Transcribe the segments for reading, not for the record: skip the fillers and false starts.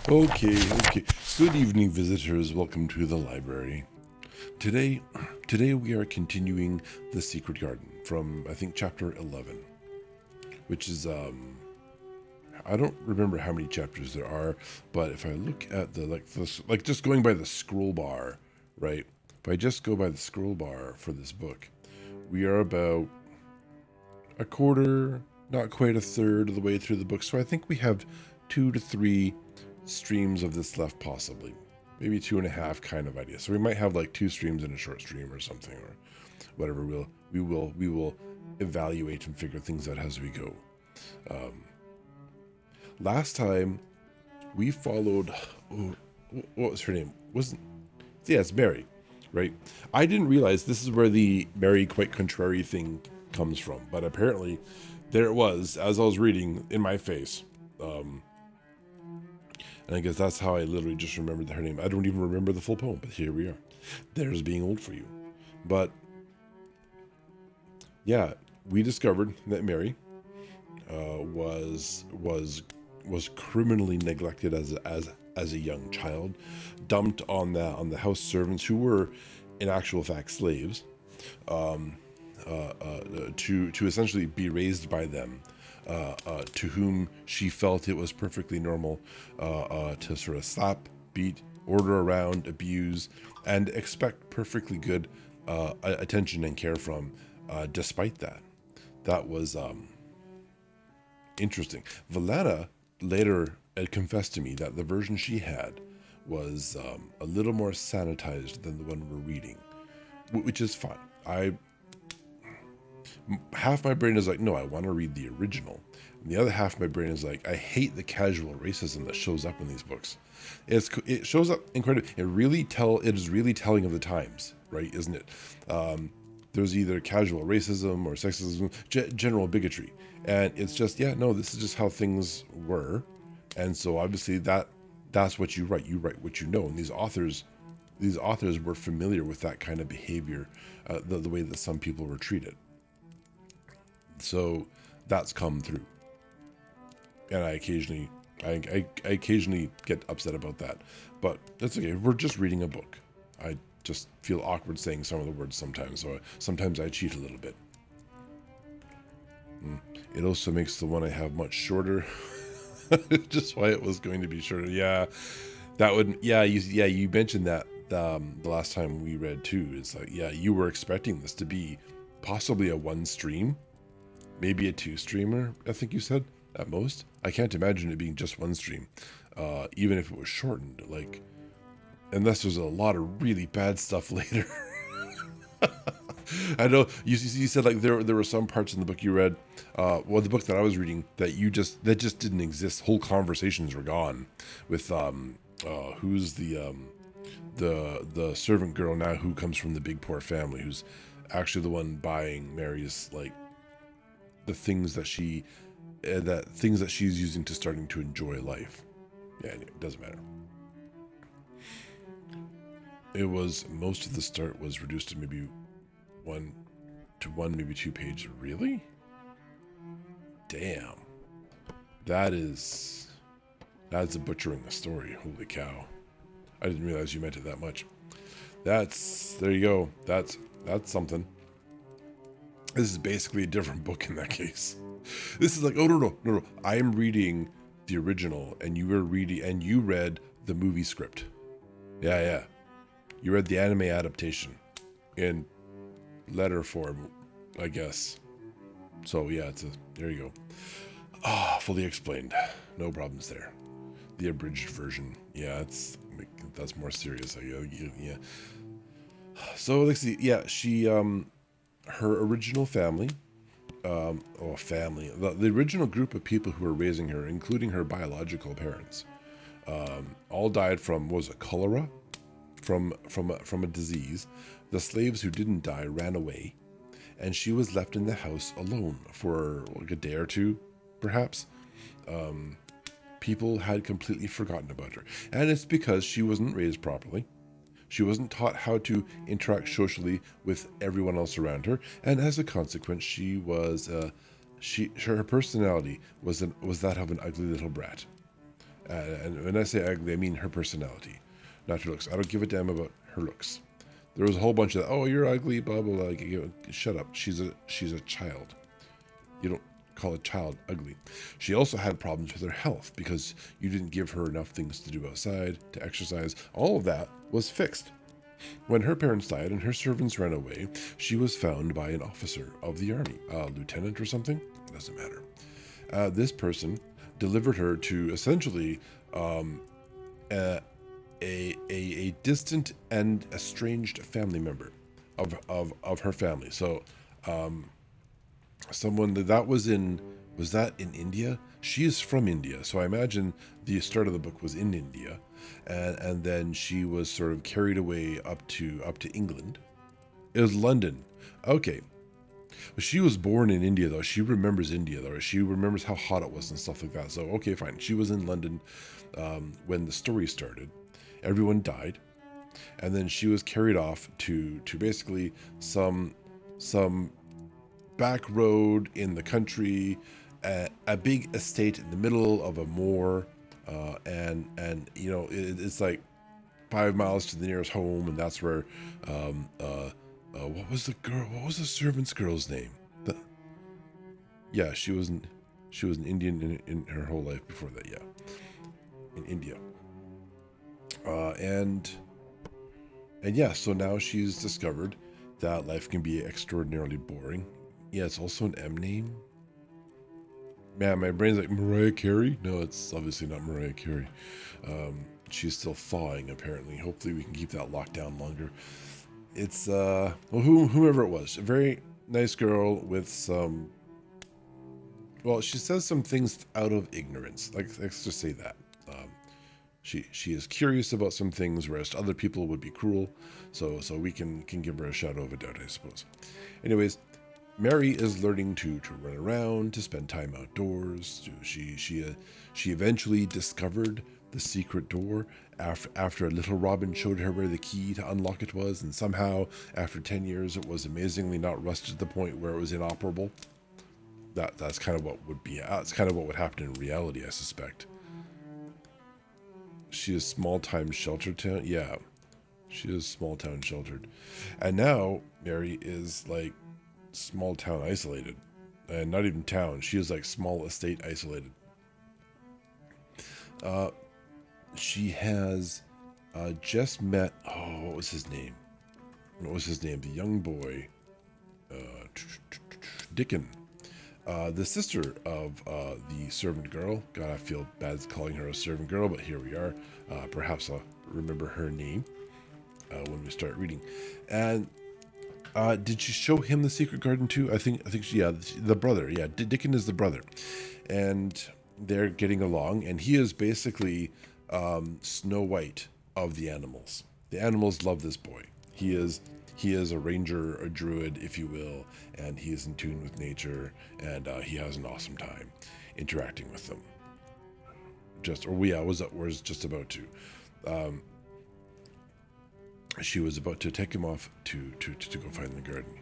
Okay. Good evening, visitors. Welcome to the library. Today, today we are continuing The Secret Garden from, I think, chapter 11, which is, I don't remember how many chapters there are, but if I look at like just going by the scroll bar, right? If I just go by the scroll bar for this book, we are about a quarter, not quite a third of the way through the book. So I think we have 2 to 3 streams of this left, possibly maybe 2.5 kind of idea. So we might have like 2 streams in a short stream or something, or whatever. We will evaluate and figure things out as we go. Last time we followed, what was her name? It's Mary, right? I didn't realize this is where the Mary quite contrary thing comes from, but apparently there it was as I was reading in my face. And I guess that's how I literally just remembered her name. I don't even remember the full poem, but here we are. There's being old for you. But yeah, we discovered that Mary was criminally neglected as a young child, dumped on the house servants, who were in actual fact slaves, to essentially be raised by them, to whom she felt it was perfectly normal to sort of slap, beat, order around, abuse, and expect perfectly good attention and care from, despite that. That was interesting. Valana later confessed to me that the version she had was a little more sanitized than the one we're reading, which is fine. Half my brain is like, no, I want to read the original. And the other half of my brain is like, I hate the casual racism that shows up in these books. It shows up incredibly. It is really telling of the times, right? Isn't it? There's either casual racism or sexism, general bigotry. And it's just, this is just how things were. And so obviously that's what you write. You write what you know. And these authors were familiar with that kind of behavior, the way that some people were treated. So that's come through, and I occasionally get upset about that, but that's okay. We're just reading a book. I just feel awkward saying some of the words sometimes, so sometimes I cheat a little bit. It also makes the one I have much shorter. Just why it was going to be shorter. Yeah, that would. Yeah, you mentioned that the last time we read too. It's like, you were expecting this to be possibly a 1 stream. Maybe a 2 streamer, I think you said, at most. I can't imagine it being just 1 stream, even if it was shortened, like, unless there's a lot of really bad stuff later. I know you said like there were some parts in the book you read, the book that I was reading, that just didn't exist. Whole conversations were gone with who's the servant girl now, who comes from the big poor family, who's actually the one buying Mary's, like, the things that she's using to starting to enjoy life. Yeah, anyway, it doesn't matter. It was, most of the start was reduced to maybe 1, maybe 2 pages. Really? Damn. That's a butchering the story. Holy cow. I didn't realize you meant it that much. There you go. That's something. This is basically a different book in that case. This is like, oh no. I am reading the original, and you read the movie script. Yeah. You read the anime adaptation in letter form, I guess. So yeah, there you go. Fully explained. No problems there. The abridged version. Yeah, that's more serious. Yeah. So let's see. Yeah, she her original family, the original group of people who were raising her, including her biological parents, all died from, what was it, cholera, from a disease. The slaves who didn't die ran away, and she was left in the house alone for like a day or 2, perhaps. People had completely forgotten about her, and it's because she wasn't raised properly. She wasn't taught how to interact socially with everyone else around her, and as a consequence, her personality was that of an ugly little brat. And when I say ugly, I mean her personality, not her looks. I don't give a damn about her looks. There was a whole bunch of, oh, you're ugly, blah, blah, blah. Shut up. She's a child. You don't call a child ugly. She also had problems with her health because you didn't give her enough things to do outside, to exercise. All of that was fixed. When her parents died and her servants ran away, she was found by an officer of the army, a lieutenant or something. It doesn't matter. This person delivered her to essentially a distant and estranged family member of her family. So someone that was that in India? She is from India, so I imagine the start of the book was in India, and then she was sort of carried away up to England. It was London. Okay. She was born in India, though. She remembers India, though. She remembers how hot it was and stuff like that. So, okay, fine. She was in London when the story started. Everyone died. And then she was carried off to basically some back road in the country, a big estate in the middle of a moor. And you know, it's like 5 miles to the nearest home, and that's where what was the servant's girl's name? Yeah, she was an Indian in her whole life before that. Yeah, in India. And yeah, so now she's discovered that life can be extraordinarily boring. Yeah, it's also an M name. Man, my brain's like, Mariah Carey? No, it's obviously not Mariah Carey. She's still thawing, apparently. Hopefully we can keep that locked down longer. It's, well, whomever it was. A very nice girl with some... Well, she says some things out of ignorance. Let's just say that. She is curious about some things, whereas other people would be cruel. So we can give her a shadow of a doubt, I suppose. Anyways, Mary is learning to run around, to spend time outdoors. She eventually discovered the secret door after a little Robin showed her where the key to unlock it was, and somehow after 10 years it was amazingly not rusted to the point where it was inoperable. That's kind of what would be. That's kind of what would happen in reality, I suspect. She is small time sheltered town. Yeah, she is small town sheltered, and now Mary is like small town isolated, and not even town. She is like small estate isolated. She has just met. Oh, what was his name? What was his name? The young boy, Dickon. The sister of the servant girl. God, I feel bad calling her a servant girl, but here we are. Perhaps I'll remember her name when we start reading. And did she show him the secret garden too? I think she, yeah, the brother. Yeah, Dickon is the brother, and they're getting along. And he is basically Snow White of the animals. The animals love this boy. He is a ranger, a druid, if you will, and he is in tune with nature, and he has an awesome time interacting with them. Was just about to. She was about to take him off to go find the garden.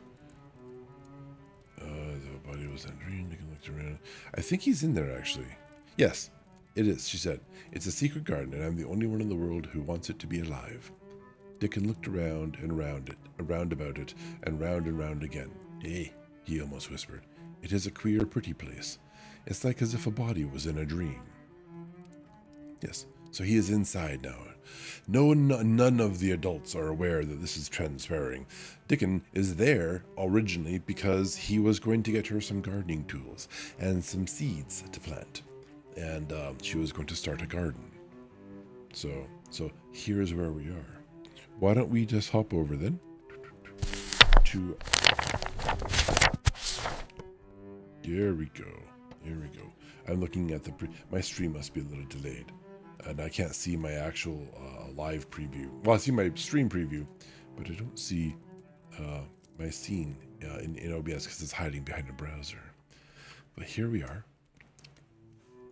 The body was that dream. They looked around. I think he's in there, actually. Yes, it is, she said. It's a secret garden, and I'm the only one in the world who wants it to be alive. Dickon looked around and around about it, and round again. Hey, he almost whispered. It is a queer, pretty place. It's like as if a body was in a dream. Yes, so he is inside now. None of the adults are aware that this is transpiring. Dickon is there originally because he was going to get her some gardening tools and some seeds to plant. And she was going to start a garden. So here's where we are. Why don't we just hop over then to... There we go. I'm looking at my stream must be a little delayed, and I can't see my actual live preview. Well, I see my stream preview, but I don't see my scene in OBS because it's hiding behind a browser. But here we are.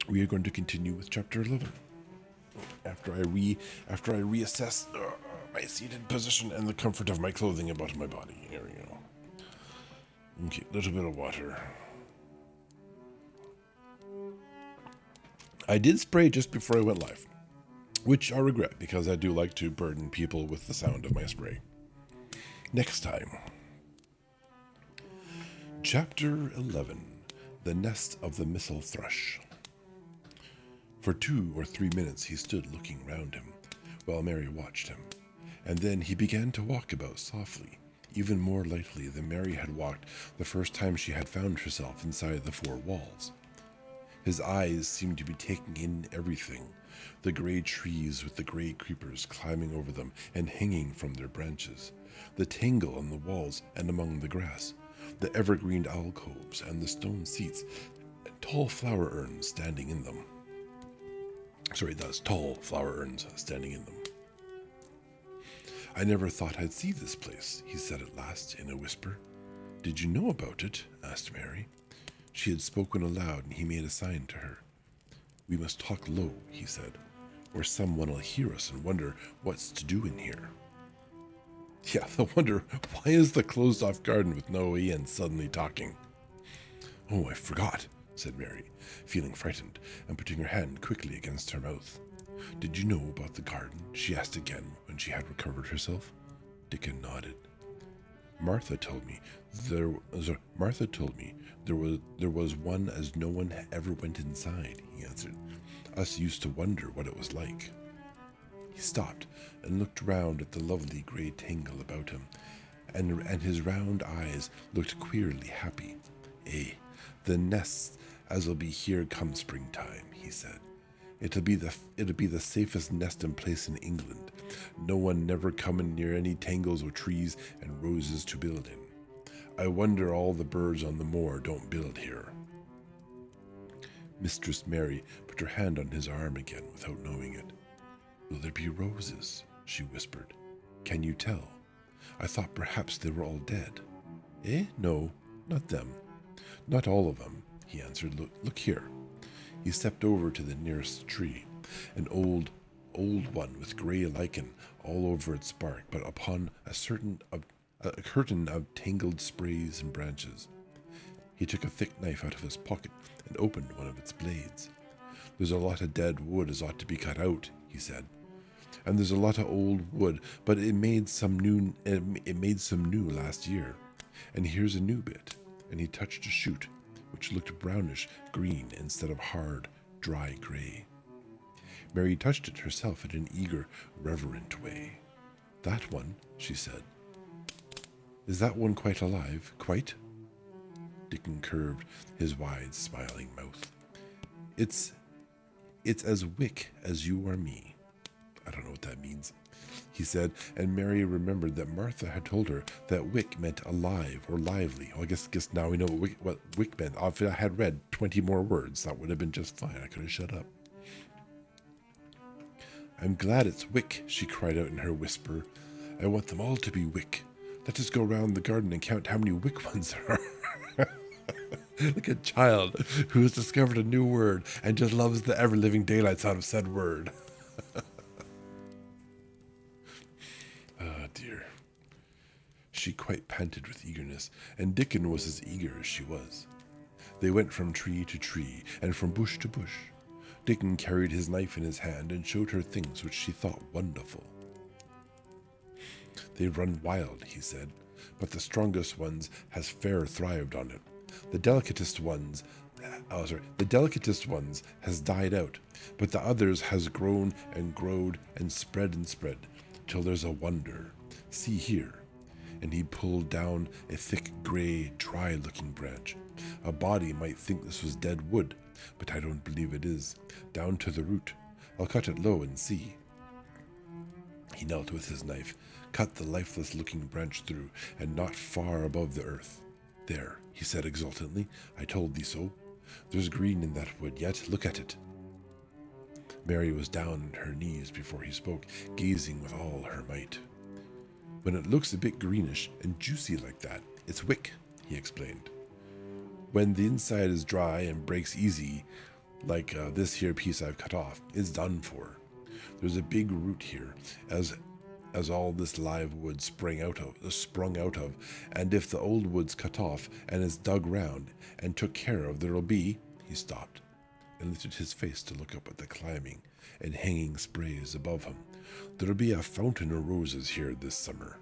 We are going to continue with chapter 11 after I reassess my seated position and the comfort of my clothing about my body. Here we go. Okay, a little bit of water. I did spray just before I went live, which I regret because I do like to burden people with the sound of my spray. Next time. Chapter 11. The Nest of the Missile Thrush. For 2 or 3 minutes he stood looking round him, while Mary watched him, and then he began to walk about softly, even more lightly than Mary had walked the first time she had found herself inside the 4 walls. His eyes seemed to be taking in everything, the gray trees with the gray creepers climbing over them and hanging from their branches, the tangle on the walls and among the grass, the evergreen alcoves and the stone seats, and tall flower urns standing in them. Tall flower urns standing in them. I never thought I'd see this place, he said at last in a whisper. Did you know about it? Asked Mary. She had spoken aloud, and he made a sign to her. We must talk low, he said, or someone will hear us and wonder what's to do in here. Yeah, they'll wonder, why is the closed-off garden with no Ian suddenly talking? Oh, I forgot, said Mary, feeling frightened, and putting her hand quickly against her mouth. Did you know about the garden? She asked again when she had recovered herself. Dickon nodded. Martha told me there was one as no one ever went inside, he answered. Us used to wonder what it was like. He stopped and looked round at the lovely grey tangle about him, and his round eyes looked queerly happy. The nests as'll be here come springtime, he said. It'll be the safest nesting place in England. No one never coming near any tangles of trees and roses to build in. I wonder all the birds on the moor don't build here. Mistress Mary put her hand on his arm again without knowing it. Will there be roses? She whispered. Can you tell? I thought perhaps they were all dead. No, not them. Not all of them, he answered. Look here. He stepped over to the nearest tree, an old one with grey lichen all over its bark, but upon a curtain of tangled sprays and branches. He took a thick knife out of his pocket and opened one of its blades. There's a lot of dead wood as ought to be cut out, he said. And there's a lot of old wood, but it made some new last year. And here's a new bit. And he touched a shoot, which looked brownish green instead of hard, dry gray. Mary touched it herself in an eager, reverent way. That one, she said. Is that one quite alive? Quite? Dickon curved his wide, smiling mouth. It's as wick as you or me. I don't know what that means, he said, and Mary remembered that Martha had told her that wick meant alive or lively. Well, I guess now we know what wick meant. If I had read 20 more words, that would have been just fine. I could have shut up. I'm glad it's wick, she cried out in her whisper. I want them all to be wick. Let us go round the garden and count how many wick ones there are. Like a child who has discovered a new word and just loves the ever-living daylights out of said word. Oh, dear. She quite panted with eagerness, and Dickon was as eager as she was. They went from tree to tree, and from bush to bush. Dickon carried his knife in his hand and showed her things which she thought wonderful. They've run wild, he said, but the strongest ones has fair thrived on it. The delicatest ones has died out, but the others has grown and growed and spread till there's a wonder. See here. And he pulled down a thick, grey, dry-looking branch. A body might think this was dead wood, but I don't believe it is. Down to the root. I'll cut it low and see. He knelt with his knife, cut the lifeless-looking branch through, and not far above the earth. There, he said exultantly, I told thee so. There's green in that wood yet. Look at it. Mary was down on her knees before he spoke, gazing with all her might. When it looks a bit greenish and juicy like that, it's wick, he explained. When the inside is dry and breaks easy, like this here piece I've cut off, it's done for. There's a big root here, as all this live wood sprung out of, and if the old wood's cut off and is dug round and took care of, there'll be, he stopped, and lifted his face to look up at the climbing and hanging sprays above him. "There'll be a fountain of roses here this summer."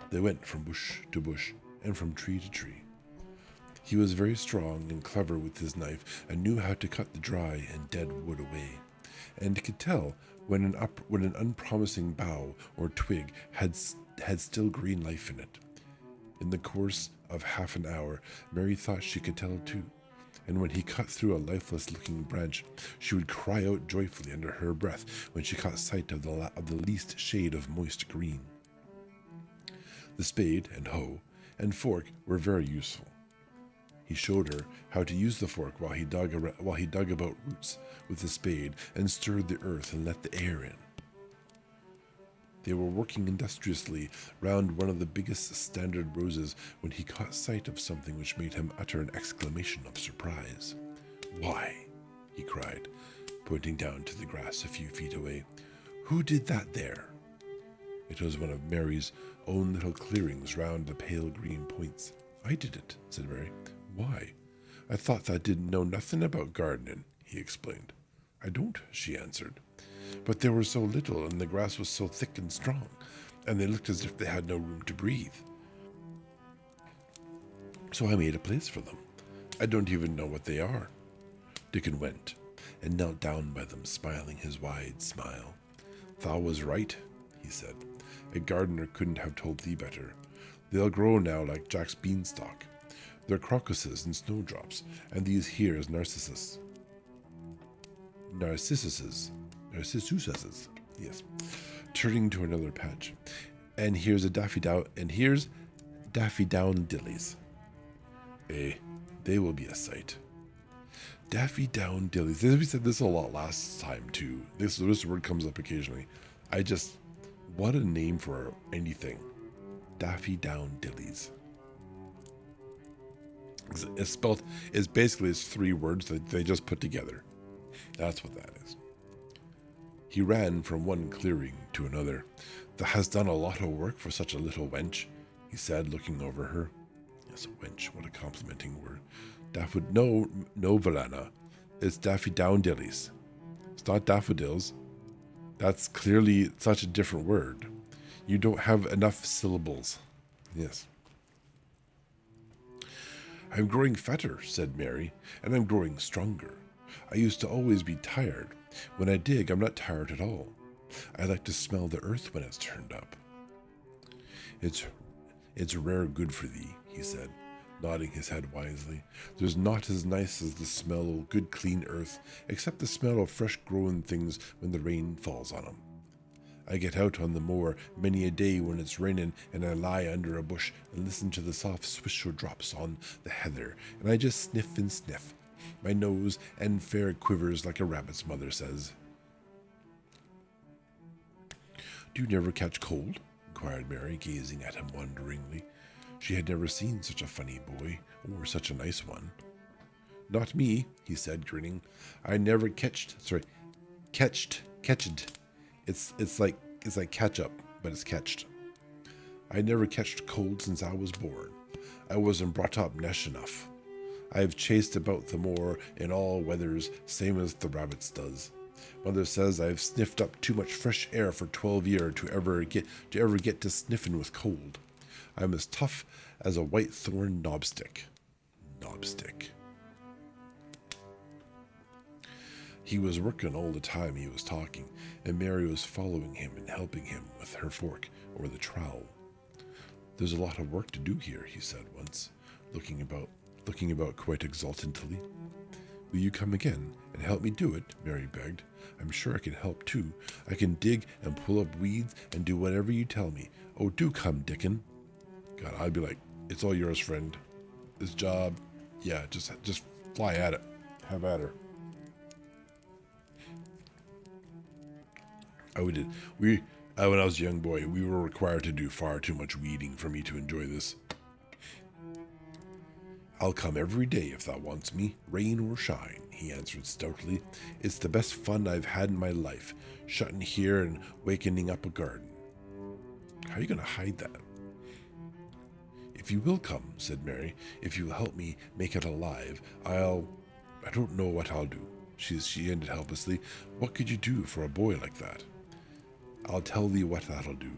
They went from bush to bush and from tree to tree. He was very strong and clever with his knife and knew how to cut the dry and dead wood away, and could tell when an unpromising bough or twig had still green life in it. In the course of half an hour, Mary thought she could tell too, and when he cut through a lifeless-looking branch, she would cry out joyfully under her breath when she caught sight of the least shade of moist green. The spade and hoe and fork were very useful. He showed her how to use the fork while he dug about roots with the spade and stirred the earth and let the air in. They were working industriously round one of the biggest standard roses when he caught sight of something which made him utter an exclamation of surprise. "Why," he cried, pointing down to the grass a few feet away, "who did that there?" It was one of Mary's own little clearings round the pale green points. "I did it," said Mary. "Why? I thought that didn't know nothing about gardening," he explained. "I don't," she answered. "But they were so little, and the grass was so thick and strong, and they looked as if they had no room to breathe. So I made a place for them. I don't even know what they are." Dickon went and knelt down by them, smiling his wide smile. "Thou was right," he said. "A gardener couldn't have told thee better. They'll grow now like Jack's beanstalk. They're crocuses and snowdrops, and these here is narcissuses, yes." Turning to another patch, "And here's daffydowndillies. They will be a sight." Daffydowndillies. We said this a lot last time too. This word comes up occasionally. What a name for anything. Daffydowndillies. It's basically three words that they just put together. That's what that is. He ran from one clearing to another. "Thou hast done a lot of work for such a little wench," he said, looking over her. Yes, wench, what a complimenting word. No, Valana. It's daffydowndillies. It's not daffodils. That's clearly such a different word. You don't have enough syllables. Yes. "I'm growing fatter," said Mary, "and I'm growing stronger. I used to always be tired. When I dig, I'm not tired at all. I like to smell the earth when it's turned up." It's rare good for thee," he said, nodding his head wisely. "There's naught as nice as the smell of good clean earth, except the smell of fresh growing things when the rain falls on 'em. I get out on the moor many a day when it's raining, and I lie under a bush and listen to the soft swisher drops on the heather, and I just sniff and sniff. My nose and fair quivers like a rabbit's, mother says." "Do you never catch cold?" inquired Mary, gazing at him wonderingly. She had never seen such a funny boy, or such a nice one. "Not me," he said, grinning. "I never catched. It's like ketchup, but it's catched. I never catched cold since I was born. I wasn't brought up nesh enough. I've chased about the moor in all weathers, same as the rabbits does. Mother says I've sniffed up too much fresh air for 12 years to ever get to sniffing with cold. I'm as tough as a white thorn knobstick." Knobstick. He was working all the time he was talking, and Mary was following him and helping him with her fork or the trowel. "There's a lot of work to do here," he said once, looking about quite exultantly. "Will you come again and help me do it?" Mary begged. "I'm sure I can help too. I can dig and pull up weeds and do whatever you tell me. Oh, do come, Dickon." God, I'd be like, "It's all yours, friend. This job, yeah, just fly at it. Have at her." When I was a young boy, we were required to do far too much weeding for me to enjoy this. "I'll come every day if thou wants me, rain or shine," he answered stoutly. "It's the best fun I've had in my life, shutting here and wakening up a garden." "How are you going to hide that?" "If you will come," said Mary, "if you will help me make it alive, I'll..." I don't know what I'll do. She ended helplessly. What could you do for a boy like that? I'll tell thee what that'll do,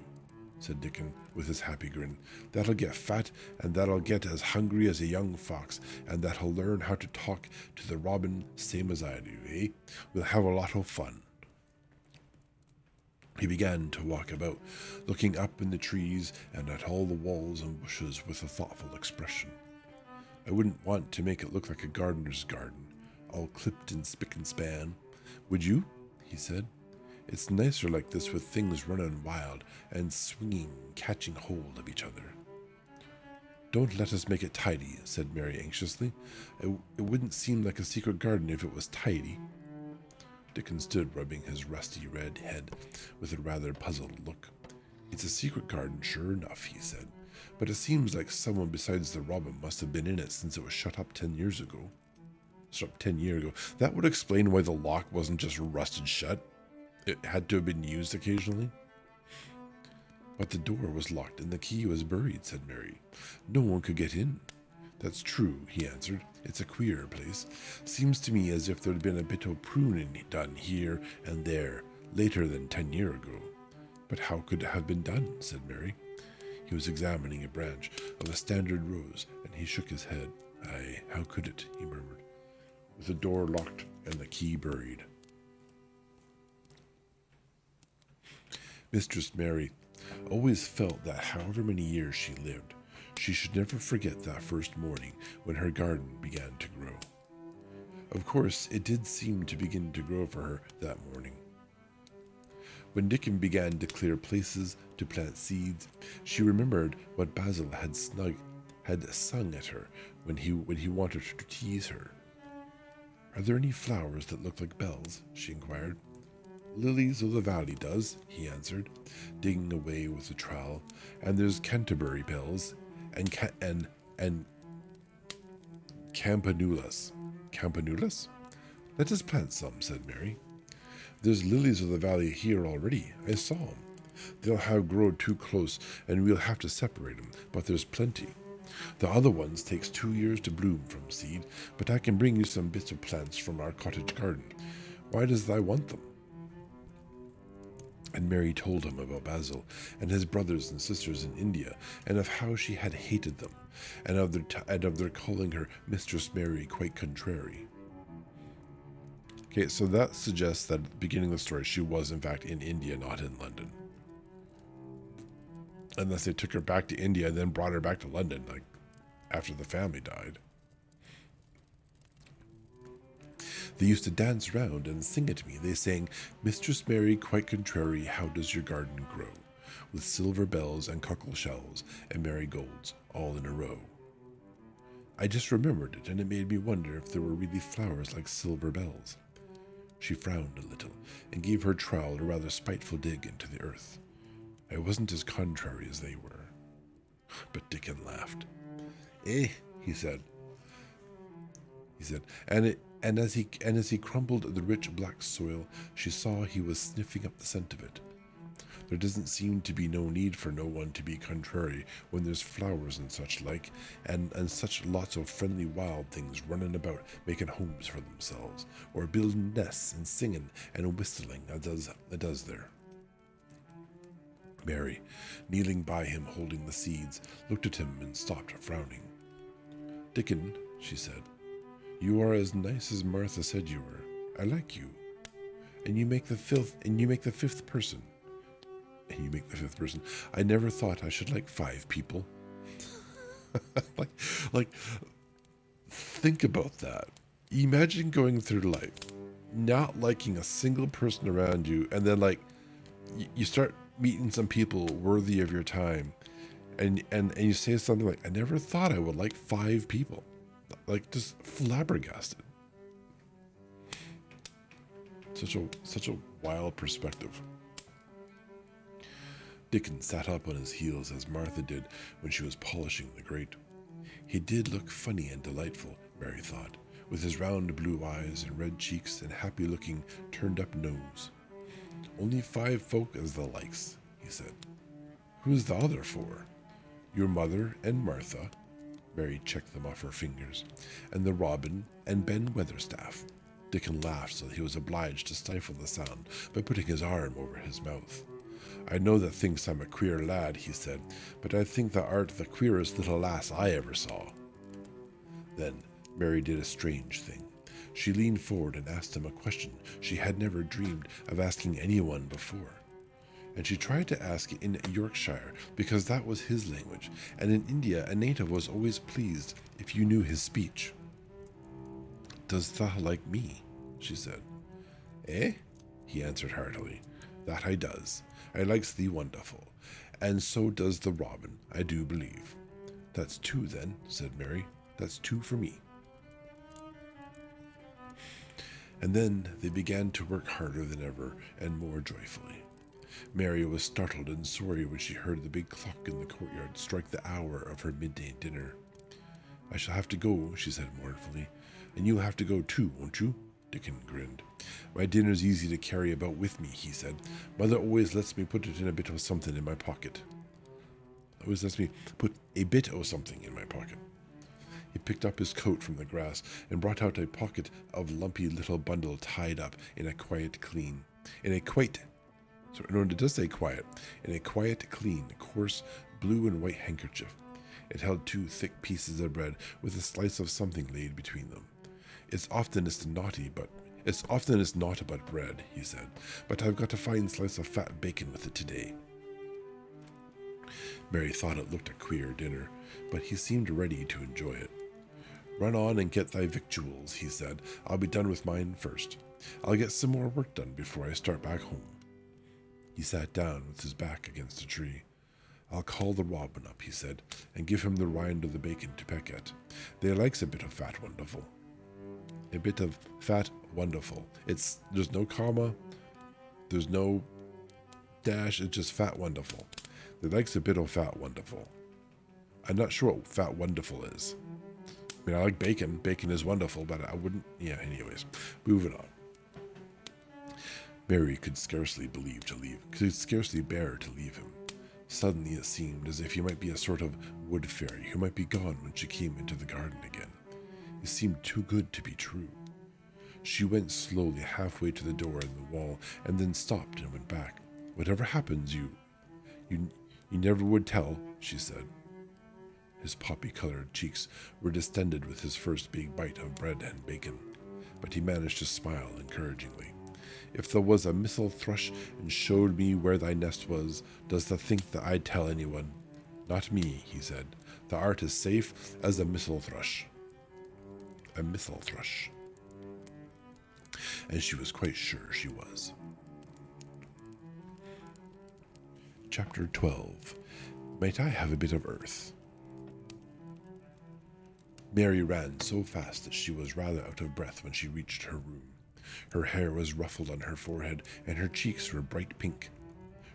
said Dickon with his happy grin. That'll get fat, and that'll get as hungry as a young fox, and that'll learn how to talk to the robin same as I do, eh? We'll have a lot of fun. He began to walk about, looking up in the trees and at all the walls and bushes with a thoughtful expression. I wouldn't want to make it look like a gardener's garden, all clipped in spick and span. Would you? He said. It's nicer like this with things running wild and swinging, catching hold of each other. Don't let us make it tidy, said Mary anxiously. It wouldn't seem like a secret garden if it was tidy. Dickon stood rubbing his rusty red head with a rather puzzled look. It's a secret garden, sure enough, he said, but it seems like someone besides the robin must have been in it since it was shut up 10 years ago. That would explain why the lock wasn't just rusted shut. It had to have been used occasionally. But the door was locked and the key was buried, said Mary. No one could get in. That's true, he answered. It's a queer place. Seems to me as if there'd been a bit of pruning done here and there, later than 10 years ago. But how could it have been done, said Mary. He was examining a branch of a standard rose, and he shook his head. Aye, how could it, he murmured, with the door locked and the key buried. Mistress Mary always felt that however many years she lived, she should never forget that first morning when her garden began to grow. Of course, it did seem to begin to grow for her that morning. When Dickon began to clear places to plant seeds, she remembered what Basil had sung at her when he wanted to tease her. Are there any flowers that look like bells? She inquired. Lilies of the valley does, he answered, digging away with the trowel, and there's Canterbury bells, and campanulas. Campanulas? Let us plant some, said Mary. There's lilies of the valley here already. I saw 'em. They'll have grown too close, and we'll have to separate 'em, but there's plenty. The other ones takes 2 years to bloom from seed, but I can bring you some bits of plants from our cottage garden. Why does thou want them? And Mary told him about Basil and his brothers and sisters in India, and of how she had hated them, and of their calling her Mistress Mary quite contrary. Okay, so that suggests that at the beginning of the story, she was in fact in India, not in London. Unless they took her back to India and then brought her back to London, like after the family died. They used to dance round and sing at me. They sang, Mistress Mary, quite contrary, how does your garden grow? With silver bells and cockle shells and marigolds all in a row. I just remembered it, and it made me wonder if there were really flowers like silver bells. She frowned a little and gave her trowel a rather spiteful dig into the earth. I wasn't as contrary as they were. But Dickon laughed. Eh, he said, and as he crumbled the rich black soil, she saw he was sniffing up the scent of it. There doesn't seem to be no need for no one to be contrary when there's flowers and such like, and such lots of friendly wild things running about making homes for themselves, or building nests and singing and whistling it does there. Mary, kneeling by him holding the seeds, looked at him and stopped frowning. Dickon, she said, you are as nice as Martha said you were. I like you. And you make the fifth person. I never thought I should like 5 people. like, think about that. Imagine going through life, not liking a single person around you, and then like, you start meeting some people worthy of your time, and you say something like, I never thought I would like 5 people. Like, just flabbergasted. Such a wild perspective. Dickon sat up on his heels as Martha did when she was polishing the grate. He did look funny and delightful, Mary thought, with his round blue eyes and red cheeks and happy-looking, turned-up nose. Only 5 folk as the likes, he said. Who's the other 4? Your mother and Martha, Mary checked them off her fingers. And the robin and Ben Weatherstaff. Dickon laughed so that he was obliged to stifle the sound by putting his arm over his mouth. I know that thinks I'm a queer lad, he said, but I think thou art the queerest little lass I ever saw. Then Mary did a strange thing. She leaned forward and asked him a question she had never dreamed of asking anyone before. And she tried to ask it in Yorkshire because that was his language, and in India a native was always pleased if you knew his speech. Dost thou like me? She said. Eh? He answered heartily. That I does. I likes thee wonderful, and so does the robin, I do believe. That's two then, said Mary. That's two for me. And then they began to work harder than ever and more joyfully. Mary was startled and sorry when she heard the big clock in the courtyard strike the hour of her midday dinner. I shall have to go, she said mournfully. And you'll have to go too, won't you? Dickon grinned. My dinner's easy to carry about with me, he said. Mother always lets me put it in a bit of something in my pocket. Always lets me put a bit of something in my pocket. He picked up his coat from the grass and brought out a pocket of lumpy little bundle tied up in a quiet, clean, coarse blue and white handkerchief. It held two thick pieces of bread with a slice of something laid between them. It's oftenest not about bread, he said, but I've got a fine slice of fat bacon with it today. Mary thought it looked a queer dinner, but he seemed ready to enjoy it. Run on and get thy victuals, he said. I'll be done with mine first. I'll get some more work done before I start back home. He sat down with his back against a tree. I'll call the robin up, he said, and give him the rind of the bacon to peck at. They likes a bit of fat wonderful. A bit of fat wonderful. There's no comma, there's no dash, it's just fat wonderful. They likes a bit of fat wonderful. I'm not sure what fat wonderful is. I mean, I like bacon. Bacon is wonderful, but I wouldn't... Yeah, anyways. Moving on. Mary could scarcely bear to leave him. Suddenly it seemed as if he might be a sort of wood fairy who might be gone when she came into the garden again. It seemed too good to be true. She went slowly halfway to the door in the wall and then stopped and went back. Whatever happens, you never would tell, she said. His poppy-colored cheeks were distended with his first big bite of bread and bacon, but he managed to smile encouragingly. If there was a missel thrush and showed me where thy nest was, dost thou think that I'd tell anyone? Not me, he said. Thou art as safe as a missel thrush. A missel thrush. And she was quite sure she was. Chapter 12. Might I have a bit of earth? Mary ran so fast that she was rather out of breath when she reached her room. Her hair was ruffled on her forehead, and her cheeks were bright pink.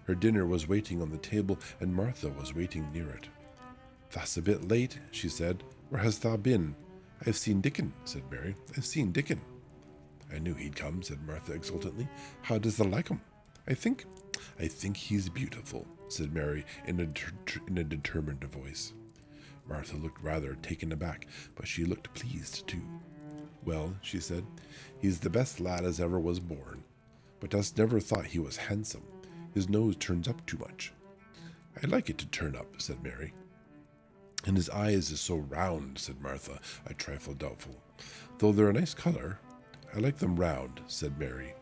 Her dinner was waiting on the table, and Martha was waiting near it. Thou's a bit late, she said. Where hast thou been? I've seen Dickon, said Mary. I've seen Dickon. I knew he'd come, said Martha exultantly. How does thou like him? I think he's beautiful, said Mary in a determined voice. Martha looked rather taken aback, but she looked pleased too. Well, she said, he's the best lad as ever was born. But us never thought he was handsome. His nose turns up too much. I like it to turn up, said Mary. And his eyes is so round, said Martha, a trifle doubtful. Though they're a nice color, I like them round, said Mary.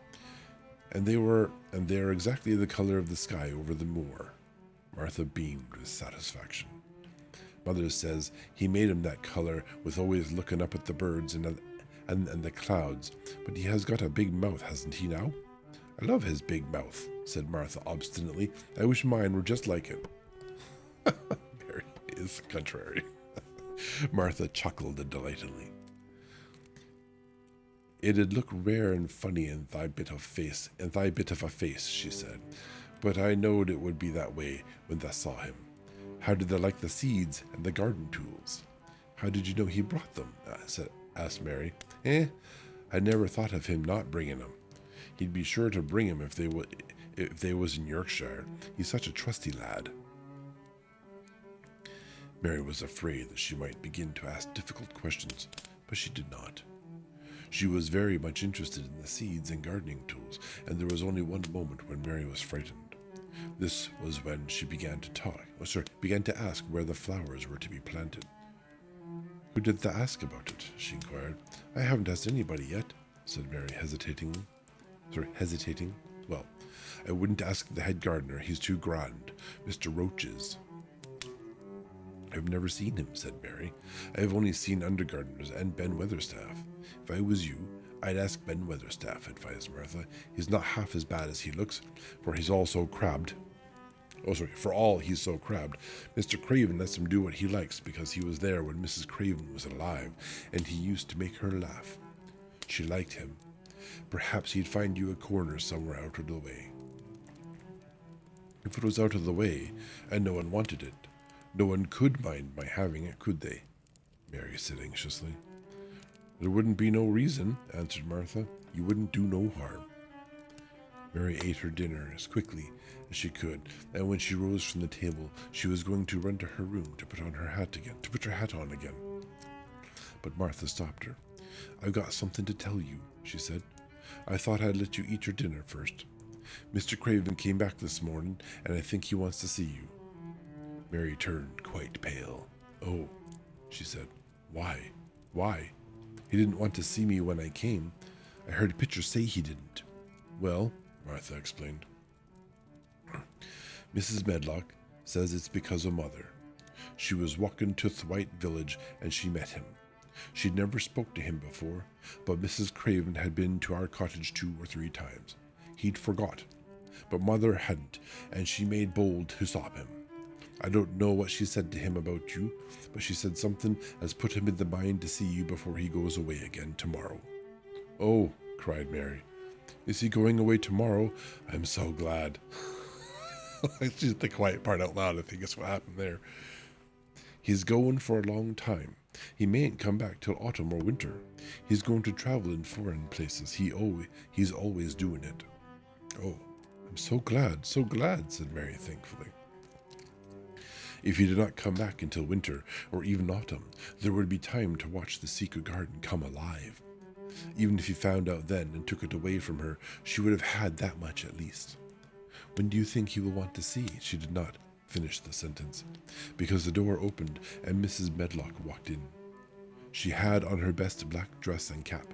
And they're exactly the color of the sky over the moor. Martha beamed with satisfaction. Mother says he made him that color with always looking up at the birds and the clouds, but he has got a big mouth, hasn't he now? I love his big mouth, said Martha obstinately. I wish mine were just like it. Mary is contrary. Martha chuckled delightedly. It'd look rare and funny in thy bit of a face, she said, but I knowed it would be that way when thou saw him. How did they like the seeds and the garden tools? How did you know he brought them? Asked Mary. I never thought of him not bringing them. He'd be sure to bring them if they was in Yorkshire. He's such a trusty lad. Mary was afraid that she might begin to ask difficult questions, but she did not. She was very much interested in the seeds and gardening tools, and there was only one moment when Mary was frightened. This was when she began to ask where the flowers were to be planted. Who did they ask about it? She inquired. I haven't asked anybody yet, said Mary, hesitating. Well, I wouldn't ask the head gardener. He's too grand. Mr. Roach is. I've never seen him, said Mary. I have only seen undergardeners and Ben Weatherstaff. If I was you, I'd ask Ben Weatherstaff, advised Martha. He's not half as bad as he looks, for he's all so crabbed. For all he's so crabbed. Mr. Craven lets him do what he likes because he was there when Mrs. Craven was alive, and he used to make her laugh. She liked him. Perhaps he'd find you a corner somewhere out of the way. If it was out of the way, and no one wanted it, no one could mind my having it, could they? Mary said anxiously. There wouldn't be no reason, answered Martha. You wouldn't do no harm. Mary ate her dinner as quickly as she could, and when she rose from the table, she was going to run to her room to put her hat on again. But Martha stopped her. I've got something to tell you, she said. I thought I'd let you eat your dinner first. Mr. Craven came back this morning, and I think he wants to see you. Mary turned quite pale. Oh, she said. Why? Why? He didn't want to see me when I came. I heard Pitcher say he didn't. Well, Martha explained. Mrs. Medlock says it's because of Mother. She was walking to Thwaite village and she met him. She'd never spoke to him before, but Mrs. Craven had been to our cottage 2 or 3 times. He'd forgot, but Mother hadn't, and she made bold to stop him. I don't know what she said to him about you, but she said something as put him in the mind to see you before he goes away again tomorrow. Oh, cried Mary. Is he going away tomorrow? I'm so glad. She's the quiet part out loud, I think is what happened there. He's going for a long time. He mayn't come back till autumn or winter. He's going to travel in foreign places. He's always doing it. Oh, I'm so glad, said Mary thankfully. If he did not come back until winter, or even autumn, there would be time to watch the secret garden come alive. Even if he found out then and took it away from her, she would have had that much at least. When do you think he will want to see? She did not finish the sentence, because the door opened and Mrs. Medlock walked in. She had on her best black dress and cap,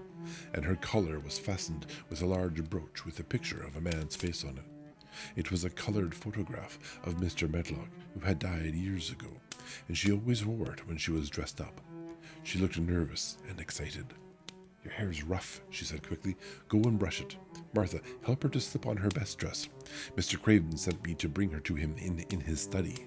and her collar was fastened with a large brooch with a picture of a man's face on it. It was a colored photograph of Mr. Medlock, who had died years ago, and she always wore it when she was dressed up. She looked nervous and excited. Your hair's rough, she said quickly. Go and brush it. Martha, help her to slip on her best dress. Mr. Craven sent me to bring her to him in his study.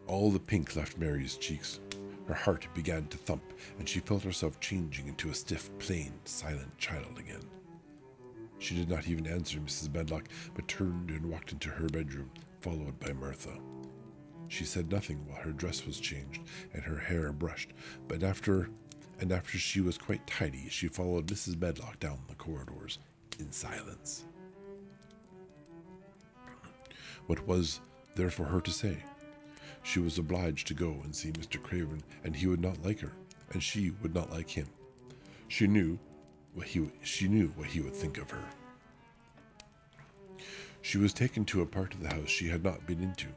All the pink left Mary's cheeks. Her heart began to thump, and she felt herself changing into a stiff, plain, silent child again. She did not even answer Mrs. Medlock, but turned and walked into her bedroom, followed by Martha. She said nothing while her dress was changed and her hair brushed, but after she was quite tidy, she followed Mrs. Medlock down the corridors in silence. What was there for her to say? She was obliged to go and see Mr. Craven, and he would not like her, and she would not like him. She knew what he would think of her. She was taken to a part of the house she had not been into.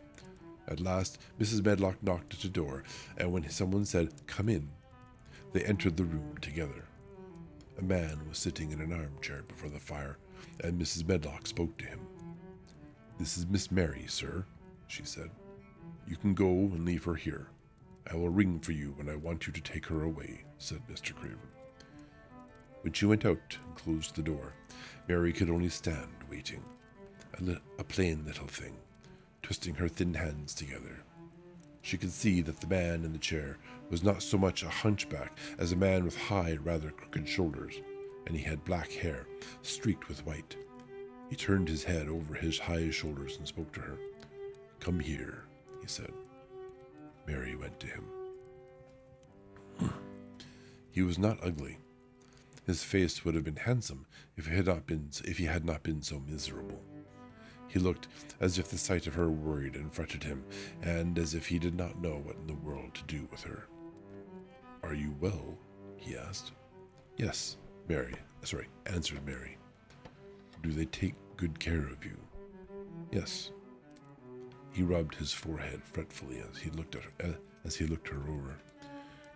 At last, Mrs. Medlock knocked at the door, and when someone said, "Come in," they entered the room together. A man was sitting in an armchair before the fire, and Mrs. Medlock spoke to him. "This is Miss Mary, sir," she said. "You can go and leave her here. I will ring for you when I want you to take her away," said Mr. Craven. When she went out and closed the door, Mary could only stand waiting, a plain little thing, twisting her thin hands together. She could see that the man in the chair was not so much a hunchback as a man with high, rather crooked shoulders, and he had black hair, streaked with white. He turned his head over his high shoulders and spoke to her. "Come here," he said. Mary went to him. He was not ugly. His face would have been handsome if he had not been so miserable. He looked as if the sight of her worried and fretted him, and as if he did not know what in the world to do with her. "Are you well?" he asked. "Yes," answered Mary. "Do they take good care of you?" "Yes." He rubbed his forehead fretfully as he looked her over.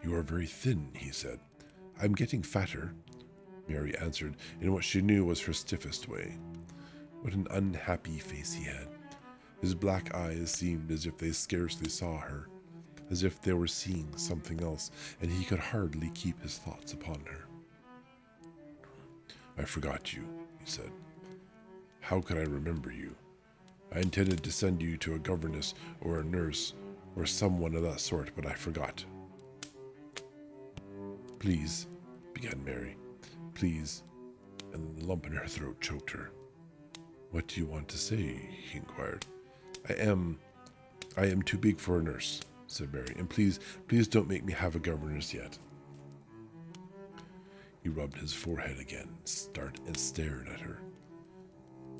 "You are very thin," he said. "I'm getting fatter," Mary answered in what she knew was her stiffest way. What an unhappy face he had. His black eyes seemed as if they scarcely saw her, as if they were seeing something else, and he could hardly keep his thoughts upon her. "I forgot you," he said. "How could I remember you? I intended to send you to a governess or a nurse or someone of that sort, but I forgot." "Please," began Mary. "Please," and the lump in her throat choked her. "What do you want to say?" he inquired. I am too big for a nurse," said Mary, "and please don't make me have a governess yet." He rubbed his forehead again and stared at her.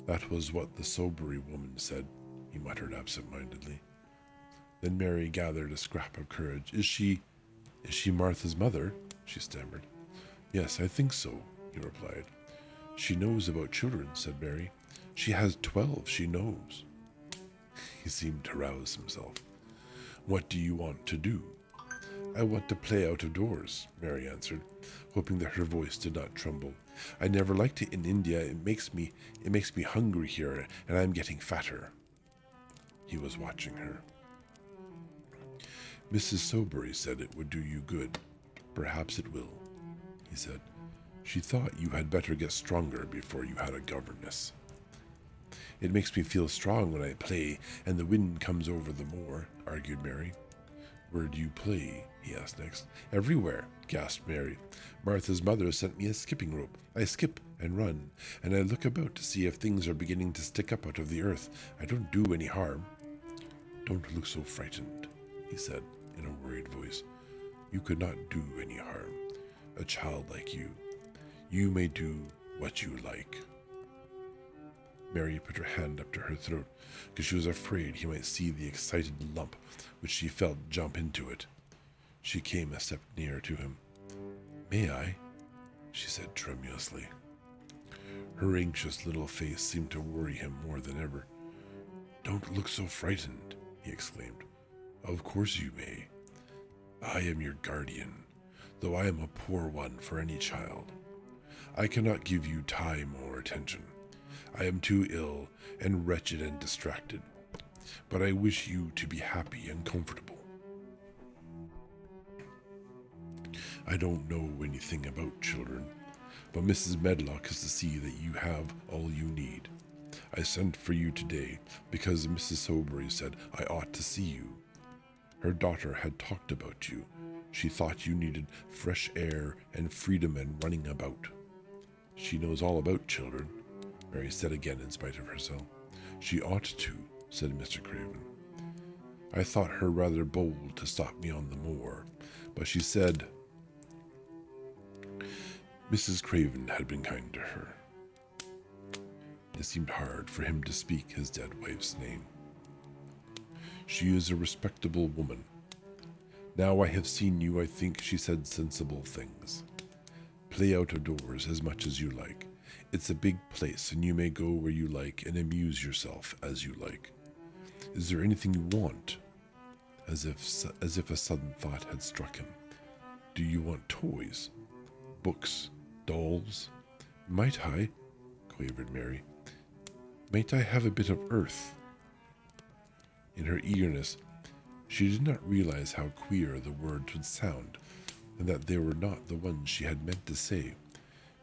"That was what the Sobry woman said," he muttered absent-mindedly. Then Mary gathered a scrap of courage. Is she Martha's mother?" she stammered. "Yes, I think so," he replied. "She knows about children," said Mary. "She has 12, she knows." He seemed to rouse himself. "What do you want to do?" "I want to play out of doors," Mary answered, hoping that her voice did not tremble. "I never liked it in India. It makes me hungry here, and I'm getting fatter." He was watching her. "Mrs. Sobury said it would do you good. Perhaps it will," he said. "She thought you had better get stronger before you had a governess." "It makes me feel strong when I play and the wind comes over the moor," argued Mary. "Where do you play?" he asked next. "Everywhere," gasped Mary. "Martha's mother sent me a skipping rope. I skip and run, and I look about to see if things are beginning to stick up out of the earth. I don't do any harm." "Don't look so frightened," he said in a worried voice. "You could not do any harm. A child like you. You may do what you like." Mary put her hand up to her throat because she was afraid he might see the excited lump which she felt jump into it. She came a step nearer to him. "May I?" she said tremulously. Her anxious little face seemed to worry him more than ever. "Don't look so frightened," he exclaimed. "Of course you may. I am your guardian, though I am a poor one for any child. I cannot give you time or attention. I am too ill and wretched and distracted, but I wish you to be happy and comfortable. I don't know anything about children, but Mrs. Medlock is to see that you have all you need. I sent for you today because Mrs. Sobury said I ought to see you. Her daughter had talked about you. She thought you needed fresh air and freedom and running about." "She knows all about children," Mary said again in spite of herself. "She ought to," said Mr. Craven. "I thought her rather bold to stop me on the moor, but she said—" Mrs. Craven had been kind to her. It seemed hard for him to speak his dead wife's name. "She is a respectable woman. Now I have seen you, I think she said sensible things. Play out of doors as much as you like. It's a big place, and you may go where you like and amuse yourself as you like. Is there anything you want?" As if a sudden thought had struck him. "Do you want toys? Books? Dolls? Might I?" quavered Mary. "Might I have a bit of earth?" In her eagerness, she did not realize how queer the words would sound, and that they were not the ones she had meant to say.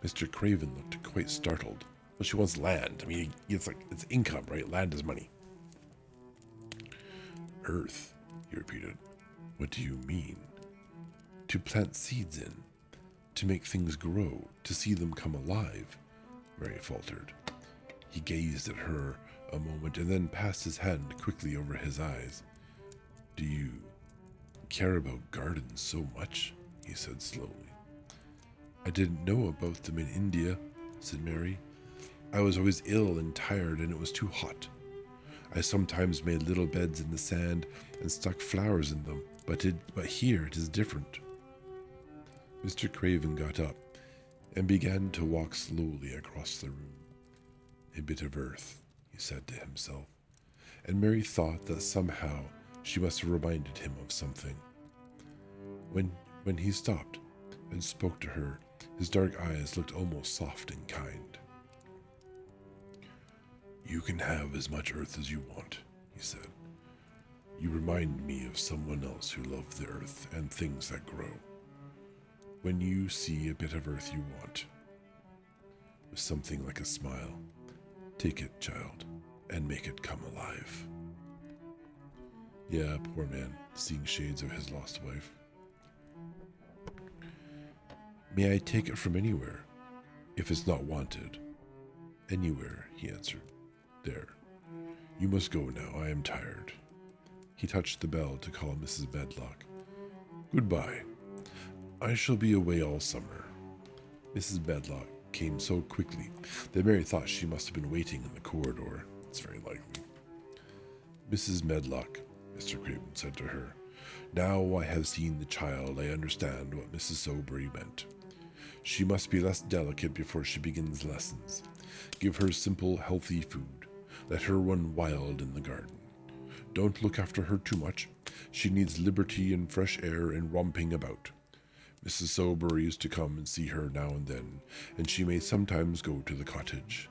Mr. Craven looked quite startled. "Well, she wants land. I mean, it's income, right? Land is money." "Earth," he repeated. "What do you mean?" "To plant seeds in, to make things grow, to see them come alive," Mary faltered. He gazed at her a moment and then passed his hand quickly over his eyes. "Do you care about gardens so much?" he said slowly. "I didn't know about them in India," said Mary. "I was always ill and tired, and it was too hot. I sometimes made little beds in the sand and stuck flowers in them, but here it is different. Mr. Craven got up and began to walk slowly across the room. A bit of earth, he said to himself, and Mary thought that somehow she must have reminded him of something. When he stopped and spoke to her, his dark eyes looked almost soft and kind. You can have as much earth as you want, he said. You remind me of someone else who loved the earth and things that grow. When you see a bit of earth you want, with something like a smile, take it, child, and make it come alive. Yeah, poor man, seeing shades of his lost wife. May I take it from anywhere, if it's not wanted? Anywhere, he answered. There. You must go now, I am tired. He touched the bell to call Mrs. Medlock. Goodbye. I shall be away all summer. Mrs. Medlock came so quickly that Mary thought she must have been waiting in the corridor. It's very likely. Mrs. Medlock, Mr. Craven said to her, now I have seen the child, I understand what Mrs. Soberry meant. She must be less delicate before she begins lessons. Give her simple, healthy food. Let her run wild in the garden. Don't look after her too much. She needs liberty and fresh air and romping about. Mrs. Soberry is to come and see her now and then, and she may sometimes go to the cottage.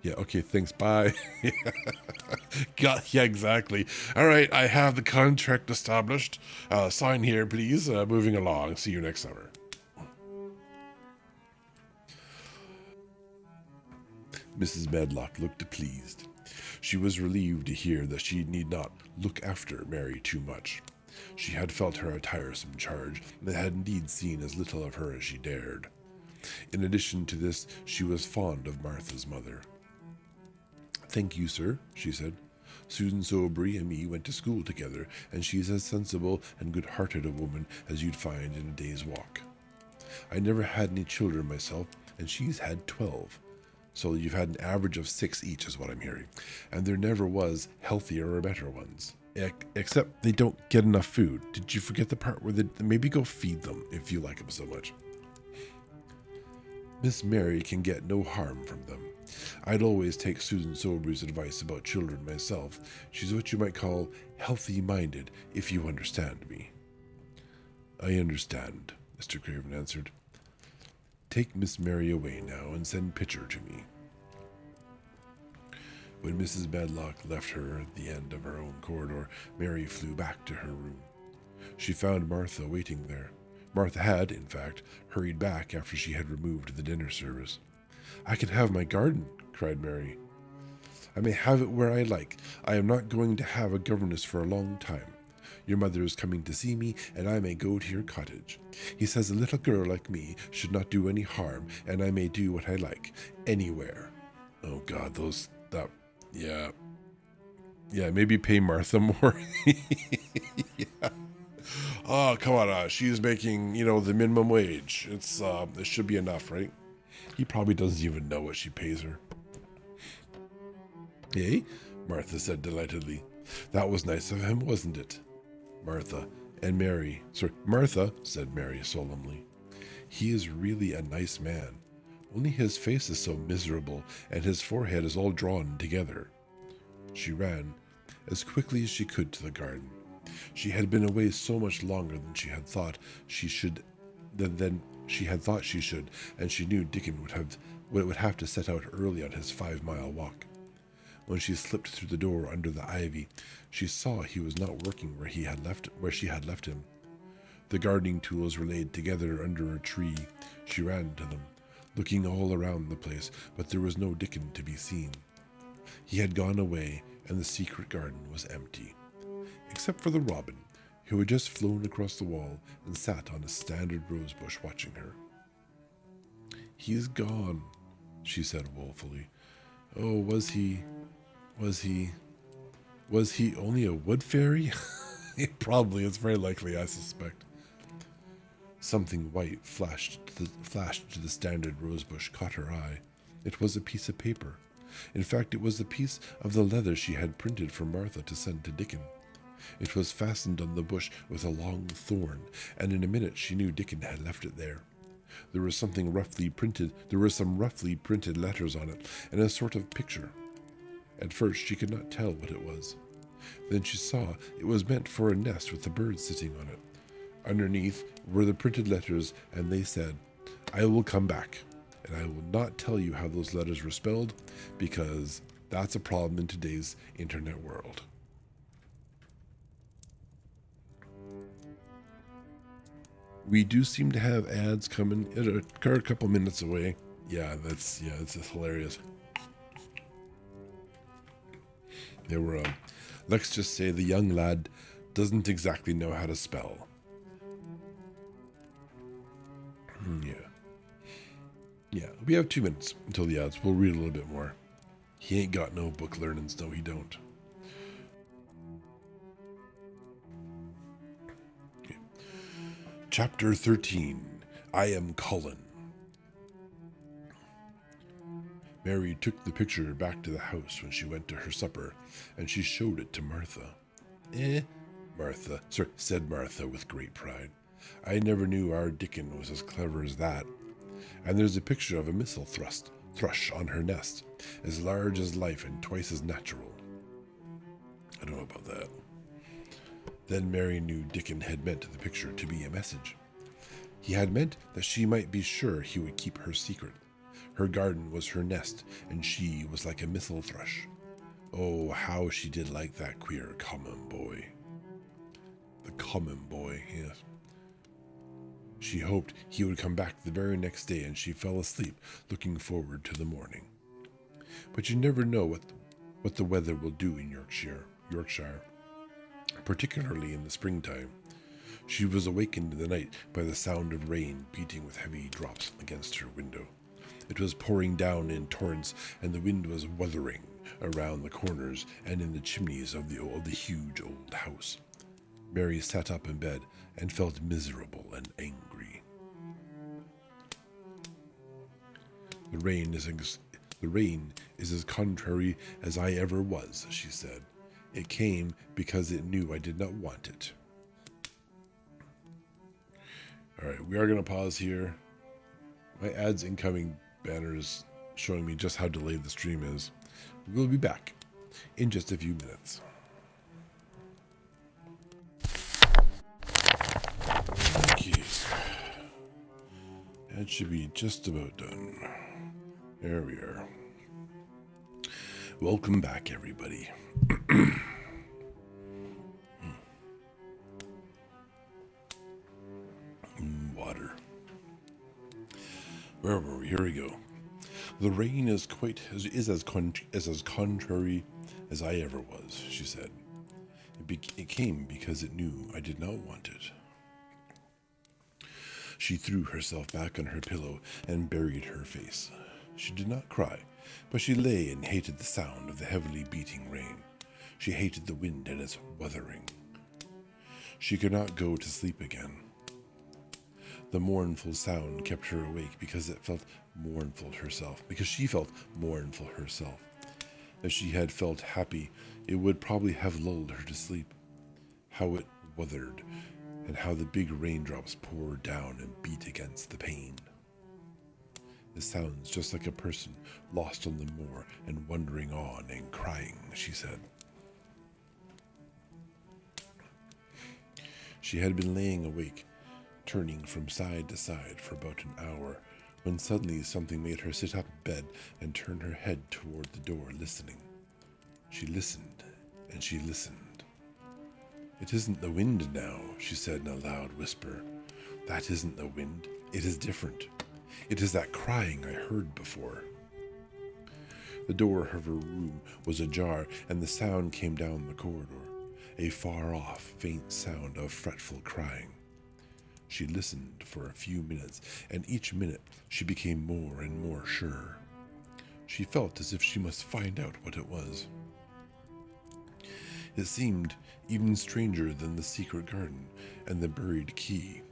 Yeah, okay, thanks, bye. Yeah, exactly. All right, I have the contract established. Sign here, please. Moving along. See you next summer. Mrs. Medlock looked pleased. She was relieved to hear that she need not look after Mary too much. She had felt her a tiresome charge, and had indeed seen as little of her as she dared. In addition to this, she was fond of Martha's mother. Thank you, sir, she said. Susan Soberry and me went to school together, and she's as sensible and good-hearted a woman as you'd find in a day's walk. I never had any children myself, and she's had 12. So you've had an average of 6 each is what I'm hearing. And there never was healthier or better ones. Except they don't get enough food. Did you forget the part where they maybe go feed them if you like them so much? Miss Mary can get no harm from them. I'd always take Susan Soberry's advice about children myself. She's what you might call healthy-minded, if you understand me. I understand, Mr. Craven answered. Take Miss Mary away now and send Pitcher to me. When Mrs. Medlock left her at the end of her own corridor, Mary flew back to her room. She found Martha waiting there. Martha had, in fact, hurried back after she had removed the dinner service. I can have my garden, cried Mary. I may have it where I like. I am not going to have a governess for a long time. Your mother is coming to see me, and I may go to your cottage. He says a little girl like me should not do any harm, and I may do what I like, anywhere. Oh, God, yeah, maybe pay Martha more. Yeah. Oh, come on, she's making, the minimum wage. It should be enough, right? He probably doesn't even know what she pays her. Eh? Martha said delightedly. That was nice of him, wasn't it? Martha, said Mary solemnly. He is really a nice man. Only his face is so miserable, and his forehead is all drawn together. She ran as quickly as she could to the garden. She had been away so much longer than she had thought she should, and she knew Dickon would have to set out early on his 5-mile walk. When she slipped through the door under the ivy, she saw he was not working where she had left him. The gardening tools were laid together under a tree. She ran to them, looking all around the place, but there was no Dickon to be seen. He had gone away, and the secret garden was empty, except for the robin, who had just flown across the wall and sat on a standard rosebush watching her. He's gone, she said woefully. Oh, was he only a wood fairy? Probably, it's very likely, I suspect. Something white flashed to the standard rosebush caught her eye. It was a piece of paper. In fact, it was the piece of the leather she had printed for Martha to send to Dickon. It was fastened on the bush with a long thorn, and in a minute she knew Dickon had left it there. There were some roughly printed letters on it, and a sort of picture. At first she could not tell what it was. Then she saw it was meant for a nest with a bird sitting on it. Underneath were the printed letters, and they said, "I will come back, and I will not tell you how those letters were spelled, because that's a problem in today's internet world." We do seem to have ads coming. They're a couple minutes away. It's just hilarious. They were, let's just say the young lad doesn't exactly know how to spell. Yeah, we have 2 minutes until the ads. We'll read a little bit more. He ain't got no book learnings, no he don't. Okay. Chapter 13. I am Colin. Mary took the picture back to the house when she went to her supper, and she showed it to Martha. Martha, sir, said Martha with great pride. I never knew our Dickon was as clever as that. And there's a picture of a missile thrush on her nest, as large as life and twice as natural. I don't know about that. Then Mary knew Dickon had meant the picture to be a message. He had meant that she might be sure he would keep her secret. Her garden was her nest, and she was like a missile thrush. Oh, how she did like that queer common boy. The common boy, yes. She hoped he would come back the very next day, and she fell asleep, looking forward to the morning. But you never know what the weather will do in Yorkshire, particularly in the springtime. She was awakened in the night by the sound of rain beating with heavy drops against her window. It was pouring down in torrents, and the wind was wuthering around the corners and in the chimneys of the huge old house. Mary sat up in bed and felt miserable and angry. The rain is as contrary as I ever was, she said. It came because it knew I did not want it. All right, we are going to pause here. My ads incoming banners showing me just how delayed the stream is. We'll be back in just a few minutes. Okay. That should be just about done. There we are. Welcome back, everybody. Water. Where were we? Here we go. The rain is as contrary as I ever was, she said. It came because it knew I did not want it. She threw herself back on her pillow and buried her face. She did not cry, but she lay and hated the sound of the heavily beating rain. She hated the wind and its wuthering. She could not go to sleep again. The mournful sound kept her awake because she felt mournful herself. If she had felt happy, it would probably have lulled her to sleep. How it wuthered, and how the big raindrops poured down and beat against the pane. It sounds just like a person lost on the moor and wandering on and crying, she said. She had been laying awake, turning from side to side for about an hour, when suddenly something made her sit up in bed and turn her head toward the door, listening. She listened, and she listened. It isn't the wind now, she said in a loud whisper. That isn't the wind. It is different. It is that crying I heard before. The door of her room was ajar, and the sound came down the corridor, a far-off, faint sound of fretful crying. She listened for a few minutes, and each minute she became more and more sure. She felt as if she must find out what it was. It seemed even stranger than the secret garden and the buried key.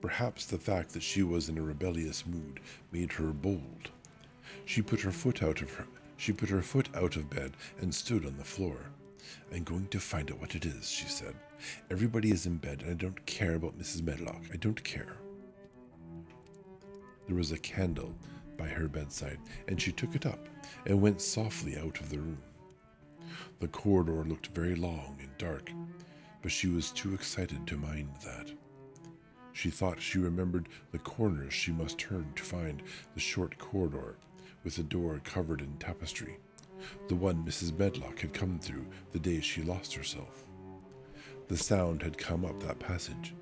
Perhaps the fact that she was in a rebellious mood made her bold. She put her foot out She put her foot out of bed and stood on the floor. I'm going to find out what it is, she said. Everybody is in bed and I don't care about Mrs. Medlock. I don't care. There was a candle by her bedside, and she took it up and went softly out of the room. The corridor looked very long and dark, but she was too excited to mind that. She thought she remembered the corners she must turn to find the short corridor with the door covered in tapestry, the one Mrs. Medlock had come through the day she lost herself. The sound had come up that passage.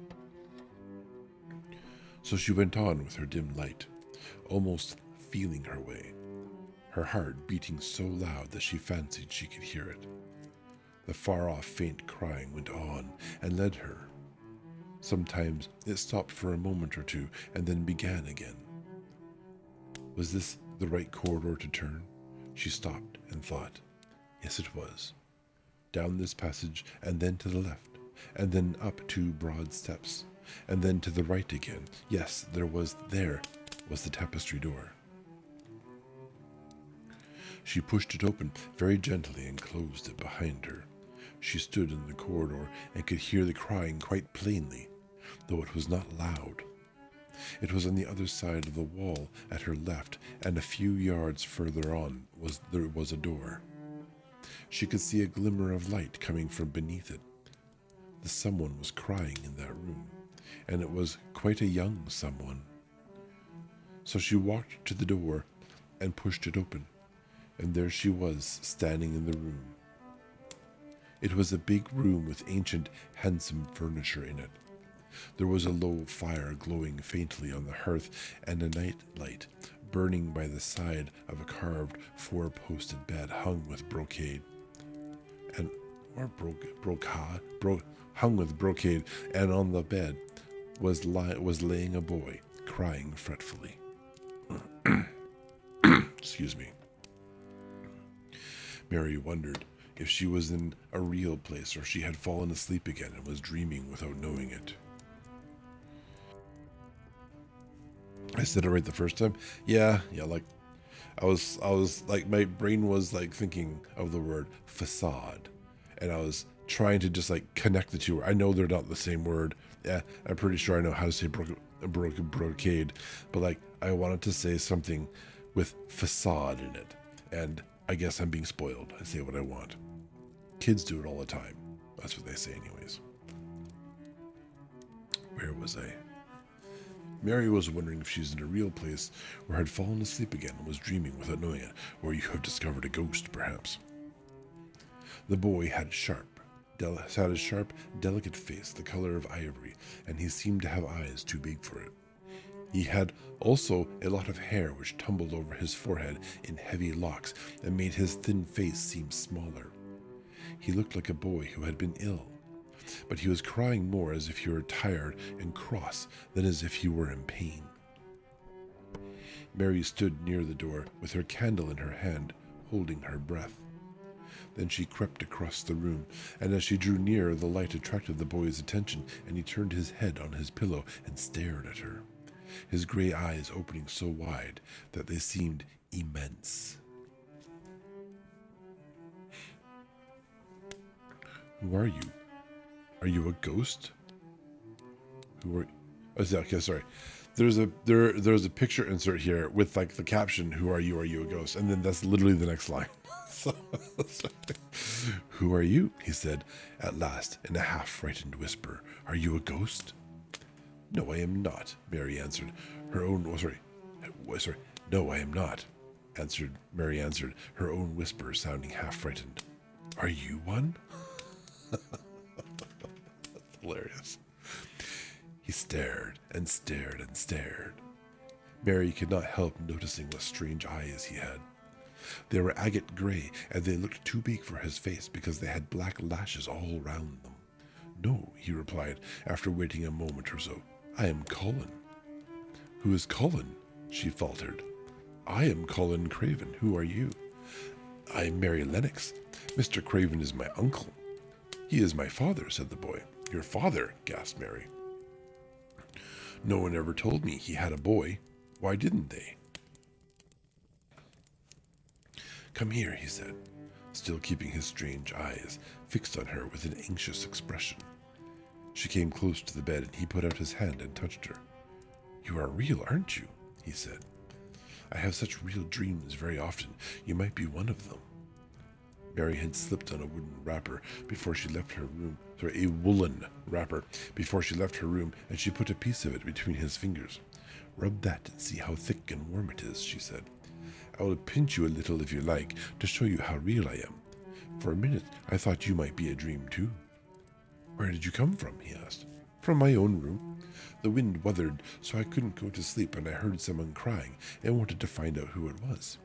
So she went on with her dim light, almost feeling her way, her heart beating so loud that she fancied she could hear it. The far-off faint crying went on and led her. Sometimes it stopped for a moment or two and then began again. Was this the right corridor to turn? She stopped and thought. Yes, it was. Down this passage and then to the left, and then up two broad steps, and then to the right again. Yes, there was the tapestry door. She pushed it open very gently and closed it behind her. She stood in the corridor and could hear the crying quite plainly, though it was not loud. It was on the other side of the wall at her left, and a few yards further on there was a door. She could see a glimmer of light coming from beneath it. Someone was crying in that room, and it was quite a young someone. So she walked to the door and pushed it open, and there she was, standing in the room. It was a big room with ancient, handsome furniture in it. There was a low fire glowing faintly on the hearth, and a night light burning by the side of a carved four-posted bed hung with brocade, and on the bed was laying a boy, crying fretfully. Excuse me. Mary wondered if she was in a real place or she had fallen asleep again and was dreaming without knowing it. I said it right the first time. Yeah, like I was like, my brain was like thinking of the word facade, and I was trying to just like connect the two. I know they're not the same word. Yeah, I'm pretty sure I know how to say brocade, but like I wanted to say something with facade in it, and I guess I'm being spoiled. I say what I want. Kids do it all the time. That's what they say anyways. Where was I? Mary was wondering if she was in a real place or had fallen asleep again and was dreaming without knowing it, or you have discovered a ghost, perhaps. The boy had a sharp, delicate face, the color of ivory, and he seemed to have eyes too big for it. He had also a lot of hair which tumbled over his forehead in heavy locks and made his thin face seem smaller. He looked like a boy who had been ill, but he was crying more as if he were tired and cross than as if he were in pain. Mary stood near the door with her candle in her hand, holding her breath. Then she crept across the room, and as she drew near, the light attracted the boy's attention, and he turned his head on his pillow and stared at her, his gray eyes opening so wide that they seemed immense. Who are you? Are you a ghost? Who are? Oh, okay, sorry. There's a picture insert here with like the caption, "Who are you? Are you a ghost?" And then that's literally the next line. So, who are you? He said at last in a half-frightened whisper. Are you a ghost? No, I am not. Mary answered. No, I am not. Mary answered, her own whisper sounding half-frightened. Are you one? That's hilarious. He stared and stared and stared. Mary could not help noticing what strange eyes he had. They were agate gray, and they looked too big for his face because they had black lashes all round them. No, he replied, after waiting a moment or so. I am Colin. Who is Colin? She faltered. I am Colin Craven. Who are you? I am Mary Lennox. Mr. Craven is my uncle. He is my father, said the boy. Your father, gasped Mary. No one ever told me he had a boy. Why didn't they? Come here, he said, still keeping his strange eyes fixed on her with an anxious expression. She came close to the bed, and he put out his hand and touched her. You are real, aren't you? He said. I have such real dreams very often. You might be one of them. Mary had slipped on a wooden wrapper before she left her room. A woolen wrapper before she left her room, and she put a piece of it between his fingers. Rub that and see how thick and warm it is, she said. I will pinch you a little if you like, to show you how real I am. For a minute, I thought you might be a dream too. Where did you come from? He asked. From my own room. The wind weathered, so I couldn't go to sleep, and I heard someone crying and wanted to find out who it was.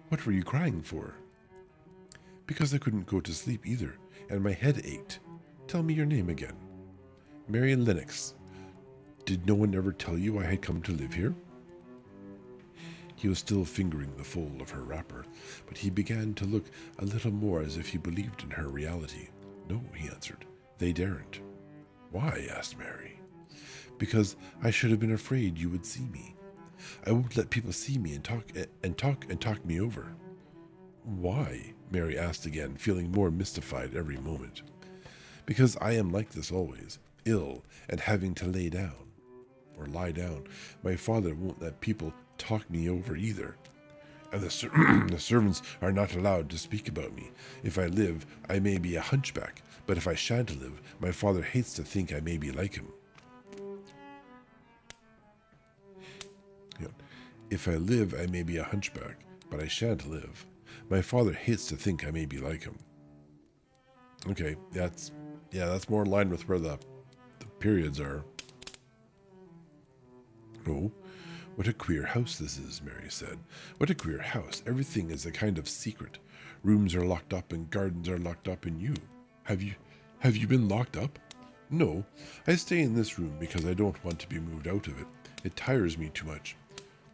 What were you crying for? Because I couldn't go to sleep either, and my head ached. Tell me your name again. Mary Lennox. Did no one ever tell you I had come to live here? He was still fingering the fold of her wrapper, but he began to look a little more as if he believed in her reality. No, he answered. They daren't. Why? Asked Mary. Because I should have been afraid you would see me. I won't let people see me and talk me over. Why? Mary asked again, feeling more mystified every moment. Because I am like this always, ill and having to lie down. My father won't let people talk me over either. And the servants are not allowed to speak about me. If I live, I may be a hunchback, but if I shan't live, my father hates to think I may be like him. If I live, I may be a hunchback, but I shan't live. My father hates to think I may be like him. Okay, that's more in line with where the periods are. Oh, what a queer house this is, Mary said. What a queer house. Everything is a kind of secret. Rooms are locked up and gardens are locked up and you. Have you been locked up? No, I stay in this room because I don't want to be moved out of it. It tires me too much.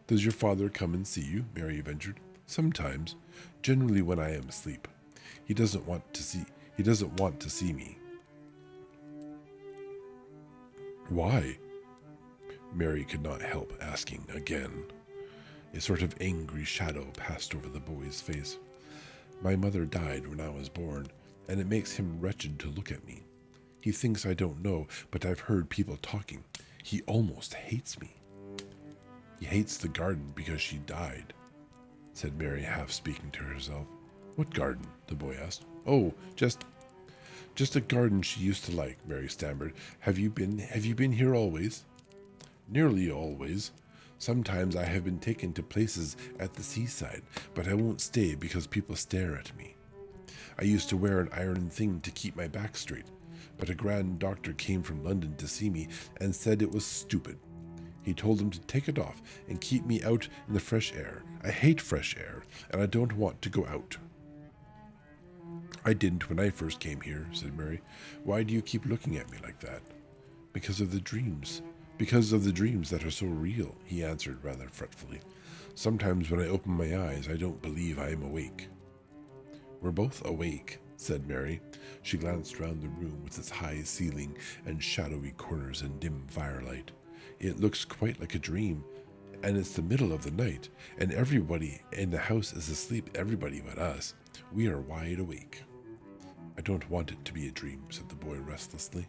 Does your father come and see you? Mary ventured. Sometimes, generally when I am asleep. He doesn't want to see me. Why? Mary could not help asking again. A sort of angry shadow passed over the boy's face. My mother died when I was born, and it makes him wretched to look at me. He thinks I don't know, but I've heard people talking. He almost hates me. He hates the garden because she died, said Mary, half speaking to herself. What garden? The boy asked. Oh, just a garden she used to like, Mary stammered. Have you been here always? Nearly always. Sometimes I have been taken to places at the seaside, but I won't stay because people stare at me. I used to wear an iron thing to keep my back straight, but a grand doctor came from London to see me and said it was stupid. He told them to take it off and keep me out in the fresh air. I hate fresh air, and I don't want to go out. I didn't when I first came here, said Mary. Why do you keep looking at me like that? Because of the dreams. Because of the dreams that are so real, he answered rather fretfully. Sometimes when I open my eyes, I don't believe I am awake. We're both awake, said Mary. She glanced round the room with its high ceiling and shadowy corners and dim firelight. It looks quite like a dream, and it's the middle of the night, and everybody in the house is asleep, everybody but us. We are wide awake. I don't want it to be a dream, said the boy restlessly.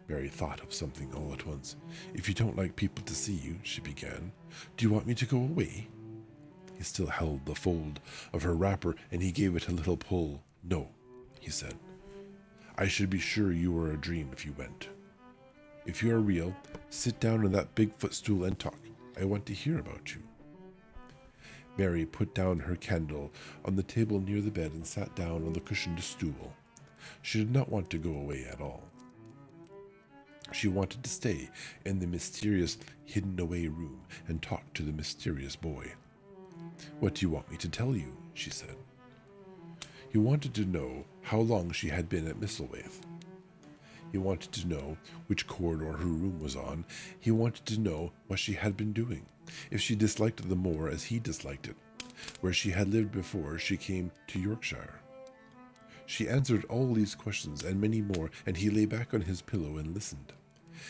Mary thought of something all at once. If you don't like people to see you, she began. Do you want me to go away? He still held the fold of her wrapper, and he gave it a little pull. No, he said. I should be sure you were a dream if you went. If you are real, sit down on that big footstool and talk. I want to hear about you. Mary put down her candle on the table near the bed and sat down on the cushioned stool. She did not want to go away at all. She wanted to stay in the mysterious, hidden-away room and talk to the mysterious boy. What do you want me to tell you? She said. He wanted to know how long she had been at Misselthwaite. He wanted to know which corridor her room was on. He wanted to know what she had been doing, if she disliked the moor as he disliked it, where she had lived before she came to Yorkshire. She answered all these questions and many more, and he lay back on his pillow and listened.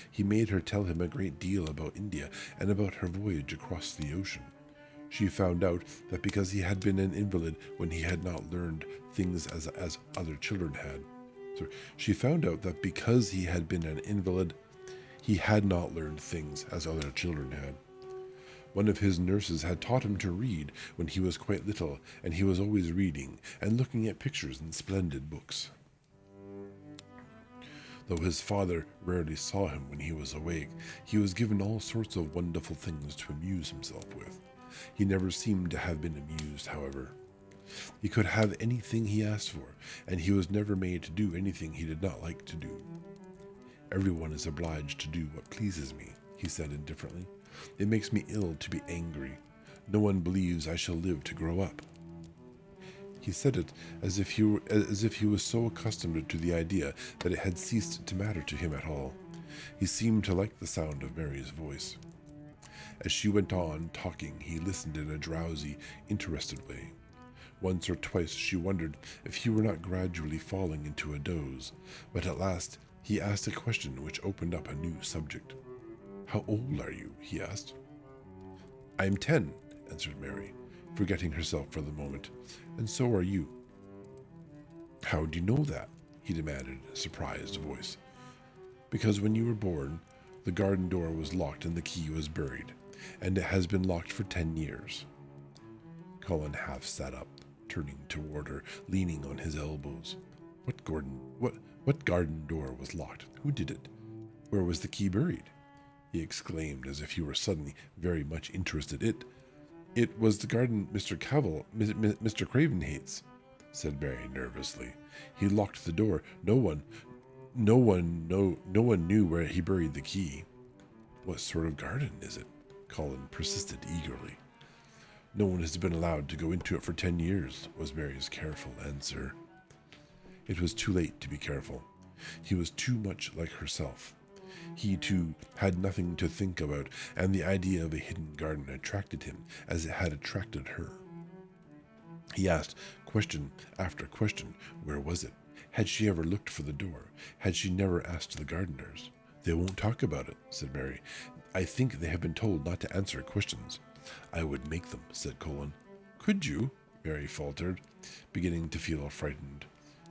He made her tell him a great deal about India and about her voyage across the ocean. She found out that because he had been an invalid when he had not learned things as other children had. So she found out that because he had been an invalid, he had not learned things as other children had. One of his nurses had taught him to read when he was quite little, and he was always reading and looking at pictures in splendid books. Though his father rarely saw him when he was awake, he was given all sorts of wonderful things to amuse himself with. He never seemed to have been amused, however. He could have anything he asked for, and he was never made to do anything he did not like to do. Everyone is obliged to do what pleases me, he said indifferently. It makes me ill to be angry. No one believes I shall live to grow up. He said it as if he was so accustomed to the idea that it had ceased to matter to him at all. He seemed to like the sound of Mary's voice. As she went on talking, he listened in a drowsy, interested way. Once or twice she wondered if he were not gradually falling into a doze, but at last he asked a question which opened up a new subject. "How old are you?" he asked. "I am 10, answered Mary, forgetting herself for the moment, "and so are you." "How do you know that?" he demanded in a surprised voice. "Because when you were born, the garden door was locked and the key was buried, and it has been locked for 10 years. Colin half sat up, turning toward her, leaning on his elbows. What garden door was locked? Who did it? Where was the key buried?" he exclaimed as if he were suddenly very much interested. It was the garden Mr. Craven hates," said Mary nervously. "He locked the door. No one knew where he buried the key." "What sort of garden is it?" Colin persisted eagerly. "No one has been allowed to go into it for 10 years, was Mary's careful answer. It was too late to be careful. He was too much like herself. He, too, had nothing to think about, and the idea of a hidden garden attracted him as it had attracted her. He asked question after question. Where was it? Had she ever looked for the door? Had she never asked the gardeners? "They won't talk about it," said Mary. "I think they have been told not to answer questions." "I would make them," said Colin. "Could you?" Mary faltered, beginning to feel frightened.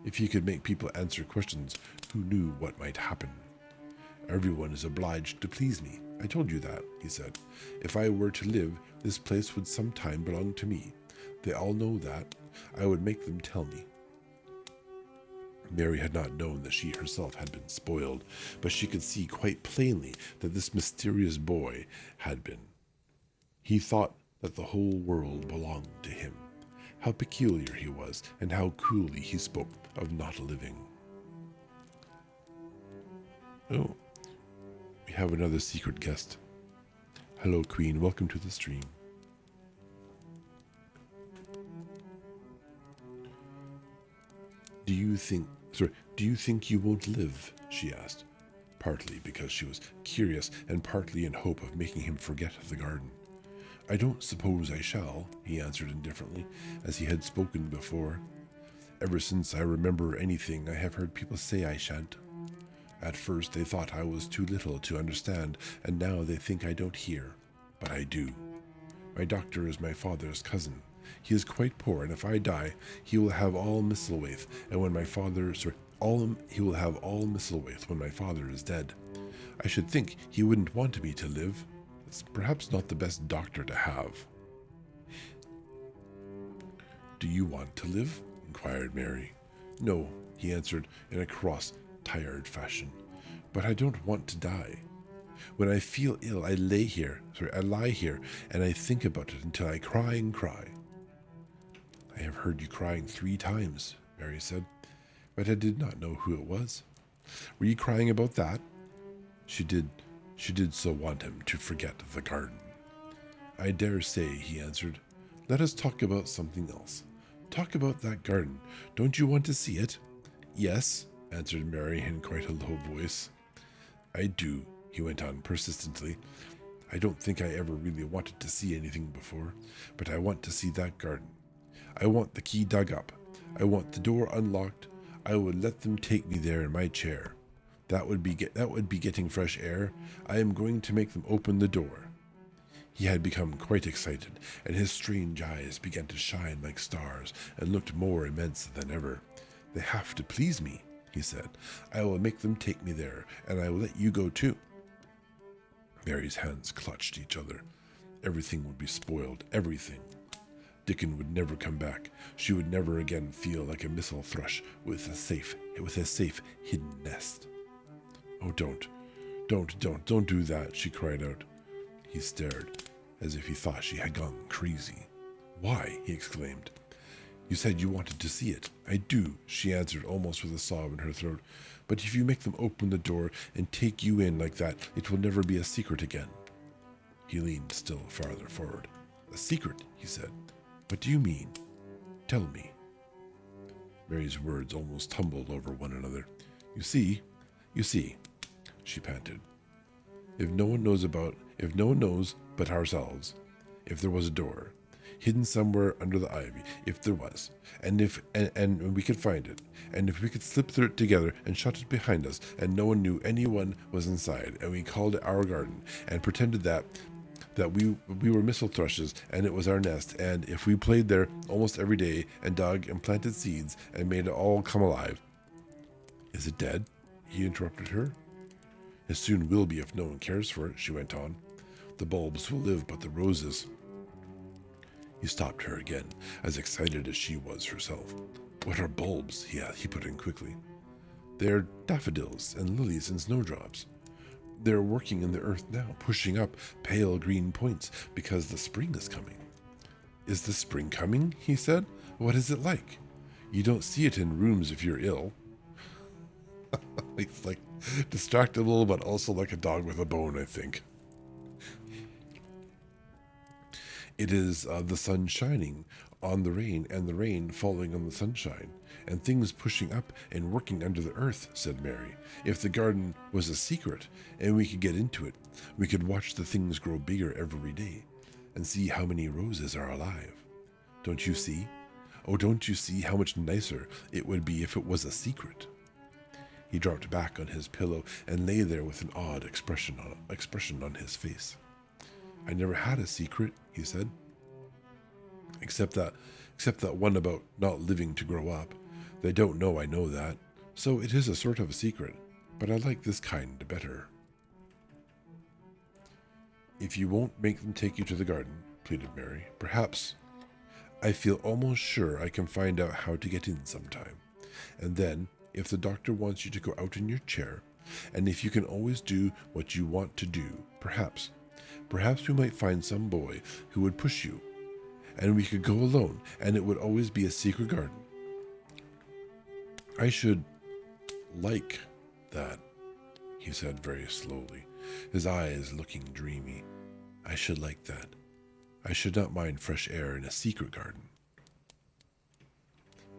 "If you could make people answer questions, who knew what might happen?" "Everyone is obliged to please me. I told you that," he said. "If I were to live, this place would sometime belong to me. They all know that. I would make them tell me." Mary had not known that she herself had been spoiled, but she could see quite plainly that this mysterious boy had been. He thought that the whole world belonged to him. How peculiar he was, and how coolly he spoke of not living. Oh, we have another secret guest. Hello, Queen. Welcome to the stream. Do you think you won't live?" she asked, partly because she was curious and partly in hope of making him forget the garden. "I don't suppose I shall," he answered indifferently, as he had spoken before. "Ever since I remember anything, I have heard people say I shan't. At first they thought I was too little to understand, and now they think I don't hear. But I do. My doctor is my father's cousin. He is quite poor, and if I die, he will have all Misselwaith, and when my father, he will have all Misselwaith when my father is dead. I should think he wouldn't want me to live. It's perhaps not the best doctor to have." "Do you want to live?" inquired Mary. "No," he answered in a cross, tired fashion. "But I don't want to die. When I feel ill, I lie here, and I think about it until I cry and cry." "I have heard you crying 3 times, Mary said, but I did not know who it was. Were you crying about that?" She did so want him to forget the garden. "I dare say," he answered. "Let us talk about something else. Talk about that garden. Don't you want to see it?" "Yes," answered Mary in quite a low voice. "I do," he went on persistently. "I don't think I ever really wanted to see anything before, but I want to see that garden. I want the key dug up. I want the door unlocked. I would let them take me there in my chair. That would be getting fresh air. I am going to make them open the door." He had become quite excited, and his strange eyes began to shine like stars and looked more immense than ever. "They have to please me," he said. "I will make them take me there, and I will let you go too." Mary's hands clutched each other. Everything would be spoiled, everything. Dickon would never come back. She would never again feel like a missile thrush with a safe hidden nest. "Oh, don't do that," she cried out. He stared, as if he thought she had gone crazy. "Why?" he exclaimed. "You said you wanted to see it." "I do," she answered, almost with a sob in her throat. "But if you make them open the door and take you in like that, it will never be a secret again." He leaned still farther forward. "A secret?" he said. "What do you mean? Tell me." Mary's words almost tumbled over one another. You see, she panted. If no one knows but ourselves, if there was a door, hidden somewhere under the ivy, if there was, and we could find it, and if we could slip through it together and shut it behind us, and no one knew anyone was inside, and we called it our garden, and pretended that we were missile thrushes, and it was our nest, and if we played there almost every day, and dug and planted seeds, and made it all come alive. Is it dead? He interrupted her. It soon will be if no one cares for it, she went on. The bulbs will live, but the roses. He stopped her again, as excited as she was herself. What are bulbs? He put in quickly. They're daffodils and lilies and snowdrops. They're working in the earth now, pushing up pale green points, because the spring is coming. Is the spring coming? He said. What is it like? You don't see it in rooms if you're ill. He's like distractible, but also like a dog with a bone, I think. It is the sun shining on the rain, and the rain falling on the sunshine, and things pushing up and working under the earth, said Mary. If the garden was a secret, and we could get into it, we could watch the things grow bigger every day, and see how many roses are alive. Don't you see? Oh, don't you see how much nicer it would be if it was a secret? He dropped back on his pillow and lay there with an odd expression on his face. I never had a secret, he said. Except that one about not living to grow up. They don't know I know that, so it is a sort of a secret, but I like this kind better. If you won't make them take you to the garden, pleaded Mary, perhaps. I feel almost sure I can find out how to get in sometime. And then, if the doctor wants you to go out in your chair, and if you can always do what you want to do, perhaps we might find some boy who would push you, and we could go alone, and it would always be a secret garden. I should like that, he said very slowly, his eyes looking dreamy. I should like that. I should not mind fresh air in a secret garden.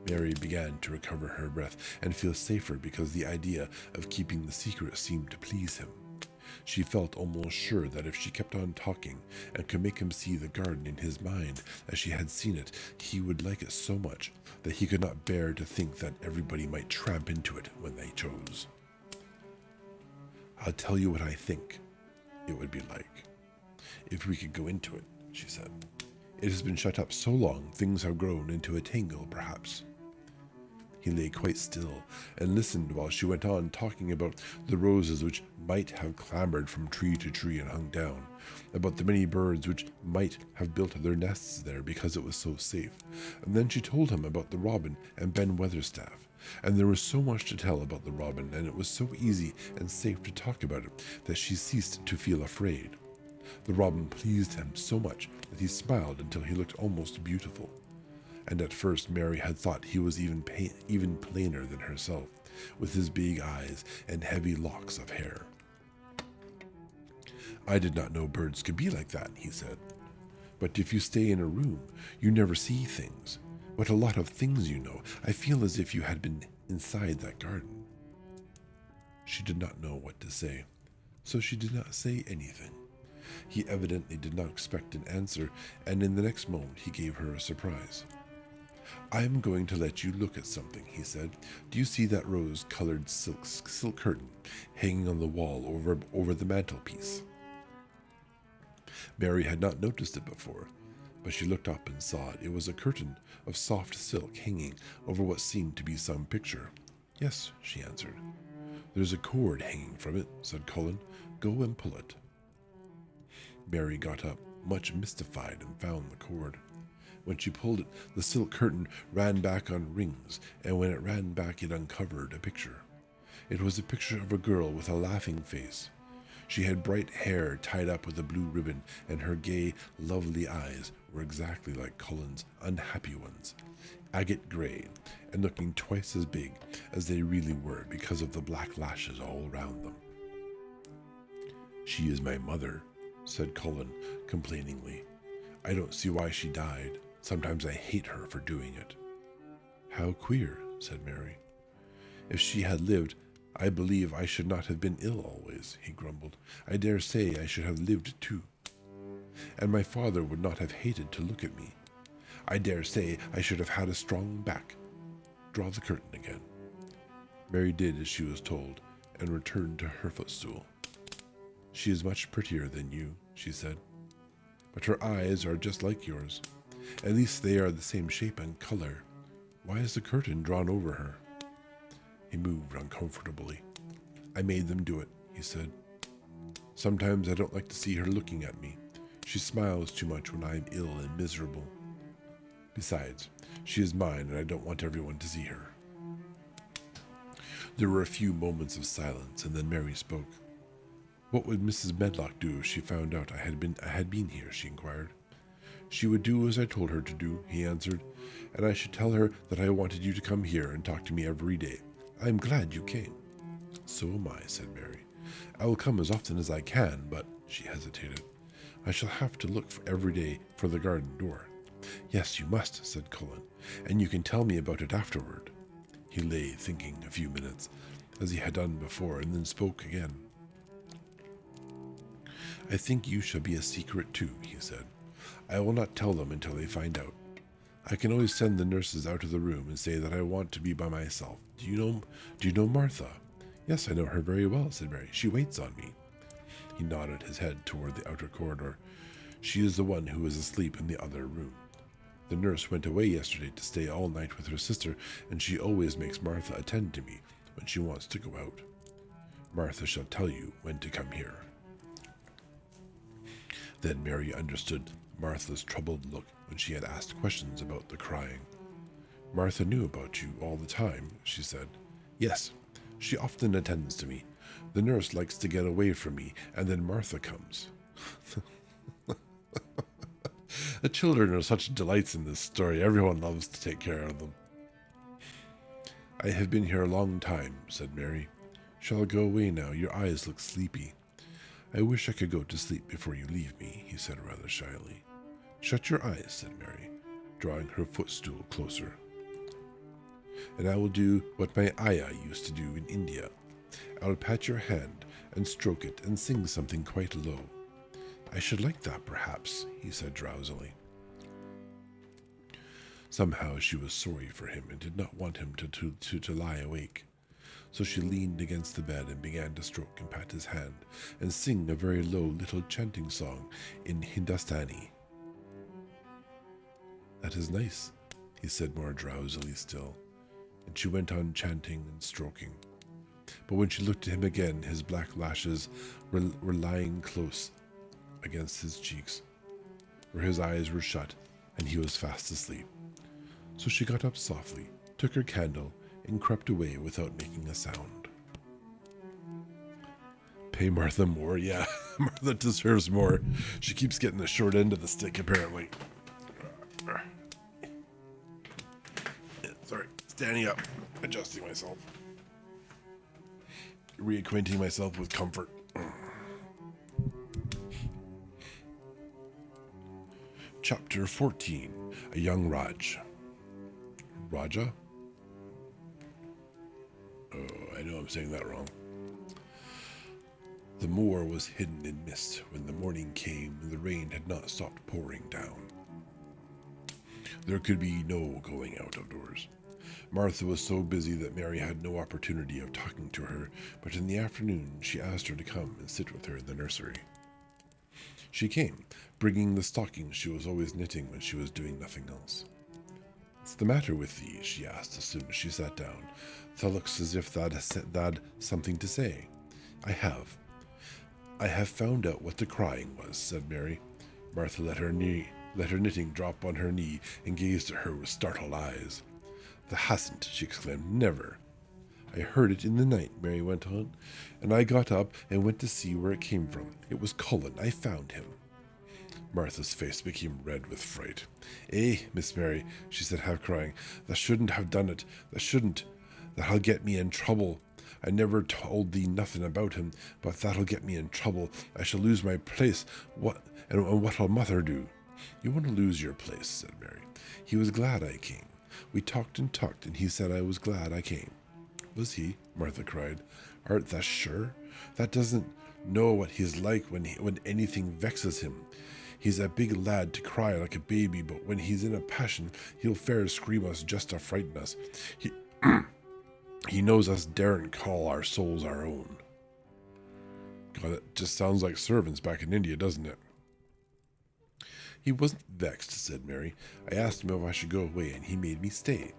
Mary began to recover her breath and feel safer because the idea of keeping the secret seemed to please him. She felt almost sure that if she kept on talking and could make him see the garden in his mind as she had seen it, he would like it so much that he could not bear to think that everybody might tramp into it when they chose. I'll tell you what I think it would be like if we could go into it, she said. It has been shut up so long, things have grown into a tangle, perhaps. He lay quite still and listened while she went on talking about the roses which might have clambered from tree to tree and hung down, about the many birds which might have built their nests there because it was so safe. And then she told him about the robin and Ben Weatherstaff, and there was so much to tell about the robin, and it was so easy and safe to talk about it that she ceased to feel afraid. The robin pleased him so much that he smiled until he looked almost beautiful. And at first Mary had thought he was even plainer than herself, with his big eyes and heavy locks of hair. I did not know birds could be like that, he said. But if you stay in a room, you never see things. What a lot of things you know. I feel as if you had been inside that garden. She did not know what to say, so she did not say anything. He evidently did not expect an answer, and in the next moment he gave her a surprise. I am going to let you look at something, he said. Do you see that rose-colored silk curtain hanging on the wall over the mantelpiece? Mary had not noticed it before, but she looked up and saw it. It was a curtain of soft silk hanging over what seemed to be some picture. Yes, she answered. There's a cord hanging from it, said Cullen. Go and pull it. Mary got up, much mystified, and found the cord. When she pulled it, the silk curtain ran back on rings, and when it ran back, it uncovered a picture. It was a picture of a girl with a laughing face. She had bright hair tied up with a blue ribbon, and her gay, lovely eyes were exactly like Cullen's unhappy ones, agate gray, and looking twice as big as they really were because of the black lashes all round them. She is my mother, said Cullen complainingly. I don't see why she died. Sometimes I hate her for doing it. How queer, said Mary. If she had lived, I believe I should not have been ill always, he grumbled. I dare say I should have lived too. And my father would not have hated to look at me. I dare say I should have had a strong back. Draw the curtain again. Mary did as she was told, and returned to her footstool. She is much prettier than you, she said. But her eyes are just like yours. At least they are the same shape and color. Why is the curtain drawn over her? He moved uncomfortably. I made them do it, he said. Sometimes I don't like to see her looking at me. She smiles too much when I am ill and miserable. Besides, she is mine and I don't want everyone to see her. There were a few moments of silence, and then Mary spoke. What would Mrs. Medlock do if she found out I had been here, she inquired. She would do as I told her to do, he answered, and I should tell her that I wanted you to come here and talk to me every day. I am glad you came. So am I, said Mary. I will come as often as I can, but, she hesitated, I shall have to look every day for the garden door. Yes, you must, said Cullen, and you can tell me about it afterward. He lay thinking a few minutes, as he had done before, and then spoke again. I think you shall be a secret too, he said. I will not tell them until they find out. I can always send the nurses out of the room and say that I want to be by myself. Do you know Martha? Yes, I know her very well, said Mary. She waits on me. He nodded his head toward the outer corridor. She is the one who is asleep in the other room. The nurse went away yesterday to stay all night with her sister, and she always makes Martha attend to me when she wants to go out. Martha shall tell you when to come here. Then Mary understood Martha's troubled look when she had asked questions about the crying. Martha knew about you all the time, she said. Yes, she often attends to me. The nurse likes to get away from me, and then Martha comes. The children are such delights in this story. Everyone loves to take care of them. I have been here a long time, said Mary. Shall I go away now? Your eyes look sleepy. I wish I could go to sleep before you leave me, he said rather shyly. Shut your eyes, said Mary, drawing her footstool closer. And I will do what my ayah used to do in India. I will pat your hand and stroke it and sing something quite low. I should like that, perhaps, he said drowsily. Somehow she was sorry for him and did not want him to lie awake. So she leaned against the bed and began to stroke and pat his hand and sing a very low little chanting song in Hindustani. That is nice, he said more drowsily still, and she went on chanting and stroking. But when she looked at him again, his black lashes were lying close against his cheeks, where his eyes were shut, and he was fast asleep. So she got up softly, took her candle, and crept away without making a sound. Pay Martha more? Yeah, Martha deserves more. She keeps getting the short end of the stick, apparently. Sorry, standing up, adjusting myself, reacquainting myself with comfort. Chapter 14, A Young Raj. Raja? Oh, I know I'm saying that wrong. The moor was hidden in mist when the morning came and the rain had not stopped pouring down. There could be no going out of doors. Martha was so busy that Mary had no opportunity of talking to her, but in the afternoon she asked her to come and sit with her in the nursery. She came, bringing the stockings she was always knitting when she was doing nothing else. "What's the matter with thee?" she asked as soon as she sat down. "Thou looks as if thou'd something to say." I have found out what the crying was," said Mary. Martha let her knitting drop on her knee and gazed at her with startled eyes. "Thou hasn't," she exclaimed. "Never." "I heard it in the night," Mary went on, "and I got up and went to see where it came from. It was Cullen. I found him." Martha's face became red with fright. Miss Mary," she said, half crying, "thou shouldn't have done it. Thou shouldn't. That'll get me in trouble. I never told thee nothing about him, but that'll get me in trouble. I shall lose my place. And what'll mother do?" "You won't lose your place," said Mary. "He was glad I came. We talked, and he said I was glad I came." "Was he?" Martha cried. "Art thou sure? That doesn't know what he's like when anything vexes him. He's a big lad to cry like a baby, but when he's in a passion, he'll fair scream us just to frighten us. He knows us daren't call our souls our own." God, it just sounds like servants back in India, doesn't it? "He wasn't vexed," said Mary. "I asked him if I should go away, and he made me stay.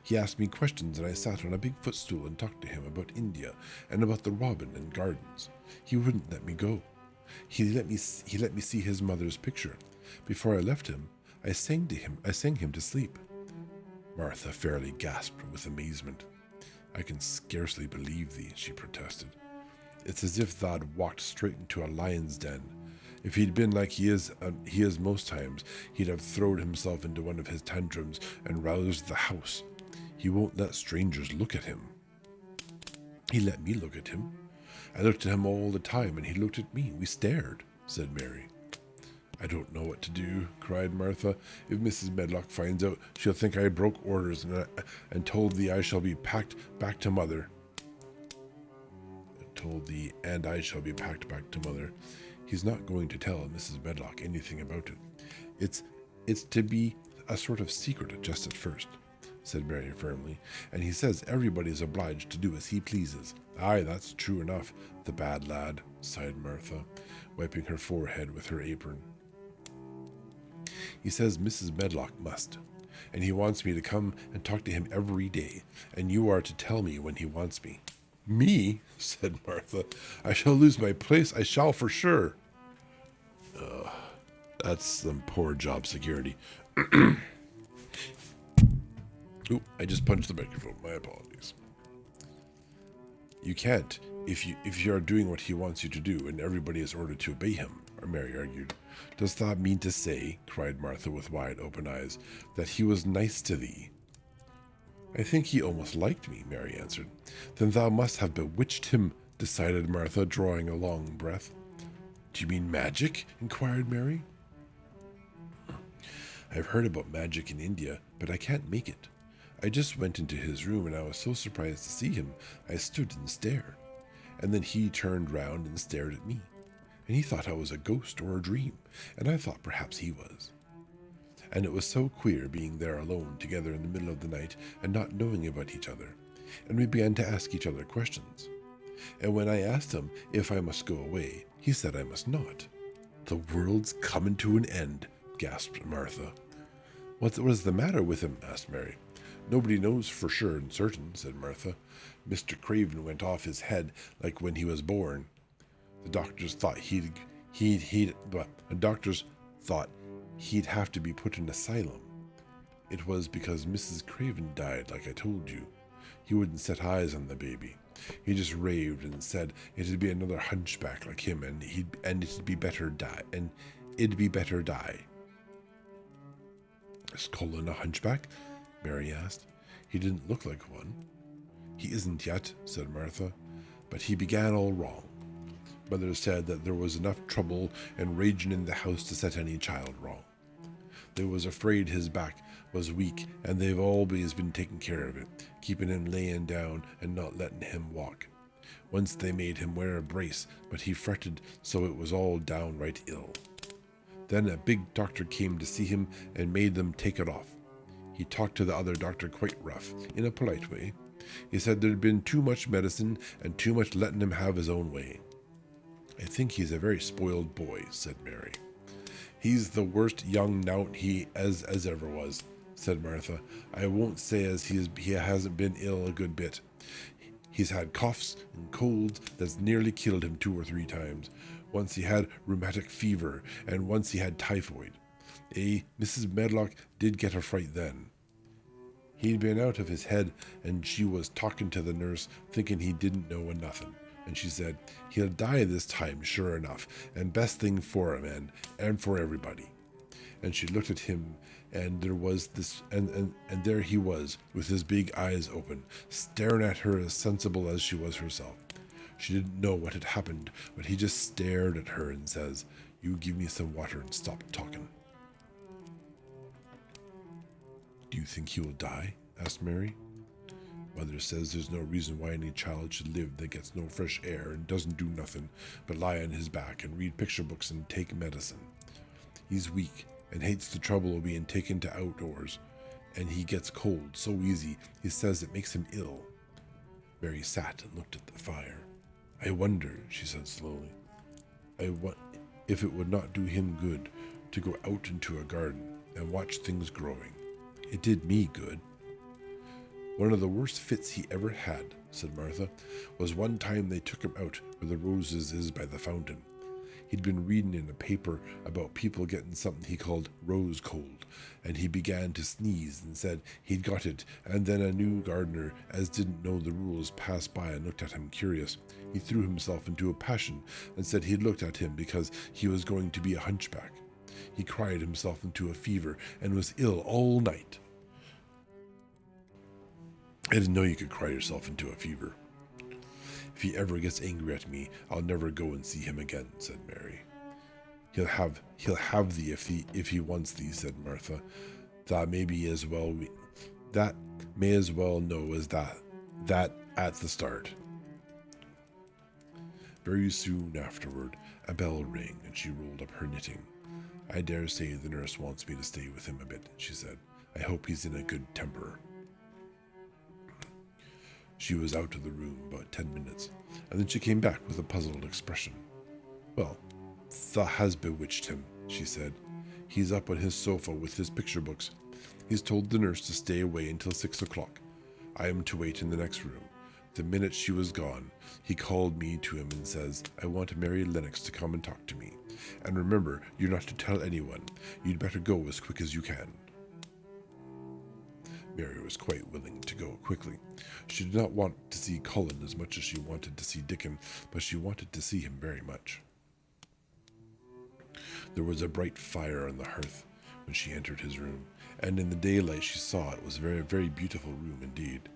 He asked me questions, and I sat on a big footstool and talked to him about India and about the robin and gardens. He wouldn't let me go. He let me see his mother's picture. Before I left him, I sang him to sleep." Martha fairly gasped with amazement. "I can scarcely believe thee," she protested. "It's as if thou'd walked straight into a lion's den. If he'd been like he is most times, he'd have throwed himself into one of his tantrums and roused the house. He won't let strangers look at him." "He let me look at him. I looked at him all the time, and he looked at me. We stared," said Mary. "I don't know what to do," cried Martha. "If Mrs. Medlock finds out, she'll think I broke orders and told thee I shall be packed back to mother. He's not going to tell Mrs. Medlock anything about it. It's to be a sort of secret just at first," said Mary firmly, "and he says everybody's obliged to do as he pleases." "Aye, that's true enough, the bad lad," sighed Martha, wiping her forehead with her apron. "He says Mrs. Medlock must, and he wants me to come and talk to him every day, and you are to tell me when he wants me." "Me?" said Martha. "I shall lose my place. I shall for sure." That's some poor job security. Oop, I just punched the microphone. My apologies. "You can't if you are doing what he wants you to do, and everybody is ordered to obey him," Mary argued. "Dost thou mean to say," cried Martha with wide open eyes, "that he was nice to thee?" "I think he almost liked me," Mary answered. "Then thou must have bewitched him," decided Martha, drawing a long breath. "Do you mean magic?" inquired Mary. "I've heard about magic in India, but I can't make it. I just went into his room, and I was so surprised to see him, I stood and stared. And then he turned round and stared at me. And he thought I was a ghost or a dream, and I thought perhaps he was. And it was so queer being there alone together in the middle of the night and not knowing about each other. And we began to ask each other questions. And when I asked him if I must go away, he said I must not." "The world's coming to an end," gasped Martha. What is the matter with him?" asked Mary. "Nobody knows for sure and certain," said Martha. "Mr. Craven went off his head like when he was born. The doctors thought he'd have to be put in an asylum. It was because Mrs. Craven died, like I told you. He wouldn't set eyes on the baby. He just raved and said it'd be another hunchback like him, and it'd be better die. "Is Cullen a hunchback?" Mary asked. "He didn't look like one." "He isn't yet," said Martha, "but he began all wrong. Mother said that there was enough trouble and raging in the house to set any child wrong. They was afraid his back was weak, and they've always been taking care of it, keeping him laying down and not letting him walk. Once they made him wear a brace, but he fretted so it was all downright ill. Then a big doctor came to see him and made them take it off. He talked to the other doctor quite rough, in a polite way. He said there'd been too much medicine and too much letting him have his own way. I think he's a very spoiled boy, said Mary. He's the worst young nowt he as ever was, said Martha. I won't say as he hasn't been ill a good bit. He's had coughs and colds that's nearly killed him 2 or 3 times. Once he had rheumatic fever, and once he had typhoid. Mrs. Medlock did get a fright then. He'd been out of his head, and she was talking to the nurse, thinking he didn't know a nothing. And she said, he'll die this time, sure enough, and best thing for him and for everybody. And she looked at him, and there was this, and there he was, with his big eyes open, staring at her as sensible as she was herself. She didn't know what had happened, but he just stared at her and says, you give me some water and stop talking. Do you think he will die? Asked Mary. Mother says there's no reason why any child should live that gets no fresh air and doesn't do nothing but lie on his back and read picture books and take medicine. He's weak and hates the trouble of being taken to outdoors, and he gets cold so easy he says it makes him ill. Mary sat and looked at the fire. I wonder, she said slowly, if it would not do him good to go out into a garden and watch things growing. It did me good. One of the worst fits he ever had, said Martha, was one time they took him out where the roses is by the fountain. He'd been reading in a paper about people getting something he called rose cold, and he began to sneeze and said he'd got it, and then a new gardener, as didn't know the rules, passed by and looked at him curious. He threw himself into a passion and said he'd looked at him because he was going to be a hunchback. He cried himself into a fever and was ill all night. I didn't know you could cry yourself into a fever. If he ever gets angry at me, I'll never go and see him again, said Mary. He'll have thee if he wants thee, said Martha. That may as well know as that at the start. Very soon afterward, a bell rang and she rolled up her knitting. I dare say the nurse wants me to stay with him a bit, she said. I hope he's in a good temper. She was out of the room about 10 minutes, and then she came back with a puzzled expression. Well, tha has bewitched him, she said. He's up on his sofa with his picture books. He's told the nurse to stay away until 6 o'clock. I am to wait in the next room. The minute she was gone, he called me to him and says, I want Mary Lennox to come and talk to me. And remember, you're not to tell anyone. You'd better go as quick as you can. Mary was quite willing to go quickly. She did not want to see Colin as much as she wanted to see Dickon, but she wanted to see him very much. There was a bright fire on the hearth when she entered his room, and in the daylight she saw it was a very, very beautiful room indeed.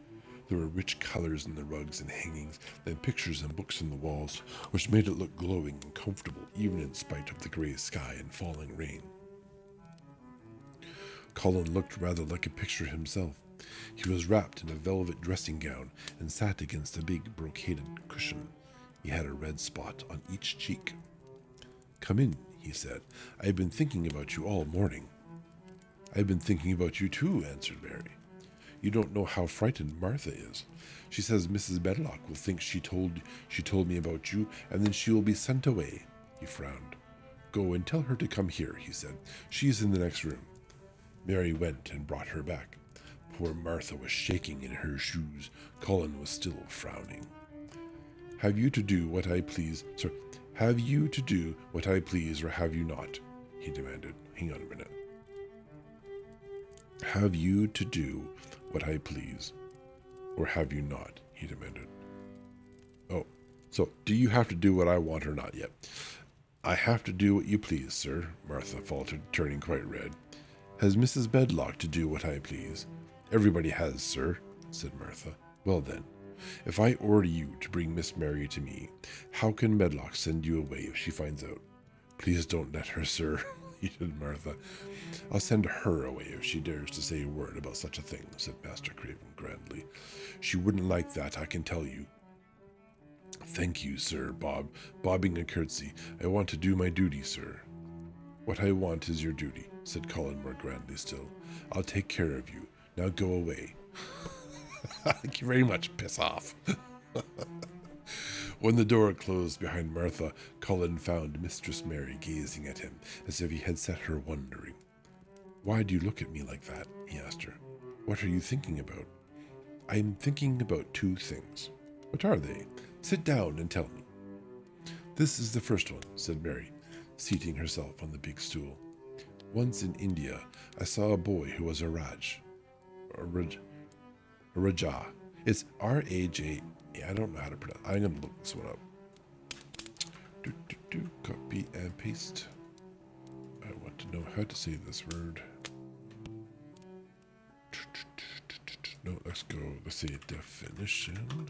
There were rich colors in the rugs and hangings, and pictures and books on the walls, which made it look glowing and comfortable even in spite of the grey sky and falling rain. Colin looked rather like a picture himself. He was wrapped in a velvet dressing gown and sat against a big brocaded cushion. He had a red spot on each cheek. Come in, he said. I've been thinking about you all morning. I've been thinking about you too, answered Mary. You don't know how frightened Martha is. She says Mrs. Medlock will think she told me about you, and then she will be sent away. He frowned. Go and tell her to come here, he said. She's in the next room. Mary went and brought her back. Poor Martha was shaking in her shoes. Colin was still frowning. Have you to do what I please, or have you not? He demanded. Hang on a minute. Have you to do what I please, or have you not? He demanded. Oh, so do you have to do what I want or not yet? I have to do what you please, sir, Martha faltered, turning quite red. Has Mrs. Medlock to do what I please? Everybody has, sir, said Martha. Well then, if I order you to bring Miss Mary to me, how can Medlock send you away if she finds out? Please don't let her, sir, pleaded Martha. I'll send her away if she dares to say a word about such a thing, said Master Craven grandly. She wouldn't like that, I can tell you. Thank you, sir, bobbing a curtsy. I want to do my duty, sir. What I want is your duty, said Colin more grandly still. I'll take care of you. Now go away. Thank you very much. Piss off. When the door closed behind Martha, Colin found Mistress Mary gazing at him as if he had set her wondering. "Why do you look at me like that?" he asked her. "What are you thinking about?" "I am thinking about two things." "What are they? Sit down and tell me." "This is the first one," said Mary, seating herself on the big stool. "Once in India, I saw a boy who was a Raj. A Raja. It's R-A-J. I don't know how to pronounce it. I'm going to look this one up. Copy and paste. I want to know how to say this word. No, let's go. Let's say definition.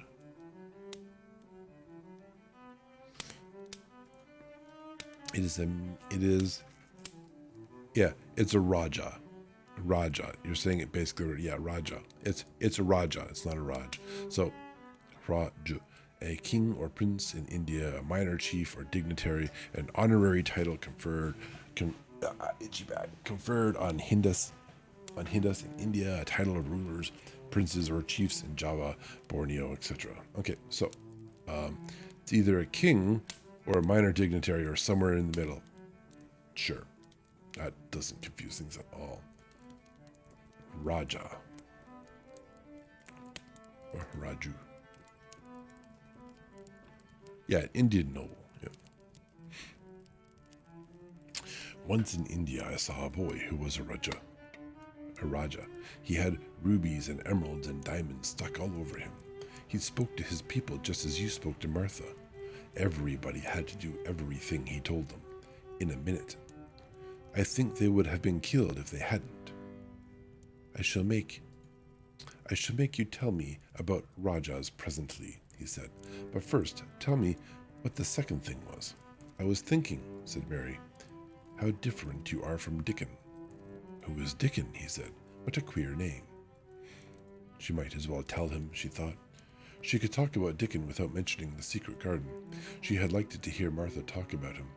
It's a Raja. Raja. You're saying it basically, yeah, Raja. It's a Raja. It's not a Raj. So, Raja, a king or prince in India, a minor chief or dignitary, an honorary title conferred on Hindus in India, a title of rulers, princes or chiefs in Java, Borneo, etc. Okay, so it's either a king or a minor dignitary or somewhere in the middle. Sure, that doesn't confuse things at all. Raja or Raju. Yeah, Indian noble. Yeah. Once in India, I saw a boy who was a Raja. He had rubies and emeralds and diamonds stuck all over him. He spoke to his people just as you spoke to Martha. Everybody had to do everything he told them, in a minute. I think they would have been killed if they hadn't. I shall make you tell me about Rajas presently, he said. But first, tell me what the second thing was. I was thinking, said Mary, how different you are from Dickon. Who is Dickon, he said. What a queer name. She might as well tell him, she thought. She could talk about Dickon without mentioning the secret garden. She had liked to hear Martha talk about him.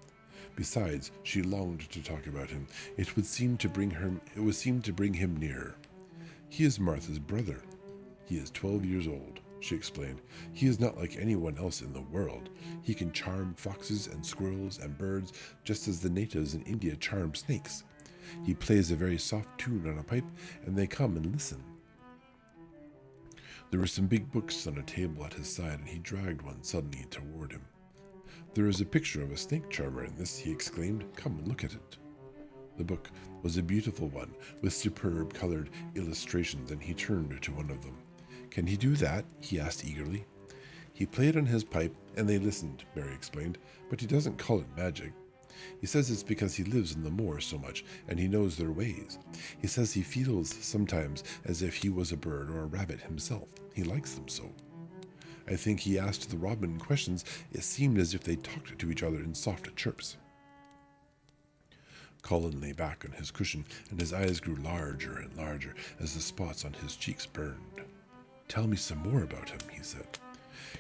Besides, she longed to talk about him. It would seem to bring him nearer. He is Martha's brother. He is 12 years old, she explained. He is not like anyone else in the world. He can charm foxes and squirrels and birds just as the natives in India charm snakes. He plays a very soft tune on a pipe, and they come and listen. There were some big books on a table at his side, and he dragged one suddenly toward him. There is a picture of a snake charmer in this, he exclaimed. Come and look at it. The book was a beautiful one, with superb colored illustrations, and he turned to one of them. Can he do that? He asked eagerly. He played on his pipe, and they listened, Mary explained, but he doesn't call it magic. He says it's because he lives in the moor so much, and he knows their ways. He says he feels sometimes as if he was a bird or a rabbit himself. He likes them so. I think he asked the robin questions. It seemed as if they talked to each other in soft chirps. Colin lay back on his cushion, and his eyes grew larger and larger as the spots on his cheeks burned. Tell me some more about him, he said.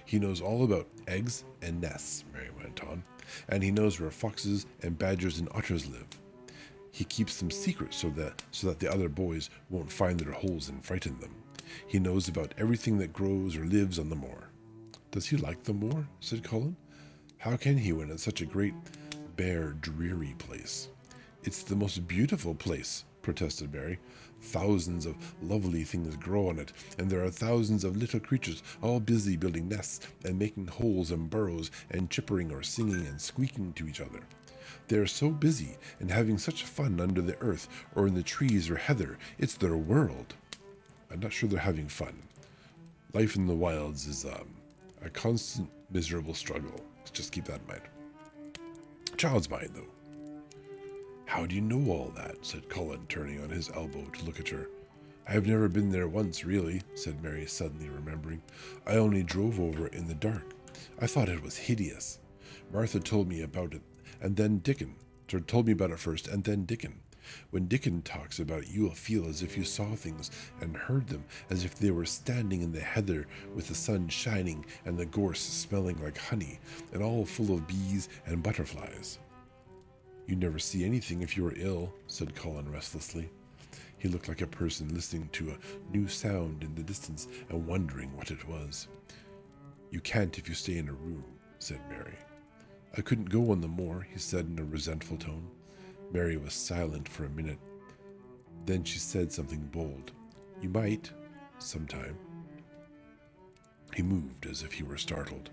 He knows all about eggs and nests, Mary went on, and he knows where foxes and badgers and otters live. He keeps them secret so that the other boys won't find their holes and frighten them. He knows about everything that grows or lives on the moor. Does he like the moor? Said Colin. How can he when it's such a great, bare, dreary place? It's the most beautiful place, protested Mary. Thousands of lovely things grow on it, and there are thousands of little creatures all busy building nests and making holes and burrows and chippering or singing and squeaking to each other. They are so busy and having such fun under the earth or in the trees or heather. It's their world. I'm not sure they're having fun. Life in the wilds is a constant miserable struggle. Just keep that in mind. Child's mind, though. How do you know all that? Said Colin, turning on his elbow to look at her. I have never been there once, really, said Mary, suddenly remembering. I only drove over in the dark. I thought it was hideous. Martha told me about it, and then Dickon. Told me about it first, and then Dickon. When Dickon talks about it, you will feel as if you saw things and heard them, as if they were standing in the heather with the sun shining and the gorse smelling like honey, and all full of bees and butterflies. You never see anything if you are ill, said Colin restlessly. He looked like a person listening to a new sound in the distance and wondering what it was. You can't if you stay in a room. said Mary. I couldn't go on the moor, he said in a resentful tone. Mary was silent for a minute. Then she said something bold. You might, sometime. He moved as if he were startled.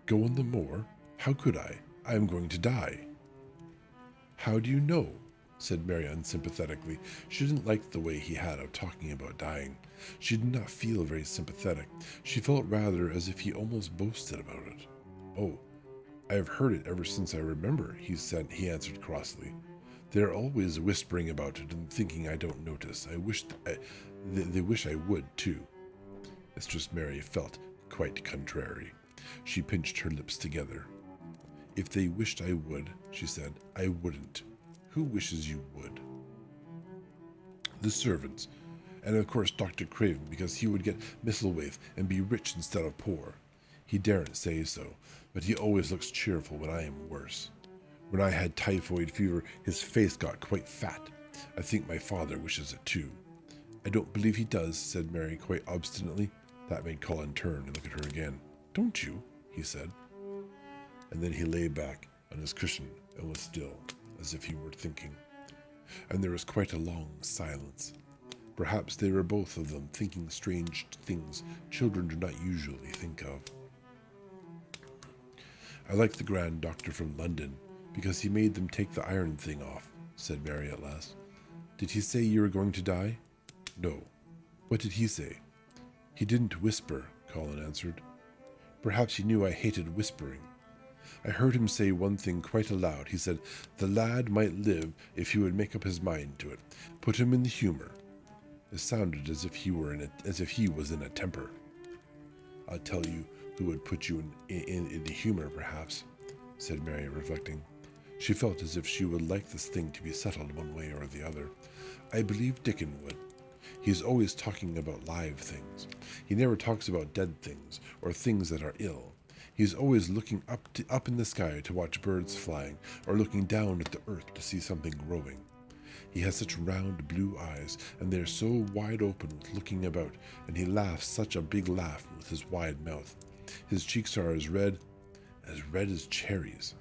Go on the moor? How could I? I am going to die. How do you know? Said Mary unsympathetically. She didn't like the way he had of talking about dying. She did not feel very sympathetic. She felt rather as if he almost boasted about it. Oh, I have heard it ever since I remember, he answered crossly. They are always whispering about it and thinking I don't notice. They wish I would, too. Mistress Mary felt quite contrary. She pinched her lips together. If they wished I would, she said, I wouldn't. Who wishes you would? The servants, and of course Dr. Craven, because he would get Misselwaith and be rich instead of poor. He daren't say so, but he always looks cheerful when I am worse. When I had typhoid fever, his face got quite fat. I think my father wishes it too. I don't believe he does, said Mary quite obstinately. That made Colin turn and look at her again. Don't you? He said. And then he lay back on his cushion and was still, as if he were thinking. And there was quite a long silence. Perhaps they were both of them thinking strange things children do not usually think of. I like the Grand Doctor from London, because he made them take the iron thing off, said Mary at last. Did he say you were going to die? No. What did he say? He didn't whisper, Colin answered. Perhaps he knew I hated whispering. I heard him say one thing quite aloud. He said, the lad might live if he would make up his mind to it. Put him in the humor. It sounded as if he was in a temper. I'll tell you who would put you in the humor, perhaps, said Mary, reflecting. She felt as if she would like this thing to be settled one way or the other. I believe Dickon would. He's always talking about live things. He never talks about dead things or things that are ill. He's always looking up in the sky to watch birds flying, or looking down at the earth to see something growing. He has such round blue eyes, and they are so wide open with looking about, and he laughs such a big laugh with his wide mouth. His cheeks are as red as cherries.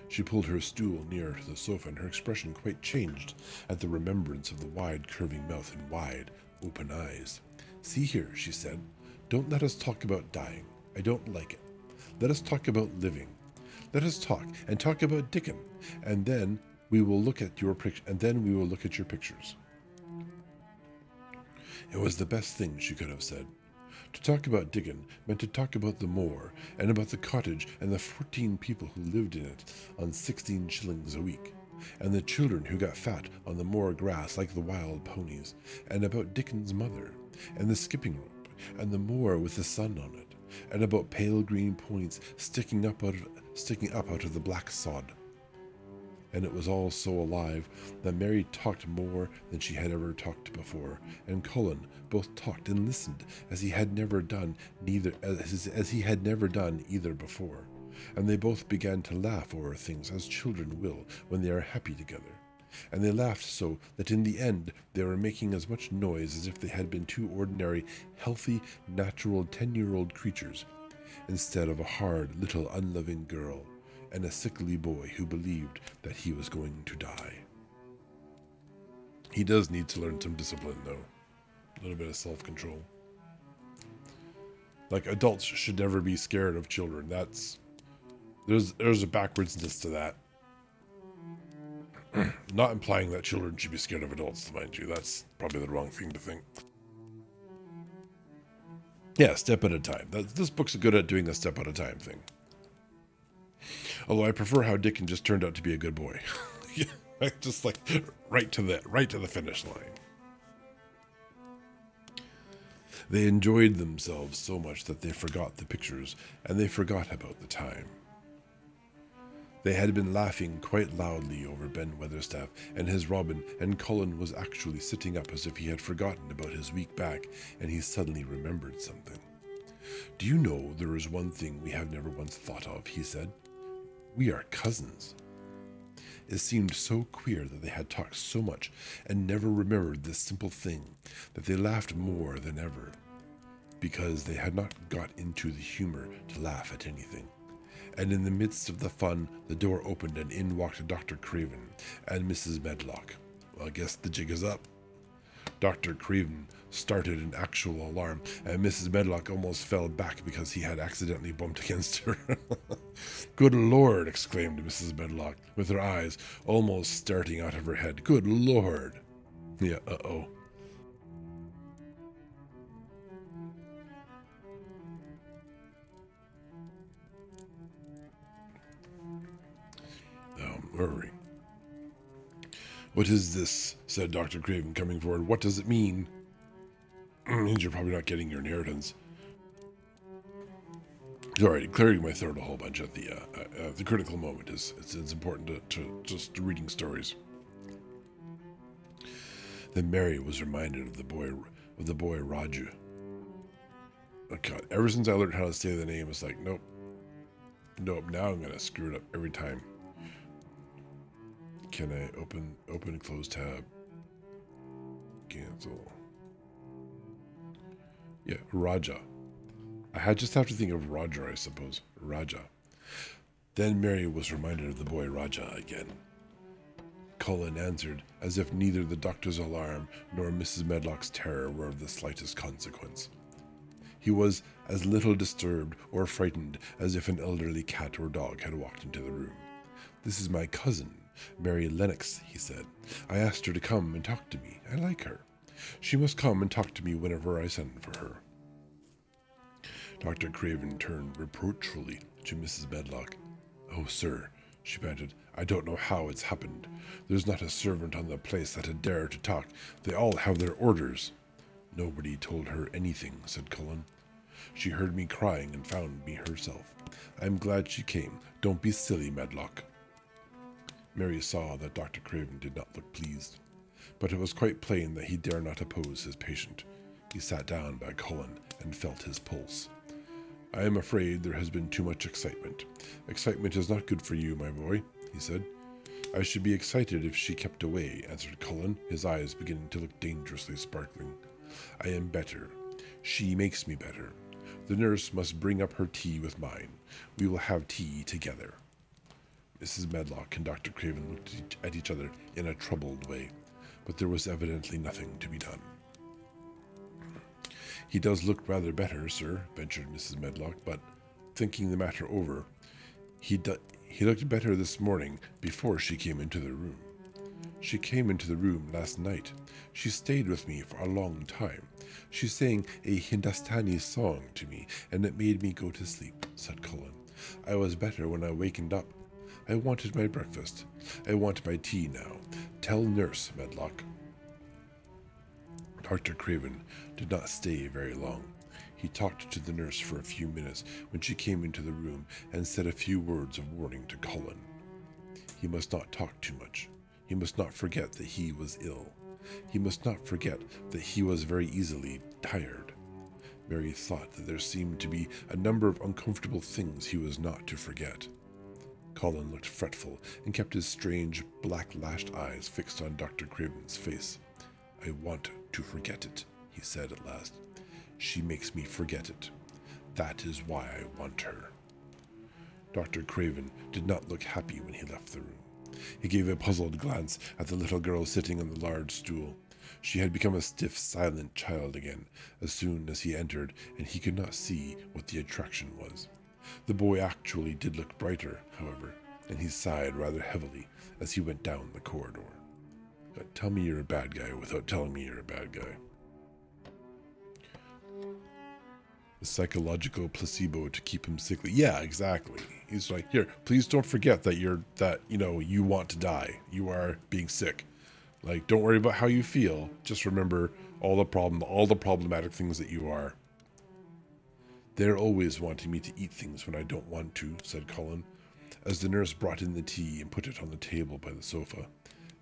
She pulled her stool nearer to the sofa, and her expression quite changed at the remembrance of the wide, curving mouth and wide, open eyes. See here, she said, don't let us talk about dying. I don't like it. Let us talk about living. Let us talk about Dickon, and then we will look at your pictures. It was the best thing she could have said. To talk about Dickon meant to talk about the moor, and about the cottage and the 14 people who lived in it on 16 shillings a week, and the children who got fat on the moor grass like the wild ponies, and about Dickon's mother, and the skipping rope, and the moor with the sun on it, and about pale green points sticking up out of the black sod. And it was all so alive that Mary talked more than she had ever talked before, and Colin both talked and listened as he had never done either before, and they both began to laugh over things as children will when they are happy together. And they laughed so that in the end they were making as much noise as if they had been two ordinary, healthy, natural 10-year-old creatures, instead of a hard, little, unloving girl and a sickly boy who believed that he was going to die. He does need to learn some discipline, though. A little bit of self-control. Like, adults should never be scared of children. There's a backwardsness to that. Not implying that children should be scared of adults, mind you. That's probably the wrong thing to think. Yeah, step at a time. This book's good at doing the step at a time thing. Although I prefer how Dickon just turned out to be a good boy. Just like right to the finish line. They enjoyed themselves so much that they forgot the pictures, and they forgot about the time. They had been laughing quite loudly over Ben Weatherstaff and his Robin, and Colin was actually sitting up as if he had forgotten about his week back, and he suddenly remembered something. Do you know there is one thing we have never once thought of, he said. We are cousins. It seemed so queer that they had talked so much and never remembered this simple thing that they laughed more than ever. because they had not got into the humor to laugh at anything. And in the midst of the fun, the door opened and in walked Dr. Craven and Mrs. Medlock. Well, I guess the jig is up. Dr. Craven started in actual alarm, and Mrs. Medlock almost fell back because he had accidentally bumped against her. "Good Lord!" exclaimed Mrs. Medlock, with her eyes almost starting out of her head. "Good Lord!" Yeah, uh-oh. Where are we? "What is this?" said Dr. Craven, coming forward. "What does it mean?" "Means you're probably not getting your inheritance." Sorry, clearing my throat a whole bunch at the critical moment is it's important to just reading stories. Then Mary was reminded of the boy Raju. Oh God! Ever since I learned how to say the name, it's like nope. Now I'm gonna screw it up every time. Can I open and close tab? Cancel. Yeah, Raja. Just have to think of Roger, I suppose. Raja. Then Mary was reminded of the boy Raja again. Cullen answered, as if neither the doctor's alarm nor Mrs. Medlock's terror were of the slightest consequence. He was as little disturbed or frightened as if an elderly cat or dog had walked into the room. "This is my cousin, Mary Lennox," he said. "I asked her to come and talk to me. I like her. She must come and talk to me whenever I send for her." Dr. Craven turned reproachfully to Mrs. Medlock. "Oh, sir," she panted, "I don't know how it's happened. There's not a servant on the place that'd dare to talk. They all have their orders." "Nobody told her anything," said Cullen. "She heard me crying and found me herself. I'm glad she came. Don't be silly, Medlock." Mary saw that Dr. Craven did not look pleased, but it was quite plain that he dare not oppose his patient. He sat down by Cullen and felt his pulse. "I am afraid there has been too much excitement. Excitement is not good for you, my boy," he said. "I should be excited if she kept away," answered Cullen, his eyes beginning to look dangerously sparkling. "I am better. She makes me better. The nurse must bring up her tea with mine. We will have tea together." Mrs. Medlock and Dr. Craven looked at each other in a troubled way, but there was evidently nothing to be done. "He does look rather better, sir," ventured Mrs. Medlock, but, thinking the matter over, he looked better this morning before she came into the room. "She came into the room last night. She stayed with me for a long time. She sang a Hindustani song to me, and it made me go to sleep," said Cullen. "I was better when I wakened up. I wanted my breakfast. I want my tea now. Tell Nurse Medlock." Dr. Craven did not stay very long. He talked to the nurse for a few minutes when she came into the room and said a few words of warning to Cullen. He must not talk too much. He must not forget that he was ill. He must not forget that he was very easily tired. Mary thought that there seemed to be a number of uncomfortable things he was not to forget. Cullen looked fretful and kept his strange, black-lashed eyes fixed on Dr. Craven's face. "I want to forget it," he said at last. "She makes me forget it. That is why I want her." Dr. Craven did not look happy when he left the room. He gave a puzzled glance at the little girl sitting on the large stool. She had become a stiff, silent child again as soon as he entered, and he could not see what the attraction was. The boy actually did look brighter, however, and he sighed rather heavily as he went down the corridor. "Tell me you're a bad guy without telling me you're a bad guy." The psychological placebo to keep him sickly. Yeah, exactly. He's like, "Here, please don't forget that you want to die. You are being sick. Like, don't worry about how you feel. Just remember all the problematic things that you are." "They're always wanting me to eat things when I don't want to," said Cullen, as the nurse brought in the tea and put it on the table by the sofa.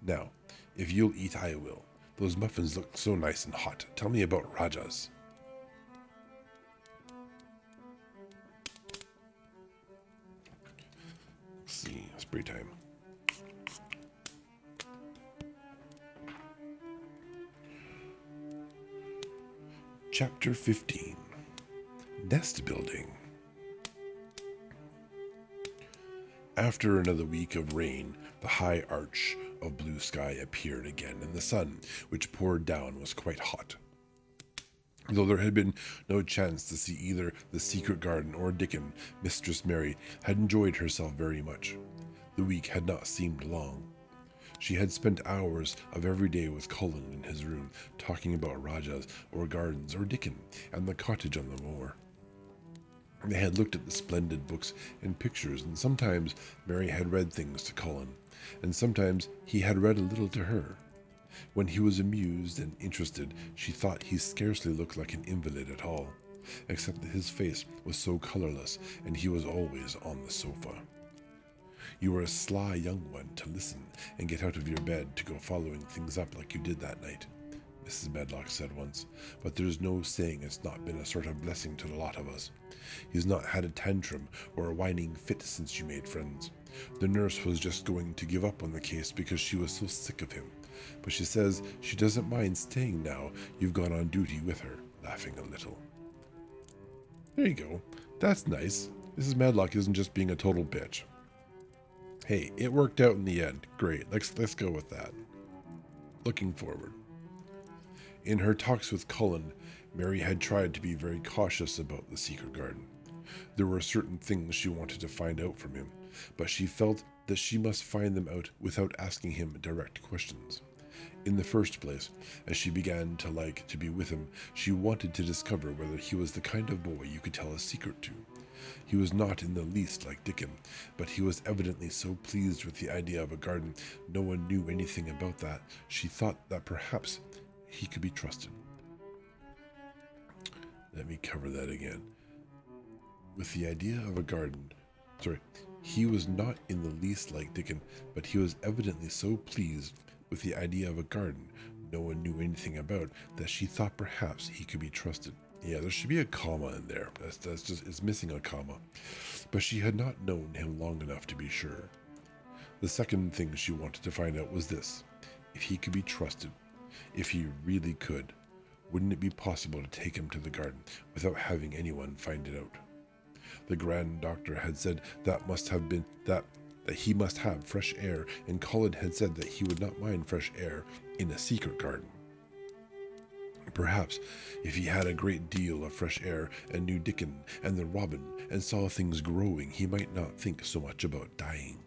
"Now, if you'll eat, I will. Those muffins look so nice and hot. Tell me about Rajas." Let's see, spray time. Chapter 15. nest building. After another week of rain, the high arch of blue sky appeared again, and the sun, which poured down, was quite hot. Though there had been no chance to see either the secret garden or Dickon, Mistress Mary had enjoyed herself very much. The week had not seemed long. She had spent hours of every day with Cullen in his room, talking about Rajas, or gardens, or Dickon, and the cottage on the moor. They had looked at the splendid books and pictures, and sometimes Mary had read things to Cullen, and sometimes he had read a little to her. When he was amused and interested, she thought he scarcely looked like an invalid at all, except that his face was so colorless, and he was always on the sofa. You were a sly young one to listen and get out of your bed to go following things up like you did that night, Mrs. Medlock said once, but there's no saying it's not been a sort of blessing to the lot of us. He's not had a tantrum or a whining fit since you made friends. The nurse was just going to give up on the case because she was so sick of him, but she says she doesn't mind staying now you've gone on duty with her, laughing a little. There you go. That's nice. Mrs. Medlock isn't just being a total bitch. Hey, it worked out in the end. Great. Let's go with that. Looking forward. In her talks with Cullen, Mary had tried to be very cautious about the secret garden. There were certain things she wanted to find out from him, but she felt that she must find them out without asking him direct questions. In the first place, as she began to like to be with him, she wanted to discover whether he was the kind of boy you could tell a secret to. He was not in the least like Dickon, but he was evidently so pleased with the idea of a garden no one knew anything about that she thought that perhaps he could be trusted. Let me cover that again. With the idea of a garden, he was not in the least like Dickon, but he was evidently so pleased with the idea of a garden no one knew anything about that she thought perhaps he could be trusted. Yeah, there should be a comma in there. That's just, it's missing a comma. But she had not known him long enough to be sure. The second thing she wanted to find out was this: if he could be trusted, if he really could, wouldn't it be possible to take him to the garden without having anyone find it out? The Grand Doctor had said that he must have fresh air, and Cullen had said that he would not mind fresh air in a secret garden. Perhaps if he had a great deal of fresh air and knew Dickon and the robin and saw things growing, he might not think so much about dying.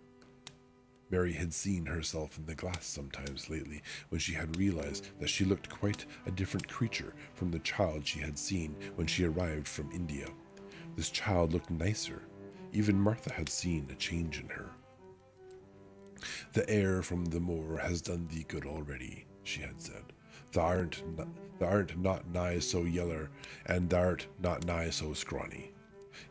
Mary had seen herself in the glass sometimes lately when she had realized that she looked quite a different creature from the child she had seen when she arrived from India. This child looked nicer. Even Martha had seen a change in her. The air from the moor has done thee good already, she had said. Th'art not nigh so yeller, and th'art not nigh so scrawny.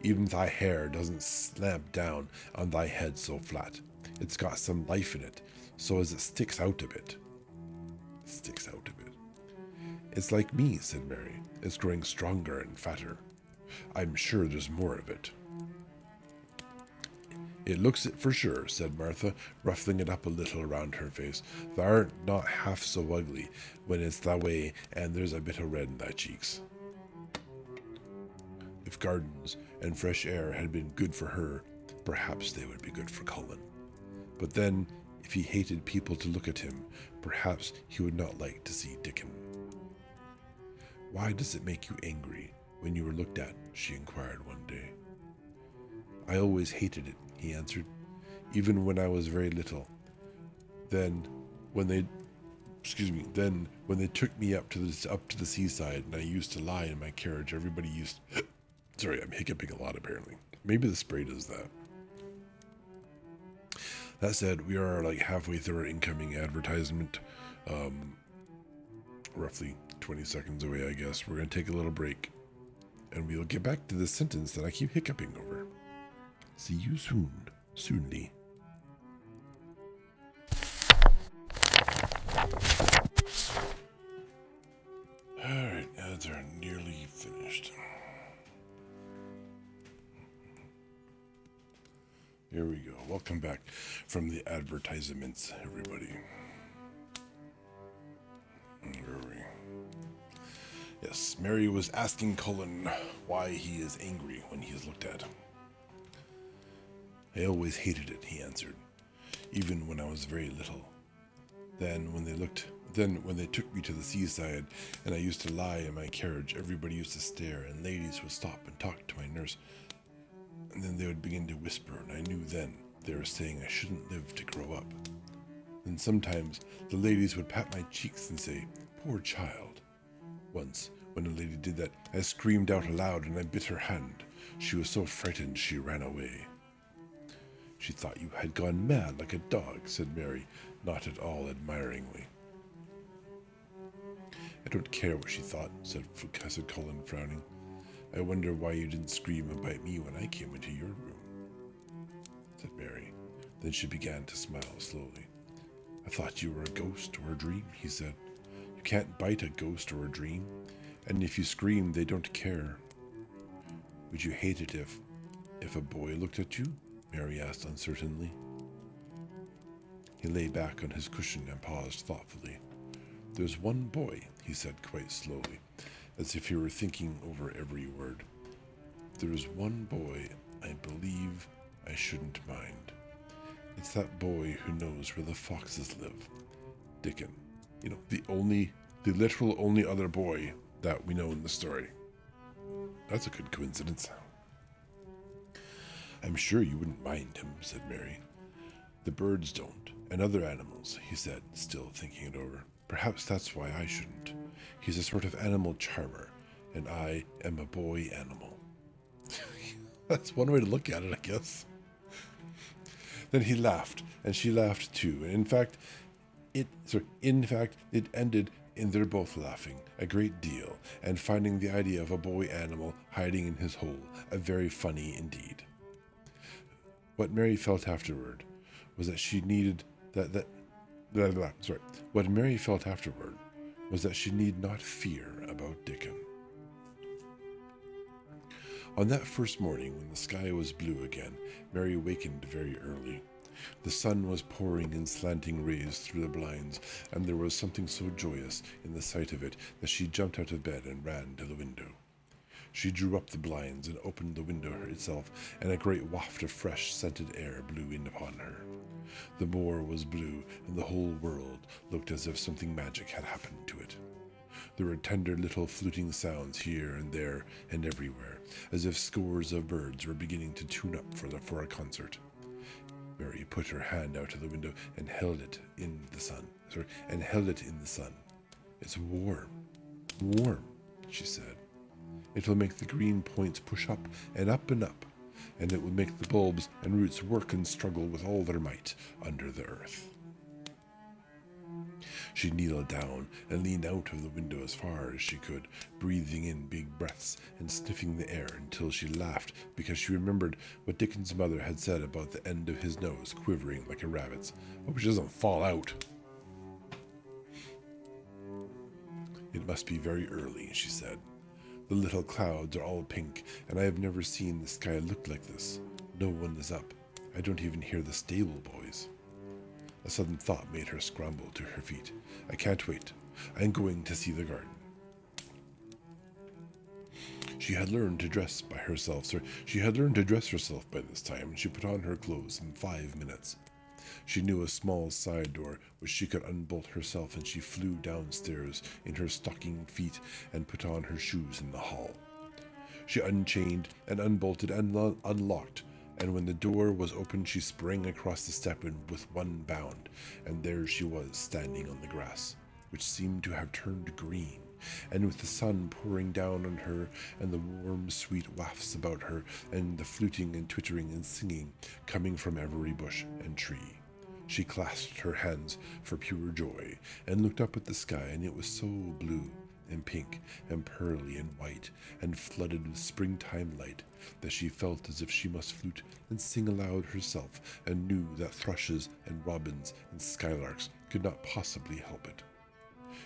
Even thy hair doesn't slamp down on thy head so flat. It's got some life in it, so as it sticks out a bit. It's like me, said Mary. It's growing stronger and fatter. I'm sure there's more of it. It looks it for sure, said Martha, ruffling it up a little around her face. Th'art not half so ugly when it's that way, and there's a bit of red in thy cheeks. If gardens and fresh air had been good for her, perhaps they would be good for Cullen. But then, if he hated people to look at him, perhaps he would not like to see Dickon. Why does it make you angry when you were looked at? She inquired one day. I always hated it, he answered, even when I was very little. Then, when they took me up to the seaside, and I used to lie in my carriage, everybody used. Sorry, I'm hiccuping a lot apparently. Maybe the spray does that. That said, we are like halfway through our incoming advertisement. Roughly 20 seconds away, I guess. We're going to take a little break, and we'll get back to the sentence that I keep hiccuping over. See you soonly. Alright, ads are nearly finished. Here we go. Welcome back from the advertisements, everybody. Where are we? Yes, Yes, Mary was asking Cullen why he is angry when he is looked at. I always hated it, he answered, even when I was very little. Then when they took me to the seaside and I used to lie in my carriage, everybody used to stare and ladies would stop and talk to my nurse. And then they would begin to whisper, and I knew then they were saying I shouldn't live to grow up. Then sometimes the ladies would pat my cheeks and say, "Poor child." Once, when a lady did that, I screamed out aloud and I bit her hand. She was so frightened she ran away. She thought you had gone mad like a dog, said Mary, not at all admiringly. I don't care what she thought, said Cullen, frowning. I wonder why you didn't scream and bite me when I came into your room, said Mary. Then she began to smile slowly. I thought you were a ghost or a dream, he said. You can't bite a ghost or a dream, and if you scream, they don't care. Would you hate it if a boy looked at you? Mary asked uncertainly. He lay back on his cushion and paused thoughtfully. There's one boy, he said quite slowly, as if he were thinking over every word. There's one boy I believe I shouldn't mind. It's that boy who knows where the foxes live. Dickon. You know, the literal only other boy that we know in the story. That's a good coincidence. I'm sure you wouldn't mind him, said Mary. The birds don't, and other animals, he said, still thinking it over. Perhaps that's why I shouldn't. He's a sort of animal charmer, and I am a boy animal. That's one way to look at it, I guess. Then he laughed, and she laughed too, and in fact, it ended in their both laughing a great deal, and finding the idea of a boy animal hiding in his hole a very funny indeed. What Mary felt afterward was that she needed What Mary felt afterward was that she need not fear about Dickon. On that first morning, when the sky was blue again, Mary wakened very early. The sun was pouring in slanting rays through the blinds, and there was something so joyous in the sight of it that she jumped out of bed and ran to the window. She drew up the blinds and opened the window itself, and a great waft of fresh, scented air blew in upon her. The moor was blue, and the whole world looked as if something magic had happened to it. There were tender little fluting sounds here and there and everywhere, as if scores of birds were beginning to tune up for a concert. Mary put her hand out of the window and held it in the sun. It's warm, she said. It will make the green points push up, and and it will make the bulbs and roots work and struggle with all their might under the earth. She kneeled down and leaned out of the window as far as she could, breathing in big breaths and sniffing the air until she laughed because she remembered what Dickon's mother had said about the end of his nose quivering like a rabbit's. I hope she doesn't fall out. It must be very early, she said. The little clouds are all pink, and I have never seen the sky look like this. No one is up. I don't even hear the stable boys. A sudden thought made her scramble to her feet. I can't wait. I'm going to see the garden. She had learned to dress herself by this time, and she put on her clothes in 5 minutes. She knew a small side door which she could unbolt herself, and she flew downstairs in her stocking feet and put on her shoes in the hall. She unchained and unbolted and unlocked, and when the door was open she sprang across the step with one bound, and there she was standing on the grass, which seemed to have turned green, and with the sun pouring down on her, and the warm sweet wafts about her, and the fluting and twittering and singing coming from every bush and tree. She clasped her hands for pure joy, and looked up at the sky, and it was so blue and pink and pearly and white and flooded with springtime light that she felt as if she must flute and sing aloud herself, and knew that thrushes and robins and skylarks could not possibly help it.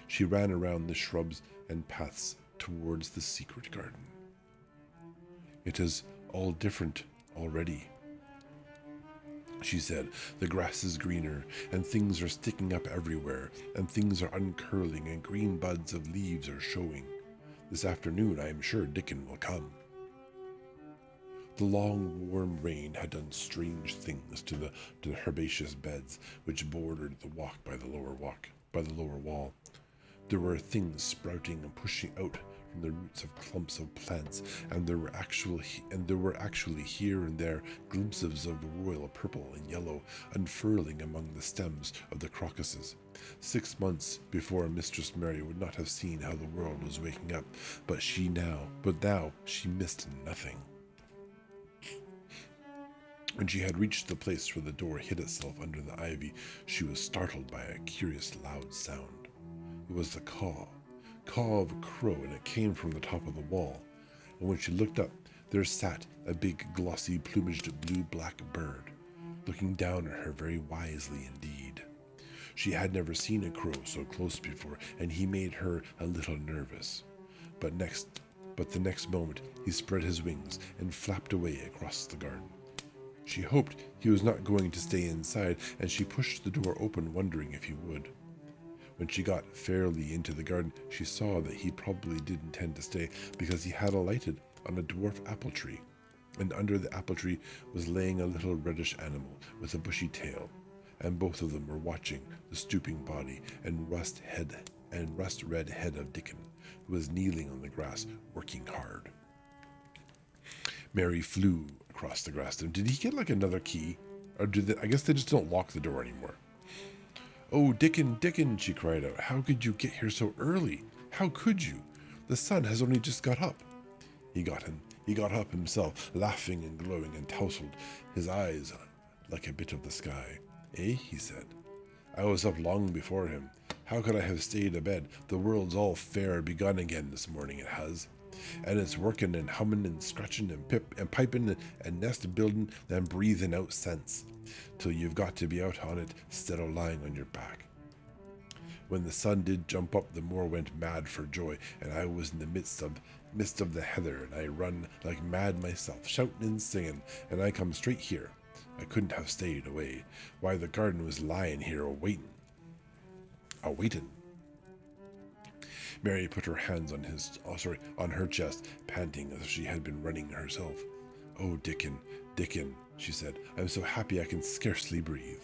She ran around the shrubs and paths towards the secret garden. It is all different already, she said. The grass is greener, and things are sticking up everywhere, and things are uncurling, and green buds of leaves are showing. This afternoon I am sure Dickon will come. The long, warm rain had done strange things to the herbaceous beds which bordered the walk by the lower wall. There were things sprouting and pushing out from the roots of clumps of plants, and there were actually here and there glimpses of royal purple and yellow unfurling among the stems of the crocuses. 6 months before, Mistress Mary would not have seen how the world was waking up, but now she missed nothing. When she had reached the place where the door hid itself under the ivy, she was startled by a curious loud sound. It was the caw of a crow, and it came from the top of the wall. And when she looked up, there sat a big, glossy, plumaged blue-black bird, looking down at her very wisely indeed. She had never seen a crow so close before, and he made her a little nervous. But the next moment he spread his wings and flapped away across the garden. She hoped he was not going to stay inside, and she pushed the door open, wondering if he would. When she got fairly into the garden, she saw that he probably did intend to stay, because he had alighted on a dwarf apple tree, and under the apple tree was laying a little reddish animal with a bushy tail, and both of them were watching the stooping body and rust-red head of Dickon, who was kneeling on the grass, working hard. Mary flew across the grass. Did he get like another key? Or I guess they just don't lock the door anymore. "Oh, Dickon, Dickon," she cried out. "How could you get here so early? How could you? The sun has only just got up." He got up himself, laughing and glowing, and tousled his eyes like a bit of the sky. "Eh?" he said. "I was up long before him. How could I have stayed abed? The world's all fair begun again this morning, it has. And it's working and humming and scratching and piping and nest building and breathing out scents, till you've got to be out on it instead of lying on your back. When the sun did jump up, the moor went mad for joy, and I was in the midst of the heather, and I run like mad myself, shouting and singing, and I come straight here. I couldn't have stayed away. Why, the garden was lying here a-waiting. Mary put her hands on her chest, panting as if she had been running herself. "Oh, Dickon, Dickon," she said, "I'm so happy I can scarcely breathe."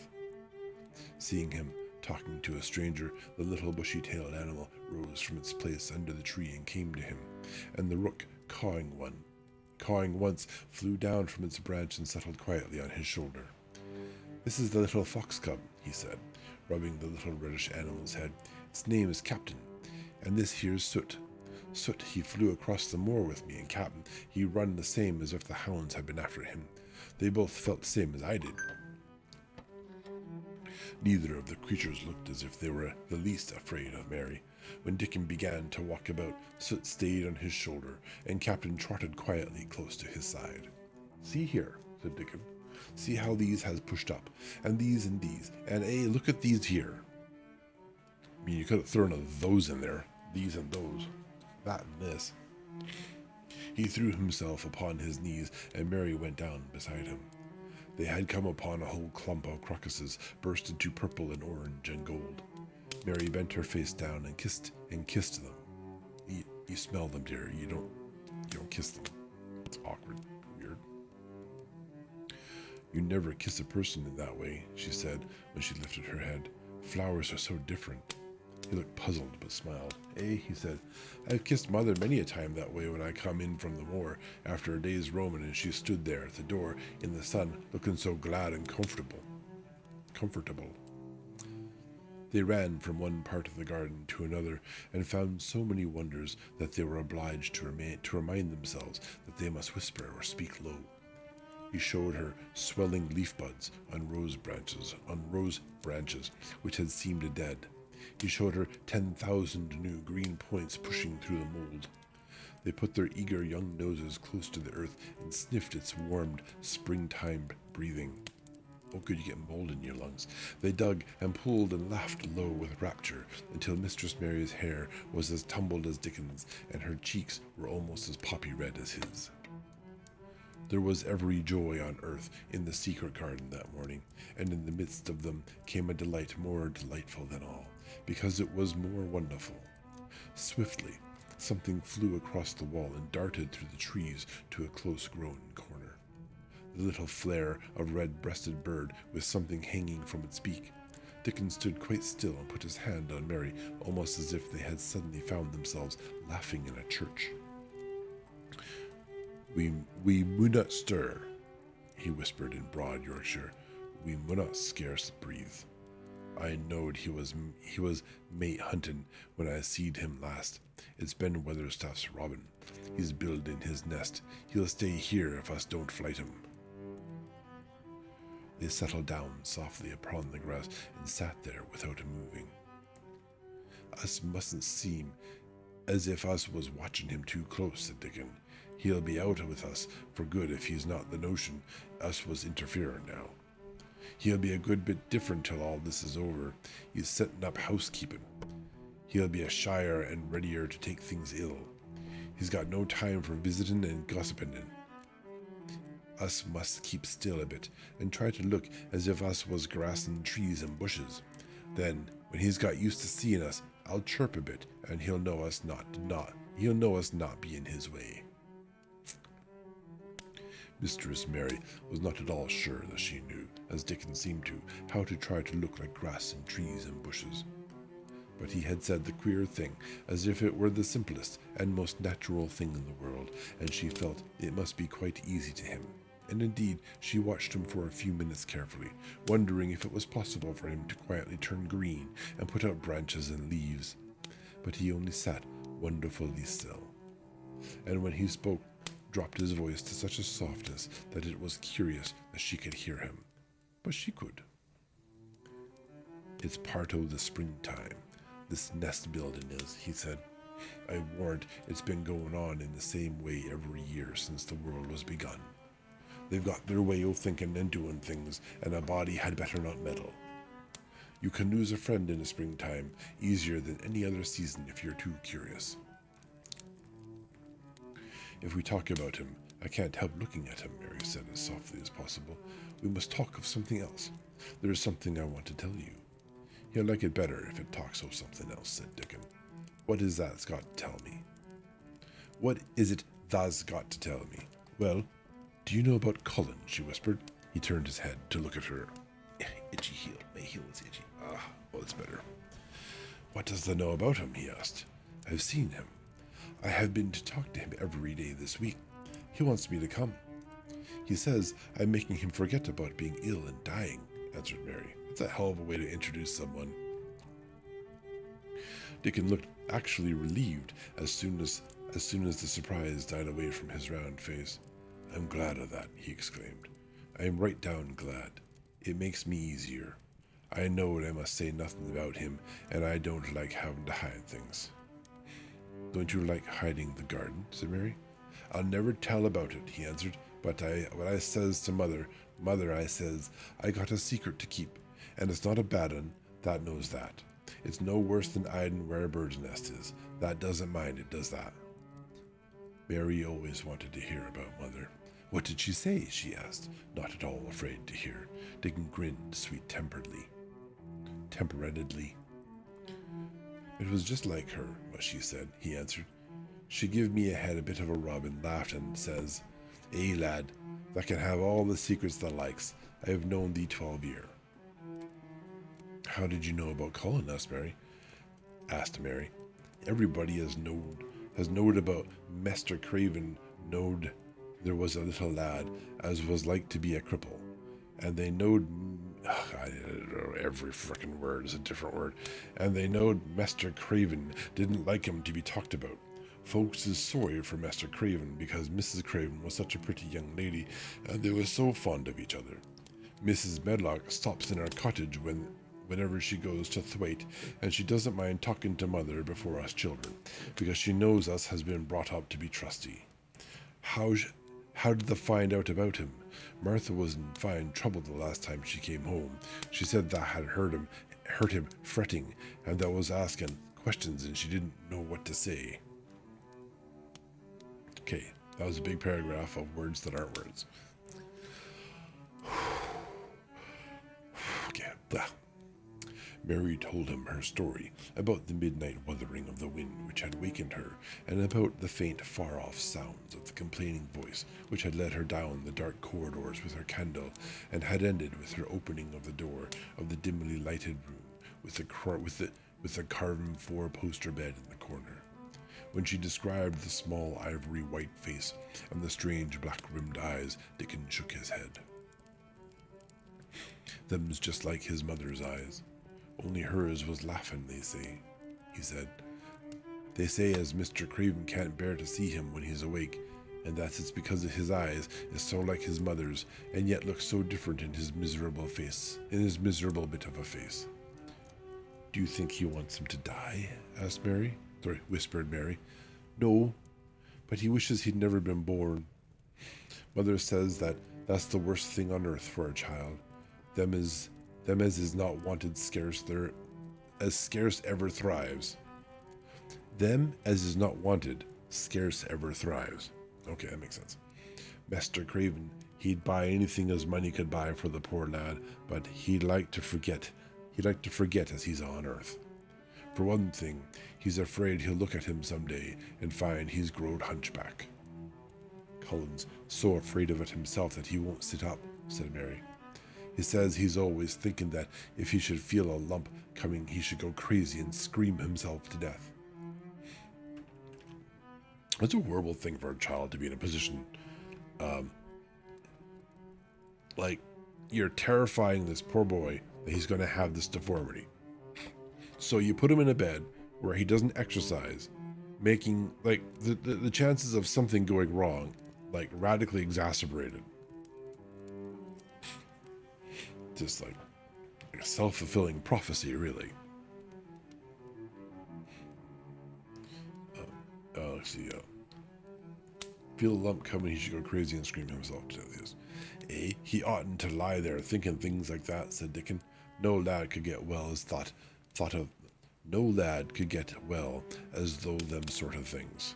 Seeing him talking to a stranger, the little bushy-tailed animal rose from its place under the tree and came to him, and the rook, cawing once, flew down from its branch and settled quietly on his shoulder. "This is the little fox cub," he said, rubbing the little reddish animal's head. "Its name is Captain, and this here's Soot. Soot, he flew across the moor with me, and Captain, he run the same as if the hounds had been after him. They both felt the same as I did." Neither of the creatures looked as if they were the least afraid of Mary. When Dickon began to walk about, Soot stayed on his shoulder, and Captain trotted quietly close to his side. "See here," said Dickon. "See how these has pushed up, and these, and look at these here." I mean, you could have thrown those in there, these and those, that and this. He threw himself upon his knees, and Mary went down beside him. They had come upon a whole clump of crocuses, burst into purple and orange and gold. Mary bent her face down and kissed them. You smell them, dear. You don't kiss them. It's awkward, weird. "You never kiss a person in that way," she said when she lifted her head. "Flowers are so different." He looked puzzled, but smiled. "Eh," he said, "I've kissed Mother many a time that way when I come in from the moor after a day's roaming, and she stood there at the door in the sun, looking so glad and comfortable. They ran from one part of the garden to another, and found so many wonders that they were obliged to remind themselves that they must whisper or speak low. He showed her swelling leaf buds on rose branches, which had seemed dead. He showed her 10,000 new green points pushing through the mold. They put their eager young noses close to the earth and sniffed its warmed springtime breathing. Oh, could you get mold in your lungs? They dug and pulled and laughed low with rapture until Mistress Mary's hair was as tumbled as Dickon's, and her cheeks were almost as poppy red as his. There was every joy on earth in the secret garden that morning, and in the midst of them came a delight more delightful than all, because it was more wonderful. Swiftly, Something flew across the wall and darted through the trees to a close-grown corner. The little flare of red-breasted bird with something hanging from its beak. Dickon stood quite still and put his hand on Mary, almost as if they had suddenly found themselves laughing in a church. We munnot stir, he whispered in broad Yorkshire. We munnot scarce breathe. I knowed he was mate hunting when I seed him last. It's Ben Weatherstaff's robin. He's building his nest. He'll stay here if us don't flight him. They settled down softly upon the grass and sat there without moving. Us mustn't seem as if us was watching him too close, said Dickon. He'll be out with us for good if he's not the notion us was interfering now. He'll be a good bit different till all this is over. He's setting up housekeeping. He'll be a shyer and readier to take things ill. He's got no time for visiting and gossiping. Us must keep still a bit and try to look as if us was grass and trees and bushes. Then, when he's got used to seeing us, I'll chirp a bit, and he'll know us not be in his way. Mistress Mary was not at all sure that she knew, as Dickon seemed to, how to try to look like grass and trees and bushes. But he had said the queer thing as if it were the simplest and most natural thing in the world, and she felt it must be quite easy to him. And indeed, she watched him for a few minutes carefully, wondering if it was possible for him to quietly turn green and put out branches and leaves. But he only sat wonderfully still, and when he spoke, dropped his voice to such a softness that it was curious that she could hear him. But she could. It's part o' the springtime, this nest building is, he said. I warrant it's been going on in the same way every year since the world was begun. They've got their way o' thinking and doing things, and a body had better not meddle. You can lose a friend in the springtime easier than any other season if you're too curious. If we talk about him, I can't help looking at him, Mary said as softly as possible. We must talk of something else. There is something I want to tell you. He'll like it better if it talks of something else, said Dickon. What is that's got to tell me? What is it tha's got to tell me? Well, do you know about Cullen? She whispered. He turned his head to look at her. Itchy heel. My heel is itchy. Well, it's better. What does thou know about him? He asked. I've seen him. I have been to talk to him every day this week. He wants me to come. He says I'm making him forget about being ill and dying, answered Mary. It's a hell of a way to introduce someone. Dickon looked actually relieved as soon as the surprise died away from his round face. I'm glad of that, he exclaimed. I am right down glad. It makes me easier. I know I must say nothing about him, and I don't like having to hide things. Don't you like hiding the garden? Said Mary. I'll never tell about it, he answered, but I says to Mother, I says, I got a secret to keep, and it's not a bad un, that knows that. It's no worse than hiding where a bird's nest is. That doesn't mind it, does that? Mary always wanted to hear about Mother. What did she say? She asked, not at all afraid to hear. Dickon grinned sweet-temperedly. It was just like her, what she said, he answered. She give me a head a bit of a rub and laughed and says, lad, thou can have all the secrets thou likes. I have known thee 12 year. How did you know about Cullen? asked Mary. Everybody has knowed about Mester Craven, knowed there was a little lad as was like to be a cripple, and they knowed, I don't know, every frickin' word is a different word, and they knowed Mester Craven didn't like him to be talked about. Folks is sorry for Mester Craven because Mrs. Craven was such a pretty young lady, and they were so fond of each other. Mrs. Medlock stops in our cottage whenever she goes to Thwaite, and she doesn't mind talking to Mother before us children, because she knows us has been brought up to be trusty. How did they find out about him? Martha was in fine trouble the last time she came home. She said that had heard him fretting, and that was asking questions, and she didn't know what to say. Okay, that was a big paragraph of words that aren't words. Okay, Mary told him her story about the midnight wuthering of the wind which had wakened her, and about the faint, far-off sounds of the complaining voice which had led her down the dark corridors with her candle, and had ended with her opening of the door of the dimly lighted room with the carven four-poster bed in the corner. When she described the small ivory white face and the strange black-rimmed eyes, Dickon shook his head. "Them's just like his mother's eyes. Only hers was laughing, they say," he said. "They say as Mr. Craven can't bear to see him when he's awake, and that it's because his eyes is so like his mother's, and yet look so different in his miserable bit of a face." "Do you think he wants him to die?" whispered Mary. "No, but he wishes he'd never been born. Mother says that's the worst thing on earth for a child. Them as is not wanted scarce ever thrives. Them as is not wanted scarce ever thrives." Okay, that makes sense. "Mr. Craven, he'd buy anything as money could buy for the poor lad, but he'd like to forget as he's on earth. For one thing, he's afraid he'll look at him someday and find he's growed hunchback." "Cullen's so afraid of it himself that he won't sit up," said Mary. "He says he's always thinking that if he should feel a lump coming, he should go crazy and scream himself to death." It's a horrible thing for a child to be in a position, like, you're terrifying this poor boy that he's going to have this deformity. So you put him in a bed where he doesn't exercise, making, like, the chances of something going wrong, like, radically exacerbated. Just like a self-fulfilling prophecy, really. Let's see. Feel a lump coming, he should go crazy and scream himself to death. "Eh, he oughtn't to lie there thinking things like that," said Dickon. "No lad could get well as no lad could get well as thought them sort of things.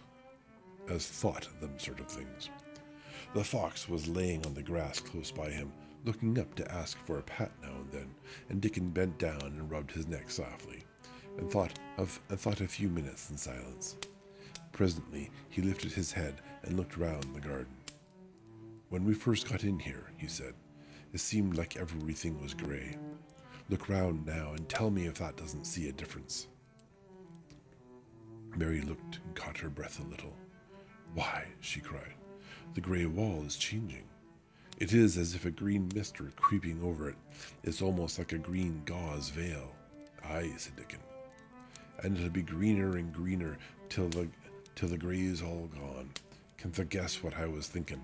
The fox was laying on the grass close by him, looking up to ask for a pat now and then, and Dickon bent down and rubbed his neck softly, and thought a few minutes in silence. Presently he lifted his head and looked round the garden. "When we first got in here," he said, "it seemed like everything was grey. Look round now and tell me if that doesn't see a difference." Mary looked and caught her breath a little. "Why," she cried, "the grey wall is changing. It is as if a green mist were creeping over it. It's almost like a green gauze veil." "Aye," said Dickon, "and it'll be greener and greener till the grey's all gone. Can't thou guess what I was thinking?"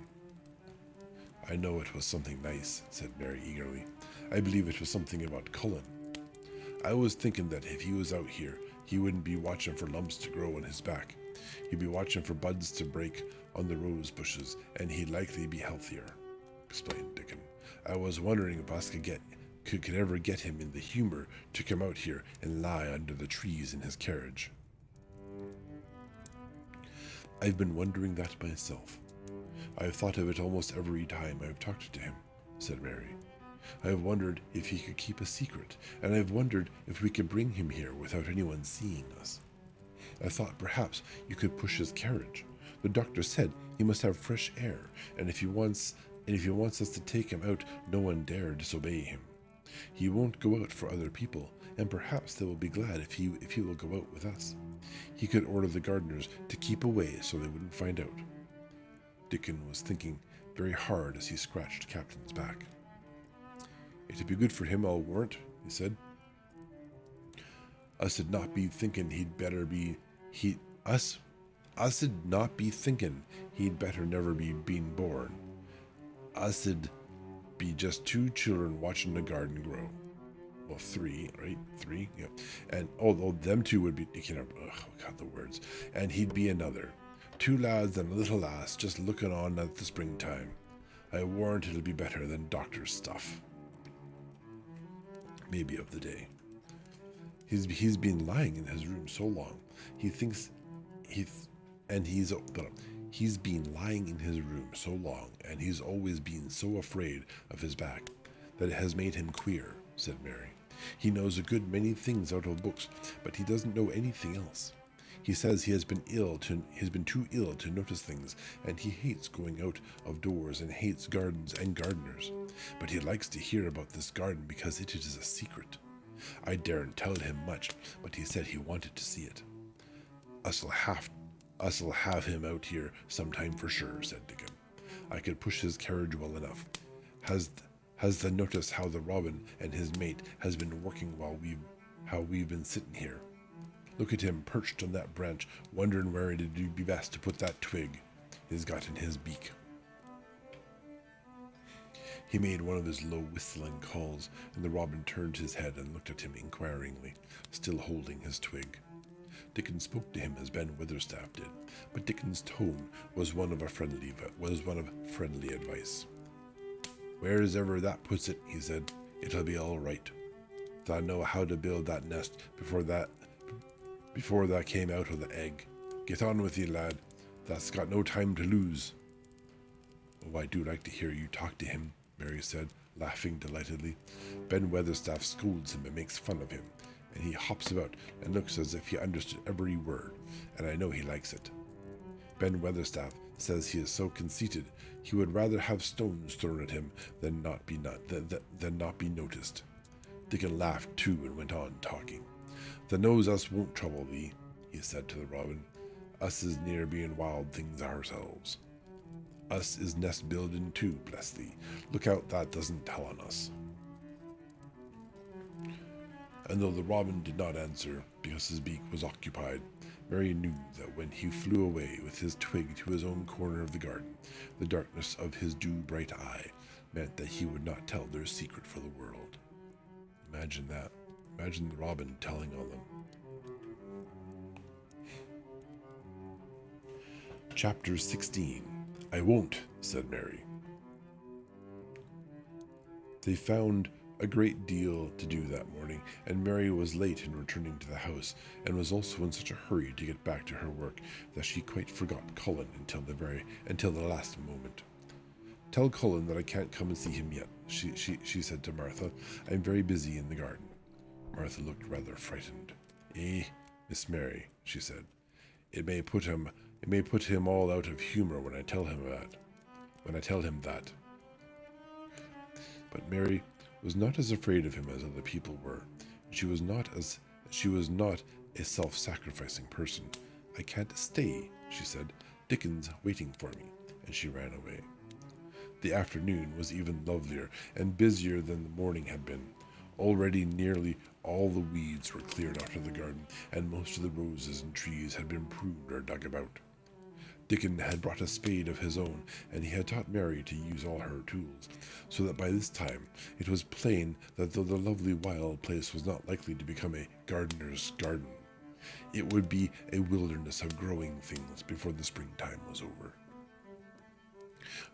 "I know it was something nice," said Mary eagerly. "I believe it was something about Cullen. I was thinking that if he was out here, he wouldn't be watching for lumps to grow on his back. He'd be watching for buds to break on the rose bushes, and he'd likely be healthier," explained Dickon. "I was wondering if us could ever get him in the humor to come out here and lie under the trees in his carriage." "I've been wondering that myself. I've thought of it almost every time I've talked to him," said Mary. "I've wondered if he could keep a secret, and I've wondered if we could bring him here without anyone seeing us. I thought perhaps you could push his carriage. The doctor said he must have fresh air, and if he wants us to take him out, no one dare disobey him. He won't go out for other people, and perhaps they will be glad if he will go out with us. He could order the gardeners to keep away so they wouldn't find out." Dickon was thinking very hard as he scratched Captain's back. "It'd be good for him, I'll warrant," he said. "Us'd not be thinking he'd better never be been born. Us'd be just two children watching the garden grow." Well, three, right? Three, yeah. "And although them two would be, God, the words. And he'd be another. Two lads and a little lass just looking on at the springtime. I warrant it'll be better than doctor's stuff." Maybe of the day. He's been lying in his room so long. He's been lying in his room so long, and he's always been so afraid of his back that it has made him queer," said Mary. He knows a good many things out of books, but he doesn't know anything else. He says he has been too ill to notice things, and he hates going out of doors and hates gardens and gardeners. But he likes to hear about this garden because it is a secret. I daren't tell him much, but he said he wanted to see it. Us'll have him out here sometime for sure, said Dickon. I could push his carriage well enough. Has the notice how the robin and his mate has been working while we've been sitting here? Look at him perched on that branch, wondering where it'd be best to put that twig he's got in his beak. He made one of his low whistling calls, and the robin turned his head and looked at him inquiringly, still holding his twig. Dickon spoke to him as Ben Weatherstaff did, but Dickon's tone was one of friendly advice. Where's ever that puts it, he said, it'll be all right. Thou know how to build that nest before that came out of the egg. Get on with ye, lad. That's got no time to lose. Oh, I do like to hear you talk to him, Mary said, laughing delightedly. Ben Weatherstaff scolds him and makes fun of him, and he hops about and looks as if he understood every word, and I know he likes it. Ben Weatherstaff says he is so conceited he would rather have stones thrown at him than not be noticed. Dickon laughed too and went on talking. The knows us won't trouble thee, he said to the robin. Us is near being wild things ourselves. Us is nest building too, bless thee. Look out that doesn't tell on us. And though the robin did not answer, because his beak was occupied, Mary knew that when he flew away with his twig to his own corner of the garden, the darkness of his dew-bright eye meant that he would not tell their secret for the world. Imagine that. Imagine the robin telling on them. Chapter 16. I won't, said Mary. They found a great deal to do that morning, and Mary was late in returning to the house, and was also in such a hurry to get back to her work that she quite forgot Cullen until the last moment. Tell Cullen that I can't come and see him yet, she said to Martha. I'm very busy in the garden. Martha looked rather frightened. Miss Mary, she said. It may put him all out of humor when I tell him that. But Mary was not as afraid of him as other people were. She was not a self-sacrificing person. I can't stay, she said. Dickon's waiting for me, and she ran away. The afternoon was even lovelier and busier than the morning had been. Already nearly all the weeds were cleared out of the garden, and most of the roses and trees had been pruned or dug about. Dickon had brought a spade of his own, and he had taught Mary to use all her tools, so that by this time it was plain that though the lovely wild place was not likely to become a gardener's garden, it would be a wilderness of growing things before the springtime was over.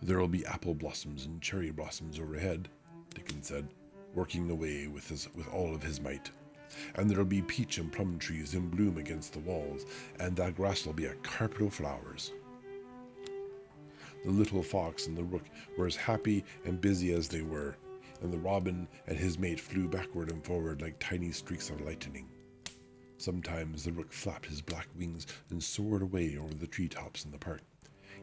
There'll be apple blossoms and cherry blossoms overhead, Dickon said, working away with all of his might. And there'll be peach and plum trees in bloom against the walls, and that grass'll be a carpet of flowers. The little fox and the rook were as happy and busy as they were, and the robin and his mate flew backward and forward like tiny streaks of lightning. Sometimes the rook flapped his black wings and soared away over the treetops in the park.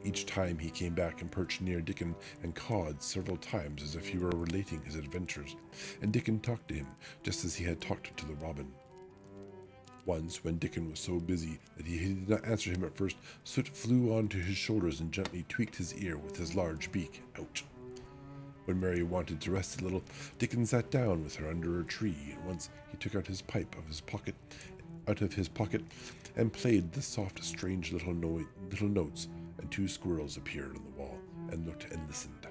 Each time he came back and perched near Dickon and cawed several times as if he were relating his adventures, and Dickon talked to him just as he had talked to the robin. Once, when Dickon was so busy that he did not answer him at first, Soot flew onto his shoulders and gently tweaked his ear with his large beak. Ouch! When Mary wanted to rest a little, Dickon sat down with her under a tree, and once he took out his pipe out of his pocket, and played the soft, strange little notes, and two squirrels appeared on the wall and looked and listened.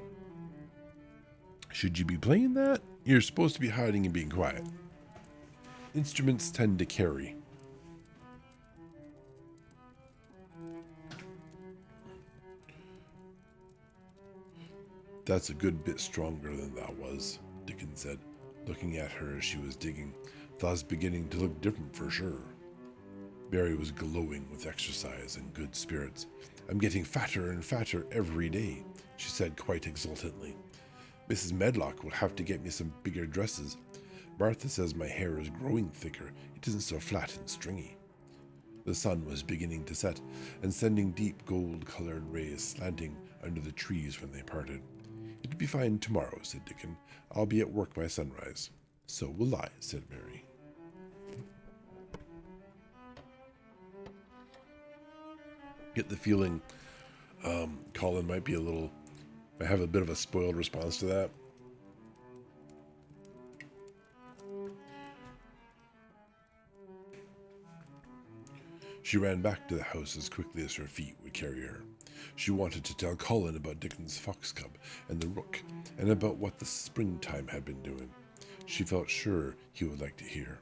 Should you be playing that? You're supposed to be hiding and being quiet. Instruments tend to carry. That's a good bit stronger than that was, Dickon said, looking at her as she was digging. Thou's beginning to look different for sure. Mary was glowing with exercise and good spirits. I'm getting fatter and fatter every day, she said quite exultantly. Mrs. Medlock will have to get me some bigger dresses. Martha says my hair is growing thicker. It isn't so flat and stringy. The sun was beginning to set and sending deep gold-colored rays slanting under the trees when they parted. It'll be fine tomorrow, said Dickon. I'll be at work by sunrise. So will I, said Mary. Get the feeling Colin might have a bit of a spoiled response to that. She ran back to the house as quickly as her feet would carry her. She wanted to tell Colin about Dickon's fox cub and the rook, and about what the springtime had been doing. She felt sure he would like to hear.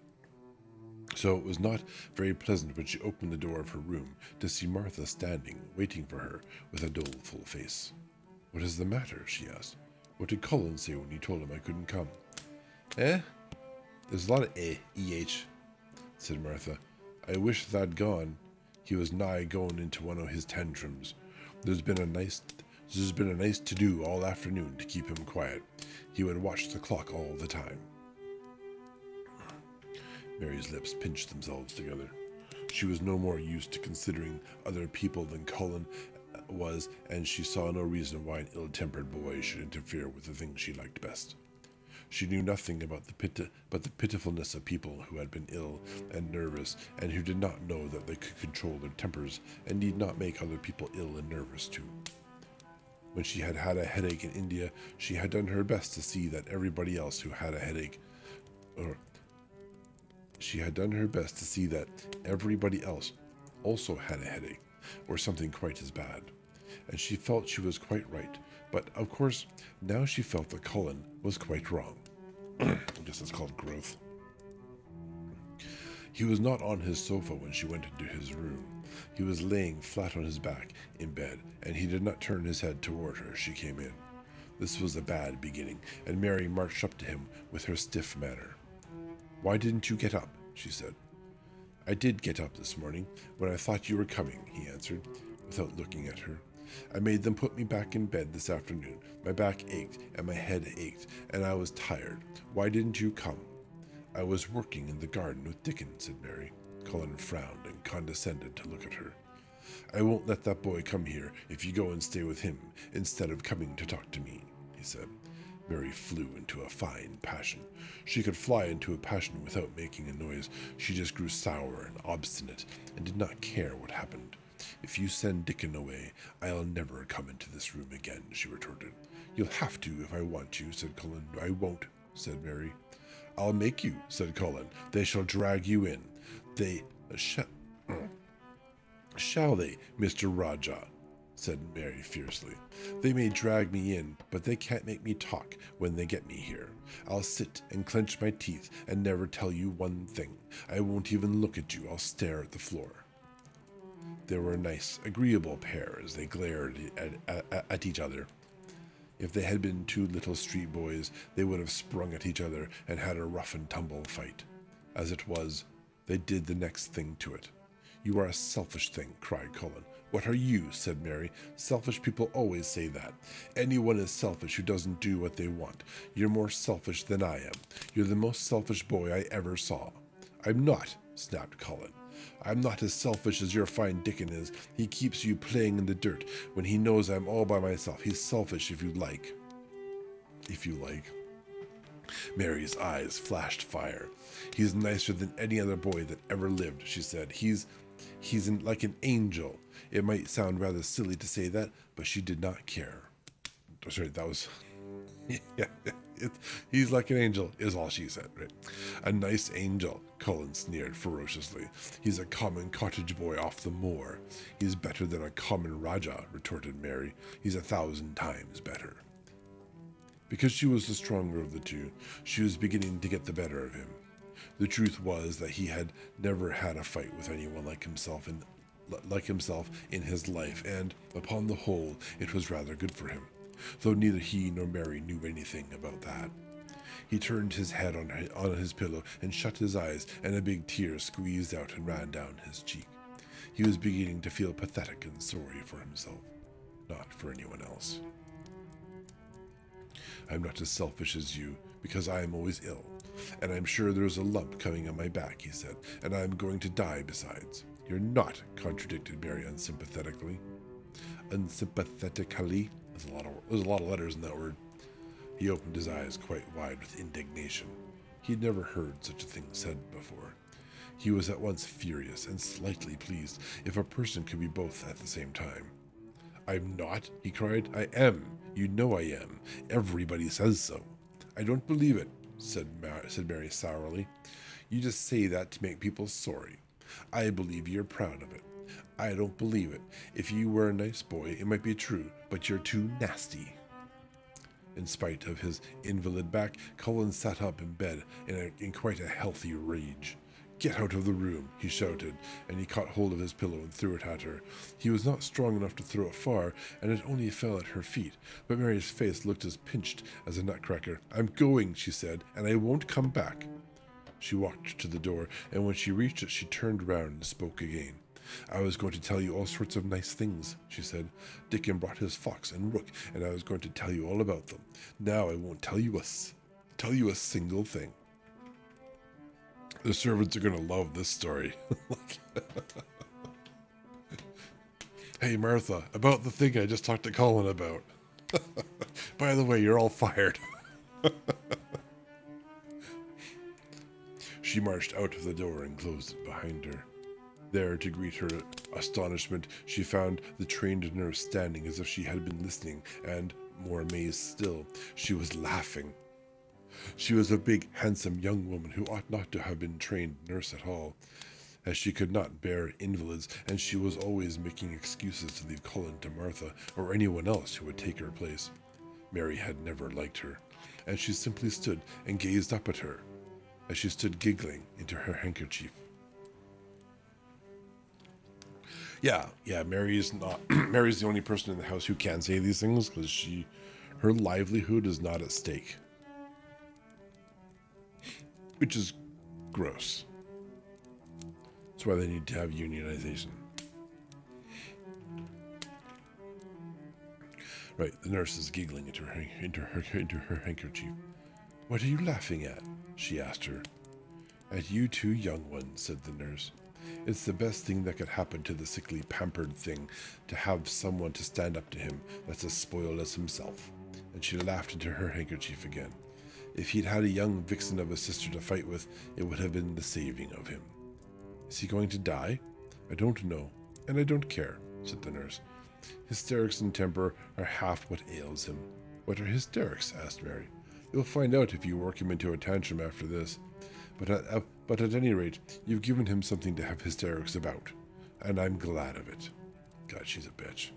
So it was not very pleasant when she opened the door of her room to see Martha standing, waiting for her, with a doleful face. What is the matter? She asked. What did Colin say when you told him I couldn't come? There's a lot of E-H, said Martha. I wish that'd gone. He was nigh going into one of his tantrums. There's been a nice to-do all afternoon to keep him quiet. He would watch the clock all the time. Mary's lips pinched themselves together. She was no more used to considering other people than Colin was, and she saw no reason why an ill-tempered boy should interfere with the things she liked best. She knew nothing about the pitifulness of people who had been ill and nervous, and who did not know that they could control their tempers and need not make other people ill and nervous too. When she had had a headache in India, she had done her best to see that everybody else who had a headache, also had a headache, or something quite as bad. And she felt she was quite right, but of course, now she felt that Colin was quite wrong. I guess that's called growth. He was not on his sofa when she went into his room. He was laying flat on his back in bed, and he did not turn his head toward her as she came in. This was a bad beginning, and Mary marched up to him with her stiff manner. Why didn't you get up? She said. I did get up this morning, when I thought you were coming, he answered, without looking at her. I made them put me back in bed this afternoon. My back ached, and my head ached, and I was tired. Why didn't you come? I was working in the garden with Dickon, said Mary. Colin frowned and condescended to look at her. I won't let that boy come here if you go and stay with him, instead of coming to talk to me, he said. Mary flew into a fine passion. She could fly into a passion without making a noise. She just grew sour and obstinate, and did not care what happened. If you send Dickon away, I'll never come into this room again, she retorted. You'll have to if I want you, said Colin. I won't, said Mary. I'll make you, said Colin. They shall drag you in. Shall they, Mr. Rajah? Said Mary fiercely. They may drag me in, but they can't make me talk when they get me here. I'll sit and clench my teeth and never tell you one thing. I won't even look at you. I'll stare at the floor. They were a nice, agreeable pair as they glared at each other. If they had been two little street boys, they would have sprung at each other and had a rough and tumble fight. As it was, they did the next thing to it. You are a selfish thing, cried Colin. What are you? Said Mary. Selfish people always say that. Anyone is selfish who doesn't do what they want. You're more selfish than I am. You're the most selfish boy I ever saw. I'm not, snapped Colin. I'm not as selfish as your fine Dickon is. He keeps you playing in the dirt when he knows I'm all by myself. He's selfish if you like. If you like. Mary's eyes flashed fire. He's nicer than any other boy that ever lived, she said. He's like an angel. It might sound rather silly to say that, but she did not care. Sorry, that was... yeah, he's like an angel, is all she said, right? A nice angel, Colin sneered ferociously. He's a common cottage boy off the moor. He's better than a common Rajah, retorted Mary. He's 1,000 times better. Because she was the stronger of the two, she was beginning to get the better of him. The truth was that he had never had a fight with anyone like himself in his life, and, upon the whole, it was rather good for him, though neither he nor Mary knew anything about that. He turned his head on his pillow and shut his eyes, and a big tear squeezed out and ran down his cheek. He was beginning to feel pathetic and sorry for himself, not for anyone else. I'm not as selfish as you, because I am always ill. And I'm sure there's a lump coming on my back, he said, and I'm going to die besides. You're not, contradicted Mary unsympathetically. Unsympathetically? There's a lot of letters in that word. He opened his eyes quite wide with indignation. He had never heard such a thing said before. He was at once furious and slightly pleased, if a person could be both at the same time. I'm not, he cried. I am. You know I am. Everybody says so. I don't believe it, said Mary sourly. You just say that to make people sorry. I believe you're proud of it. I don't believe it. If you were a nice boy, it might be true, but you're too nasty. In spite of his invalid back, Cullen sat up in bed in quite a healthy rage. Get out of the room, he shouted, and he caught hold of his pillow and threw it at her. He was not strong enough to throw it far, and it only fell at her feet, but Mary's face looked as pinched as a nutcracker. I'm going, she said, and I won't come back. She walked to the door, and when she reached it, she turned round and spoke again. I was going to tell you all sorts of nice things, she said. Dickon brought his fox and rook, and I was going to tell you all about them. Now I won't tell you a single thing. The servants are going to love this story. Hey, Martha, about the thing I just talked to Colin about. By the way, you're all fired. She marched out of the door and closed it behind her. There, to greet her astonishment, she found the trained nurse standing as if she had been listening, and, more amazed still, she was laughing. She was a big, handsome young woman who ought not to have been trained nurse at all, as she could not bear invalids, and she was always making excuses to leave Cullen to Martha or anyone else who would take her place. Mary had never liked her, and she simply stood and gazed up at her, as she stood giggling into her handkerchief. Yeah, Mary's not. Mary's the only person in the house who can say these things because her livelihood is not at stake, which is gross. That's why they need to have unionization. Right, the nurse is giggling into her handkerchief. What are you laughing at? She asked her. At you two young ones, said the nurse. It's the best thing that could happen to the sickly, pampered thing, to have someone to stand up to him that's as spoiled as himself. And she laughed into her handkerchief again. If he'd had a young vixen of a sister to fight with, it would have been the saving of him. Is he going to die? I don't know, and I don't care, said the nurse. Hysterics and temper are half what ails him. What are hysterics? Asked Mary. You'll find out if you work him into a tantrum after this. But at any rate, you've given him something to have hysterics about, and I'm glad of it. God, she's a bitch.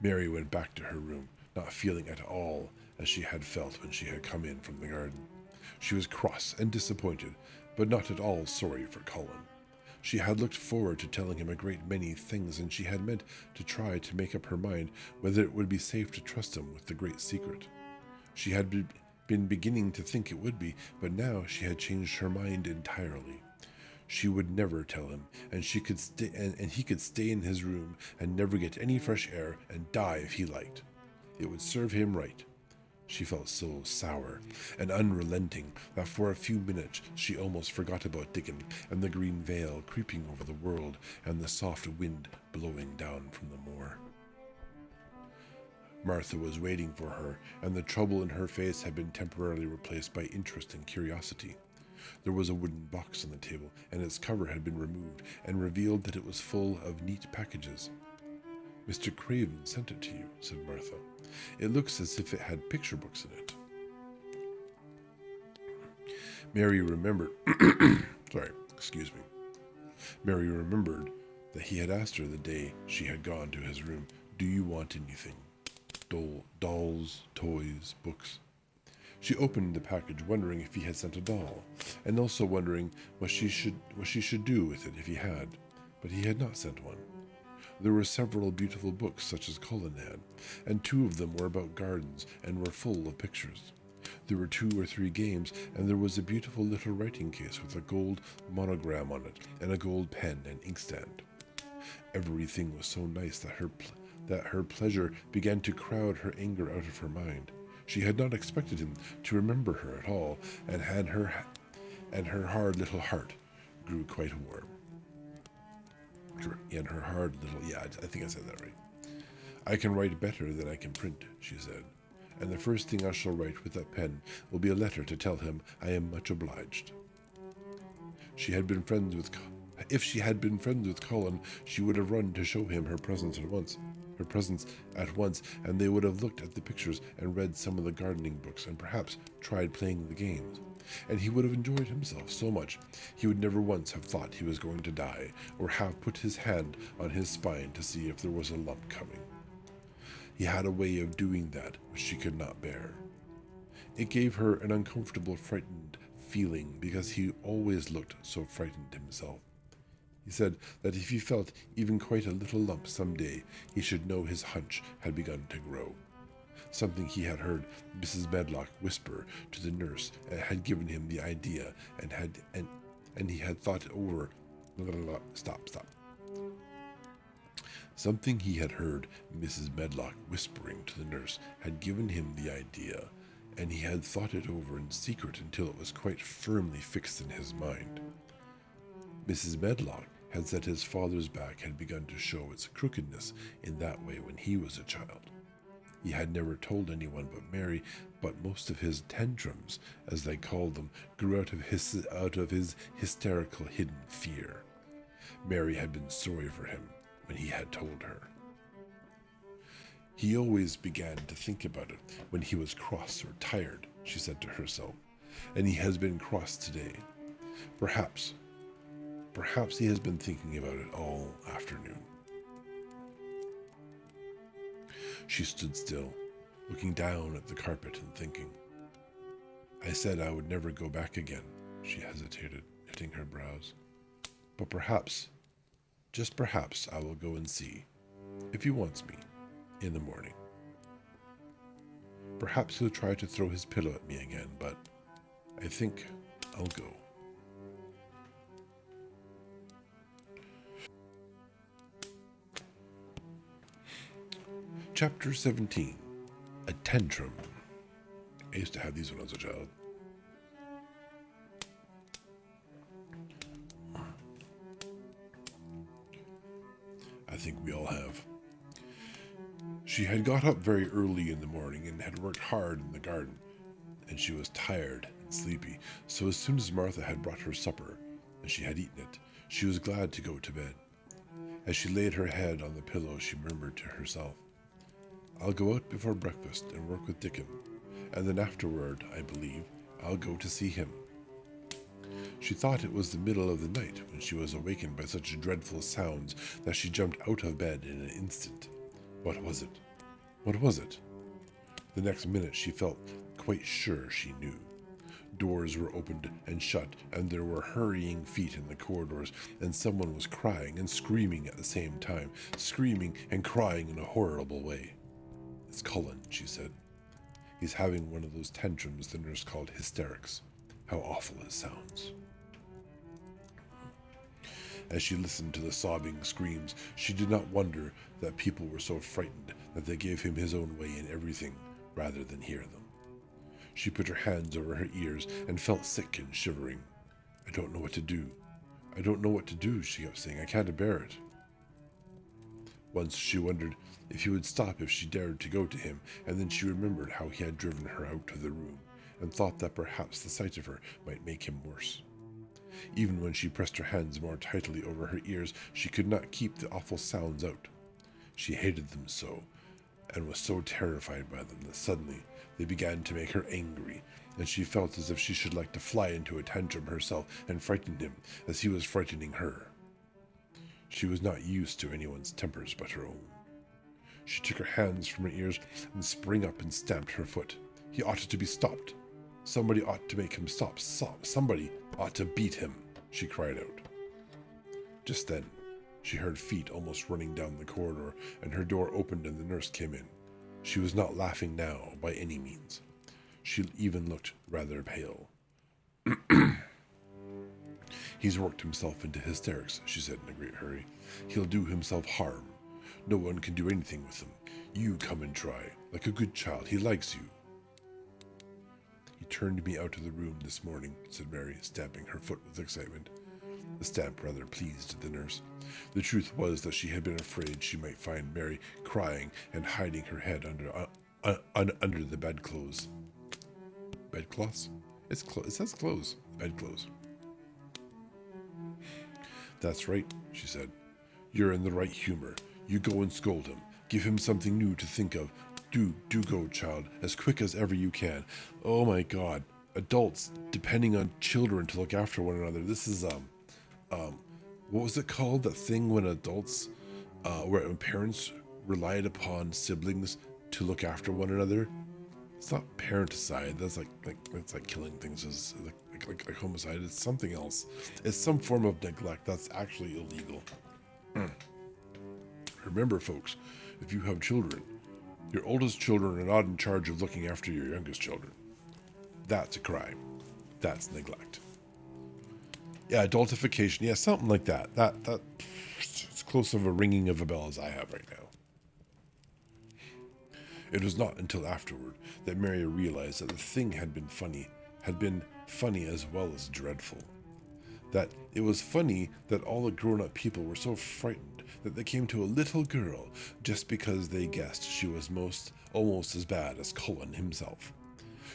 Mary went back to her room, not feeling at all as she had felt when she had come in from the garden. She was cross and disappointed, but not at all sorry for Cullen. She had looked forward to telling him a great many things, and she had meant to try to make up her mind whether it would be safe to trust him with the great secret. She had been beginning to think it would be, but now she had changed her mind entirely. She would never tell him, and she could stay, and he could stay in his room and never get any fresh air and die if he liked. It would serve him right. She felt so sour and unrelenting that for a few minutes she almost forgot about Dickon and the green veil creeping over the world and the soft wind blowing down from the moor. Martha was waiting for her, and the trouble in her face had been temporarily replaced by interest and curiosity. There was a wooden box on the table, and its cover had been removed and revealed that it was full of neat packages. Mr. Craven sent it to you, said Martha. It looks as if it had picture books in it. Mary remembered Mary remembered that he had asked her the day she had gone to his room, do you want anything? Dolls, toys, books. She opened the package, wondering if he had sent a doll, and also wondering what she should do with it if he had, but he had not sent one. There were several beautiful books such as Cullen had, and 2 of them were about gardens and were full of pictures. There were 2 or 3 games, and there was a beautiful little writing case with a gold monogram on it and a gold pen and inkstand. Everything was so nice that her pleasure began to crowd her anger out of her mind. She had not expected him to remember her at all, and her hard little heart grew quite warm. And her hard little, yeah, I think I said that right. I can write better than I can print, she said, and the first thing I shall write with that pen will be a letter to tell him I am much obliged. If she had been friends with Colin, she would have run to show him her presents at once, and they would have looked at the pictures and read some of the gardening books and perhaps tried playing the games. And he would have enjoyed himself so much, he would never once have thought he was going to die, or have put his hand on his spine to see if there was a lump coming. He had a way of doing that which she could not bear. It gave her an uncomfortable, frightened feeling because he always looked so frightened himself. He said that if he felt even quite a little lump someday, he should know his hunch had begun to grow. Something he had heard Mrs. Medlock whisper to the nurse had given him the idea, and he had thought it over. Stop. Something he had heard Mrs. Medlock whispering to the nurse had given him the idea, and he had thought it over in secret until it was quite firmly fixed in his mind. Mrs. Medlock had said his father's back had begun to show its crookedness in that way when he was a child. He had never told anyone but Mary, but most of his tantrums, as they called them, grew out of his hysterical hidden fear. Mary had been sorry for him when he had told her. He always began to think about it when he was cross or tired, she said to herself, and he has been cross today. Perhaps he has been thinking about it all afternoon. She stood still, looking down at the carpet and thinking. I said I would never go back again, she hesitated, knitting her brows. But perhaps, just perhaps, I will go and see, if he wants me, in the morning. Perhaps he'll try to throw his pillow at me again, but I think I'll go. Chapter 17. A Tantrum. I used to have these when I was a child. I think we all have. She had got up very early in the morning and had worked hard in the garden, and she was tired and sleepy, so as soon as Martha had brought her supper, and she had eaten it, she was glad to go to bed. As she laid her head on the pillow, she murmured to herself, I'll go out before breakfast and work with Dickon, and then afterward, I believe, I'll go to see him. She thought it was the middle of the night when she was awakened by such dreadful sounds that she jumped out of bed in an instant. What was it? What was it? The next minute she felt quite sure she knew. Doors were opened and shut, and there were hurrying feet in the corridors, and someone was crying and screaming at the same time, screaming and crying in a horrible way. It's Colin, she said. He's having one of those tantrums the nurse called hysterics. How awful it sounds. As she listened to the sobbing screams, she did not wonder that people were so frightened that they gave him his own way in everything rather than hear them. She put her hands over her ears and felt sick and shivering. I don't know what to do. I don't know what to do, she kept saying. I can't bear it. Once she wondered if he would stop if she dared to go to him, and then she remembered how he had driven her out of the room, and thought that perhaps the sight of her might make him worse. Even when she pressed her hands more tightly over her ears, she could not keep the awful sounds out. She hated them so, and was so terrified by them that suddenly they began to make her angry, and she felt as if she should like to fly into a tantrum herself and frighten him as he was frightening her. She was not used to anyone's tempers but her own. She took her hands from her ears and sprang up and stamped her foot. He ought to be stopped. Somebody ought to make him stop. Somebody ought to beat him, she cried out. Just then, she heard feet almost running down the corridor, and her door opened and the nurse came in. She was not laughing now, by any means. She even looked rather pale. He's worked himself into hysterics, she said in a great hurry. He'll do himself harm. No one can do anything with him. You come and try. Like a good child, he likes you. turned me out of the room this morning," said Mary, stamping her foot with excitement. The stamp rather pleased the nurse. The truth was that she had been afraid she might find Mary crying and hiding her head under the bedclothes. Bedcloths? It says clothes. Bedclothes. "That's right," she said. "You're in the right humor. You go and scold him. Give him something new to think of. Do go, child, as quick as ever you can. Oh my God. Adults depending on children to look after one another. This is, what was it called? That thing when adults, when parents relied upon siblings to look after one another? It's not parenticide. That's like killing things. Is like homicide. It's something else. It's some form of neglect that's actually illegal. Remember, folks, if you have children, your oldest children are not in charge of looking after your youngest children. That's a crime. That's neglect. Yeah, adultification. Yeah, something like that. That it's close of a ringing of a bell as I have right now. It was not until afterward that Mary realized that the thing had been funny as well as dreadful. That it was funny that all the grown-up people were so frightened that they came to a little girl just because they guessed she was almost as bad as Cullen himself.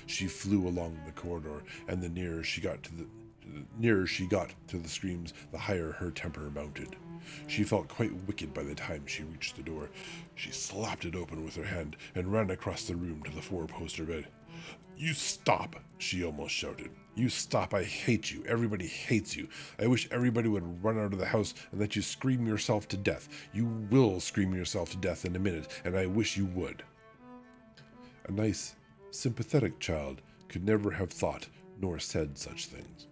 She flew along the corridor, and the nearer she got to the screams, the higher her temper mounted. She felt quite wicked by the time she reached the door. She slapped it open with her hand and ran across the room to the four-poster bed. "You stop," she almost shouted. "You stop. I hate you. Everybody hates you. I wish everybody would run out of the house and let you scream yourself to death. You will scream yourself to death in a minute, and I wish you would." A nice, sympathetic child could never have thought nor said such things.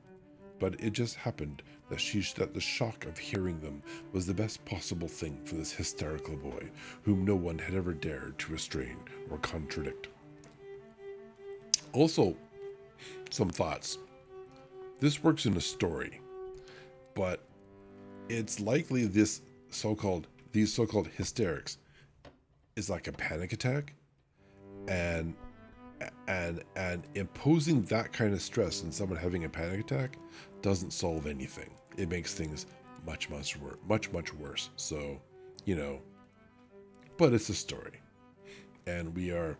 But it just happened that the shock of hearing them was the best possible thing for this hysterical boy, whom no one had ever dared to restrain or contradict. Also, some thoughts. This works in a story, but it's likely these so-called hysterics is like a panic attack, and imposing that kind of stress on someone having a panic attack doesn't solve anything. It makes things much worse. So, but it's a story, and we are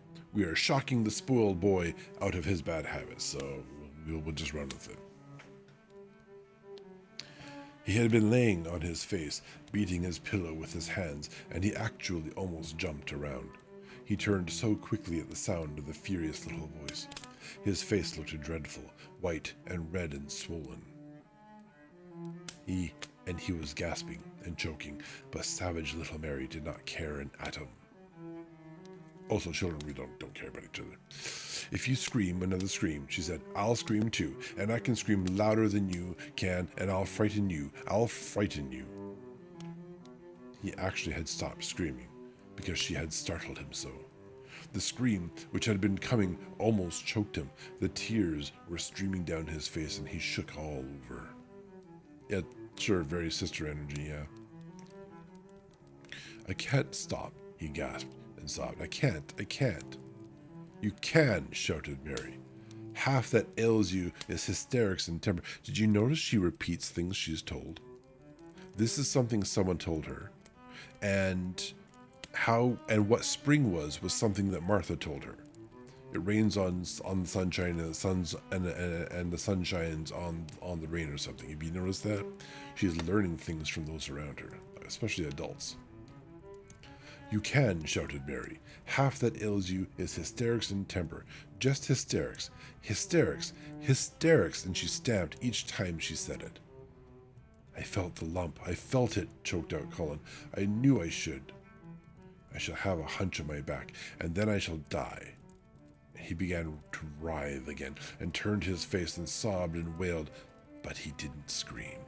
shocking the spoiled boy out of his bad habits. So we'll just run with it. He had been laying on his face, beating his pillow with his hands, and he actually almost jumped around. He turned so quickly at the sound of the furious little voice. His face looked dreadful, white and red and swollen. He was gasping and choking, but savage little Mary did not care an atom. Also, children really don't care about each other. "If you scream another scream," she said, "I'll scream too, and I can scream louder than you can, and I'll frighten you. I'll frighten you." He actually had stopped screaming because she had startled him so. The scream, which had been coming, almost choked him. The tears were streaming down his face, and he shook all over. Yeah, sure, very sister energy, yeah. "I can't stop," he gasped and sobbed. I can't. "You can," shouted Mary. "Half that ails you is hysterics and temper." Did you notice she repeats things she's told? This is something someone told her. And what spring was something that Martha told her. It rains on the sunshine, and the sun shines on the rain or something. Have you noticed that? She's learning things from those around her, especially adults. "You can," shouted Mary. "Half that ails you is hysterics and temper. Just hysterics. Hysterics. Hysterics." And she stamped each time she said it. "I felt the lump. I felt it," choked out Cullen. "I knew I should. I shall have a hunch on my back, and then I shall die." And he began to writhe again, and turned his face and sobbed and wailed, but he didn't scream.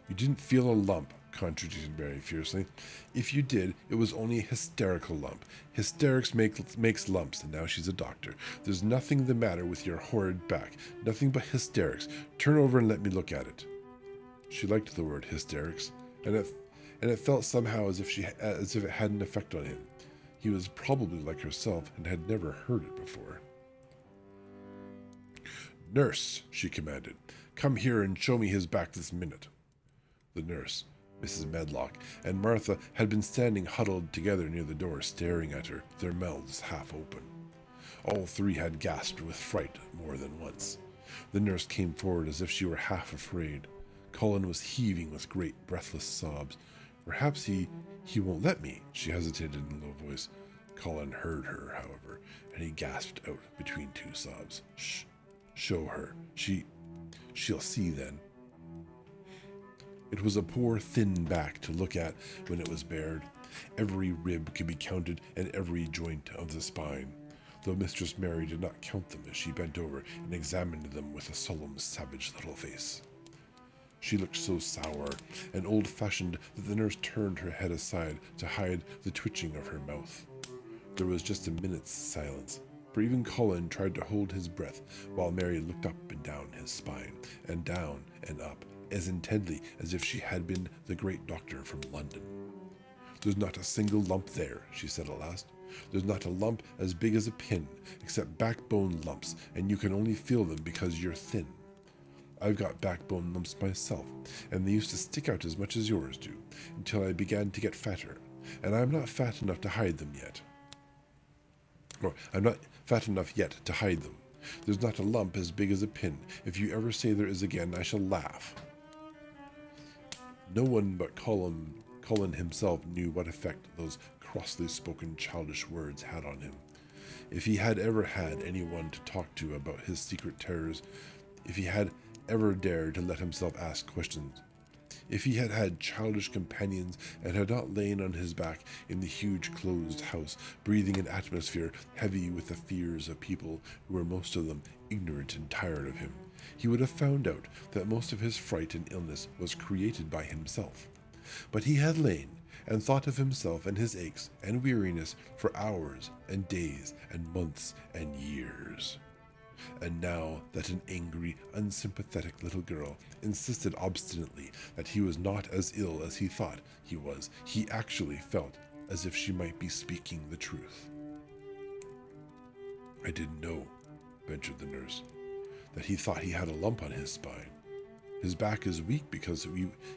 "You didn't feel a lump," contradicted Mary fiercely. "If you did, it was only a hysterical lump. Hysterics makes lumps," and now she's a doctor. "There's nothing the matter with your horrid back. Nothing but hysterics. Turn over and let me look at it." She liked the word hysterics, and it felt somehow as if it had an effect on him. He was probably like herself and had never heard it before. "Nurse," she commanded, "come here and show me his back this minute." The nurse, Mrs. Medlock, and Martha had been standing huddled together near the door, staring at her, their mouths half open. All three had gasped with fright more than once. The nurse came forward as if she were half afraid. Colin was heaving with great breathless sobs. "Perhaps he won't let me," she hesitated in a low voice. Colin heard her, however, and he gasped out between two sobs. "Shh, show her. She'll see then." It was a poor, thin back to look at when it was bared. Every rib could be counted and every joint of the spine, though Mistress Mary did not count them as she bent over and examined them with a solemn, savage little face. She looked so sour and old-fashioned that the nurse turned her head aside to hide the twitching of her mouth. There was just a minute's silence, for even Colin tried to hold his breath while Mary looked up and down his spine, and down and up, as intently as if she had been the great doctor from London. "There's not a single lump there," she said at last. "There's not a lump as big as a pin, except backbone lumps, and you can only feel them because you're thin. I've got backbone lumps myself, and they used to stick out as much as yours do, until I began to get fatter, and I'm not fat enough to hide them yet. Or, I'm not fat enough yet to hide them. There's not a lump as big as a pin. If you ever say there is again, I shall laugh." No one but Colin himself knew what effect those crossly spoken childish words had on him. If he had ever had anyone to talk to about his secret terrors, if he had ever dared to let himself ask questions, if he had had childish companions and had not lain on his back in the huge closed house, breathing an atmosphere heavy with the fears of people who were most of them ignorant and tired of him, he would have found out that most of his fright and illness was created by himself. But he had lain and thought of himself and his aches and weariness for hours and days and months and years. And now that an angry, unsympathetic little girl insisted obstinately that he was not as ill as he thought he was, he actually felt as if she might be speaking the truth. "I didn't know," ventured the nurse, "that he thought he had a lump on his spine. His back is weak because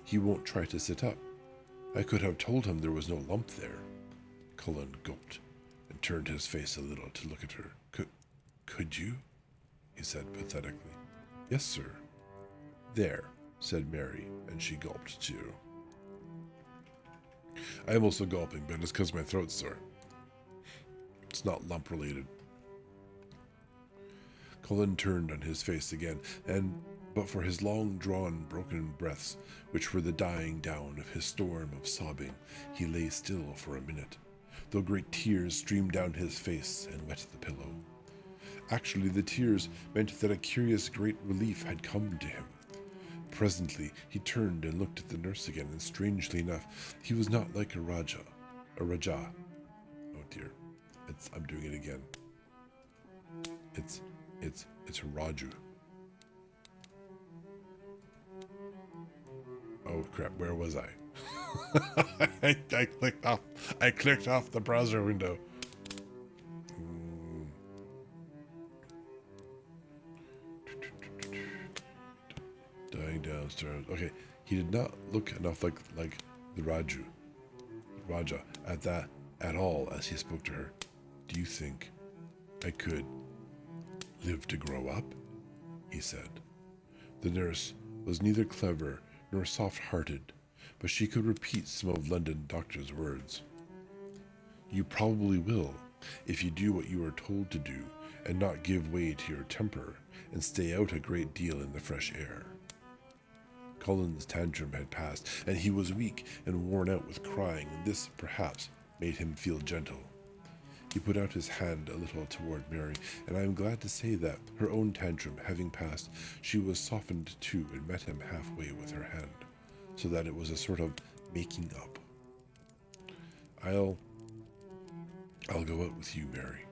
he won't try to sit up. I could have told him there was no lump there." Cullen gulped and turned his face a little to look at her. Could you?" he said pathetically. "Yes, sir." "There," said Mary, and she gulped too. "I am also gulping, but it's because my throat's sore. It's not lump related." Cullen turned on his face again, but for his long-drawn, broken breaths, which were the dying down of his storm of sobbing, he lay still for a minute, though great tears streamed down his face and wet the pillow. Actually, the tears meant that a curious great relief had come to him. Presently, he turned and looked at the nurse again, and strangely enough, he was not like a Rajah. Oh dear, I'm doing it again. It's Raju. Oh crap, where was I? I clicked off the browser window. Dying downstairs. Okay, he did not look enough like the Raja at all as he spoke to her. "Do you think I could live to grow up?" he said. The nurse was neither clever nor soft-hearted, but she could repeat some of London doctor's words. "You probably will, if you do what you are told to do, and not give way to your temper, and stay out a great deal in the fresh air." Colin's tantrum had passed, and he was weak and worn out with crying, and this, perhaps, made him feel gentle. He put out his hand a little toward Mary, and I am glad to say that, her own tantrum having passed, she was softened too and met him halfway with her hand, so that it was a sort of making up. I'll go out with you, Mary,"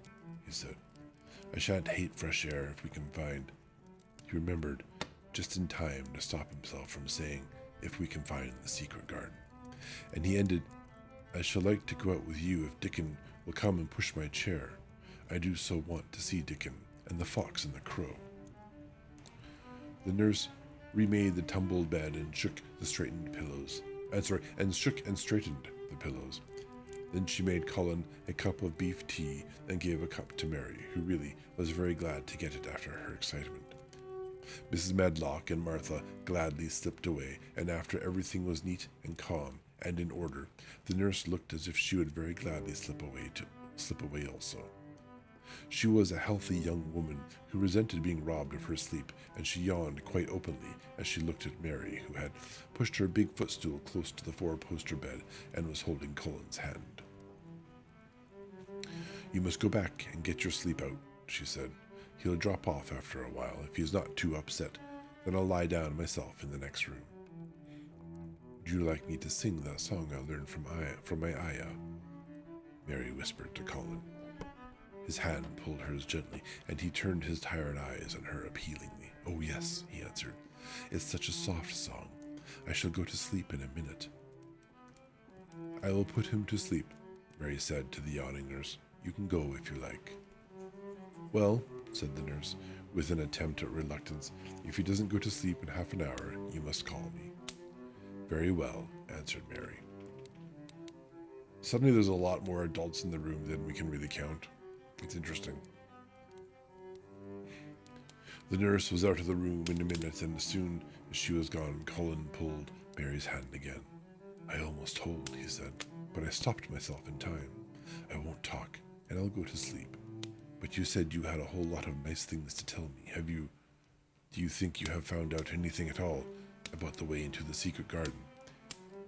he said. "I shan't hate fresh air if we can find—" He remembered just in time to stop himself from saying, "if we can find the secret garden." And he ended, "I shall like to go out with you if Dickon will come and push my chair. I do so want to see Dickon and the fox and the crow." The nurse remade the tumbled bed and shook the straightened pillows. And shook and straightened the pillows. Then she made Colin a cup of beef tea and gave a cup to Mary, who really was very glad to get it after her excitement. Mrs. Medlock and Martha gladly slipped away, and after everything was neat and calm and in order, the nurse looked as if she would very gladly slip away also. She was a healthy young woman who resented being robbed of her sleep, and she yawned quite openly as she looked at Mary, who had pushed her big footstool close to the four-poster bed and was holding Colin's hand. "You must go back and get your sleep out," she said. "He'll drop off after a while if he's not too upset. Then I'll lie down myself in the next room." "Would you like me to sing that song I learned from my Aya?" Mary whispered to Colin. His hand pulled hers gently, and he turned his tired eyes on her appealingly. "Oh, yes," he answered. "It's such a soft song. I shall go to sleep in a minute." "I will put him to sleep," Mary said to the yawning nurse. "You can go if you like." "Well," said the nurse, with an attempt at reluctance, "if he doesn't go to sleep in half an hour, you must call me." "Very well," answered Mary. Suddenly there's a lot more adults in the room than we can really count. It's interesting. The nurse was out of the room in a minute, and as soon as she was gone, Colin pulled Mary's hand again. "I almost told," he said, "but I stopped myself in time. I won't talk, and I'll go to sleep. But you said you had a whole lot of nice things to tell me. Do you think you have found out anything at all about the way into the secret garden?"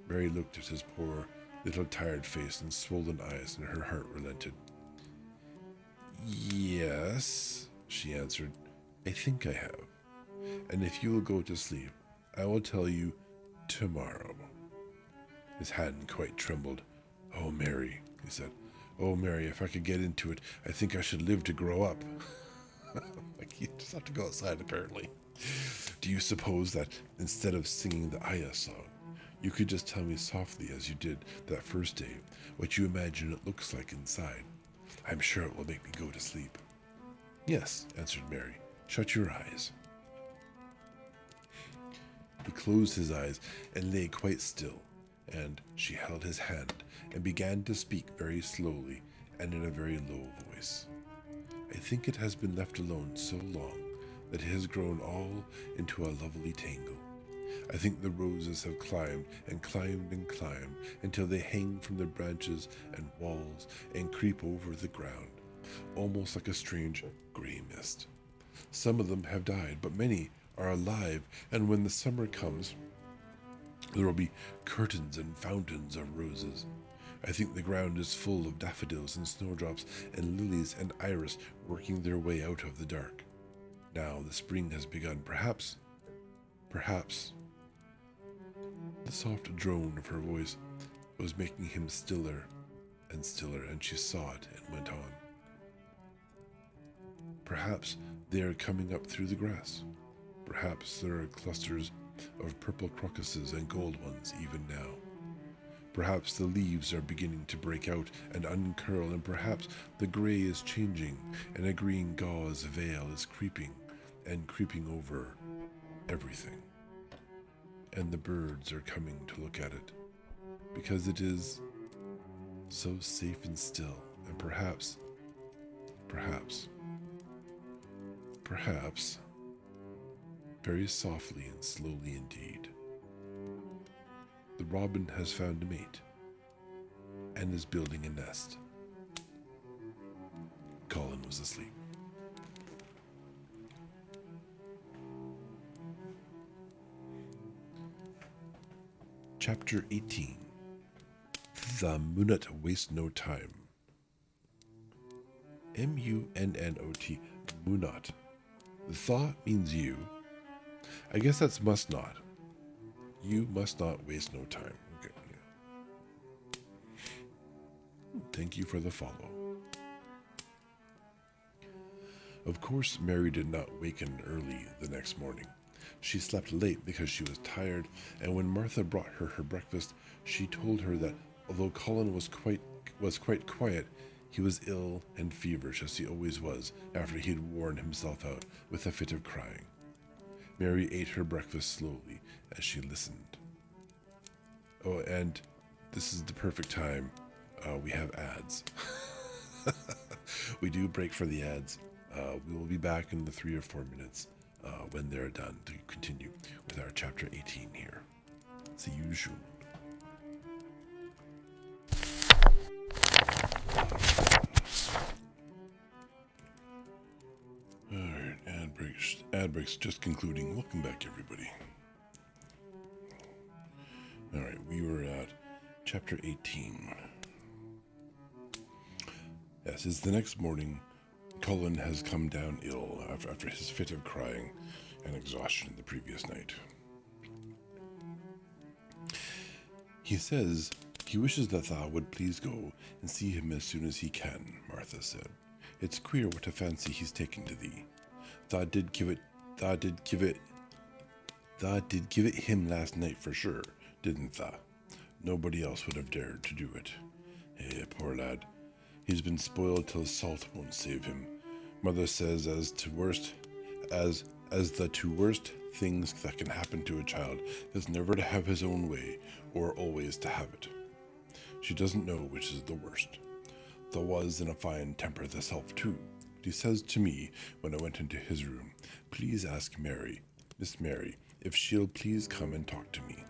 Mary looked at his poor, little tired face and swollen eyes, and her heart relented. "Yes," she answered, "I think I have. And if you will go to sleep, I will tell you tomorrow." His hand quite trembled. "Oh, Mary," he said. "Oh, Mary, if I could get into it, I think I should live to grow up." Like, you just have to go outside, apparently. "Do you suppose that instead of singing the Aya song, you could just tell me softly, as you did that first day, what you imagine it looks like inside? I'm sure it will make me go to sleep." "Yes," answered Mary. "Shut your eyes." He closed his eyes and lay quite still, and she held his hand and began to speak very slowly and in a very low voice. "I think it has been left alone so long that it has grown all into a lovely tangle. I think the roses have climbed and climbed and climbed until they hang from the branches and walls and creep over the ground, almost like a strange gray mist. Some of them have died, but many are alive, and when the summer comes, there will be curtains and fountains of roses. I think the ground is full of daffodils and snowdrops and lilies and iris working their way out of the dark. Now the spring has begun. Perhaps... The soft drone of her voice was making him stiller and stiller, and she saw it and went on. "Perhaps they are coming up through the grass. Perhaps there are clusters of purple crocuses and gold ones even now. Perhaps the leaves are beginning to break out and uncurl, and perhaps the gray is changing, and a green gauze veil is creeping over everything. And the birds are coming to look at it, because it is so safe and still, and perhaps, very softly and slowly indeed, the robin has found a mate and is building a nest." Colin was asleep. Chapter 18. The Moonot Waste No Time. M-U-N-N-O-T, Moonot. The thought means you. I guess that's must not. You must not waste no time. Okay. Yeah. Thank you for the follow. Of course, Mary did not waken early the next morning. She slept late because she was tired, and when Martha brought her breakfast, she told her that although Colin was quite quiet, he was ill and feverish, as he always was after he had worn himself out with a fit of crying. Mary ate her breakfast slowly as she listened. Oh, and this is the perfect time. We have ads. We do break for the ads. We will be back in the 3 or 4 minutes when they're done to continue with our chapter 18 here. See you soon. Alright, ad breaks just concluding. Welcome back, everybody. Alright, we were at chapter 18. Yes, it's the next morning. Cullen has come down ill after his fit of crying and exhaustion the previous night. He says he wishes that thou would please go and see him as soon as he can, Martha said. It's queer what a fancy he's taken to thee. Thou did give it him last night for sure, didn't thou? Nobody else would have dared to do it. Eh, poor lad. He's been spoiled till salt won't save him. Mother says as the two worst things that can happen to a child is never to have his own way or always to have it. She doesn't know which is the worst. Thou was in a fine temper thyself too. But he says to me when I went into his room, please ask Miss Mary, if she'll please come and talk to me.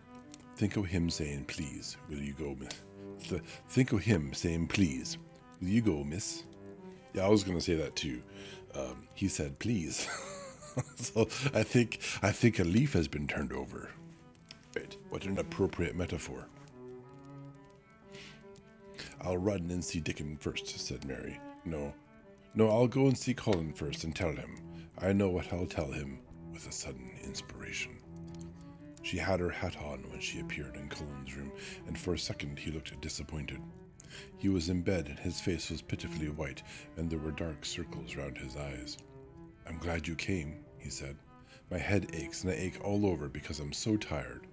Think o' him saying please. Will you go, miss? Think o' him saying please. Will you go, miss? Yeah, I was going to say that too. He said please. So I think a leaf has been turned over. Right, what an appropriate metaphor. I'll run and see Dickon first, said Mary. No, I'll go and see Colin first and tell him. I know what I'll tell him, with a sudden inspiration. She had her hat on when she appeared in Colin's room, and for a second he looked disappointed. He was in bed, and his face was pitifully white, and there were dark circles round his eyes. I'm glad you came, he said. My head aches, and I ache all over because I'm so tired.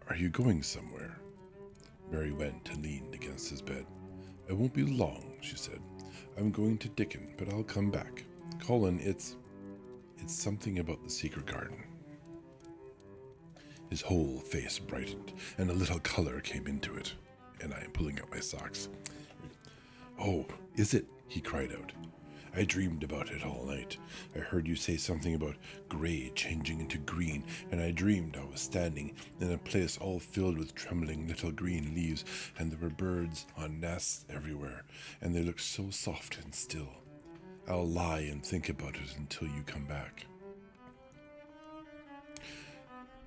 Are you going somewhere? Mary went and leaned against his bed. I won't be long, she said. I'm going to Dickon, but I'll come back. Colin, it's something about the secret garden. His whole face brightened, and a little color came into it. And I am pulling out my socks. Oh, is it? He cried out. I dreamed about it all night. I heard you say something about gray changing into green, and I dreamed I was standing in a place all filled with trembling little green leaves, and there were birds on nests everywhere, and they looked so soft and still. I'll lie and think about it until you come back.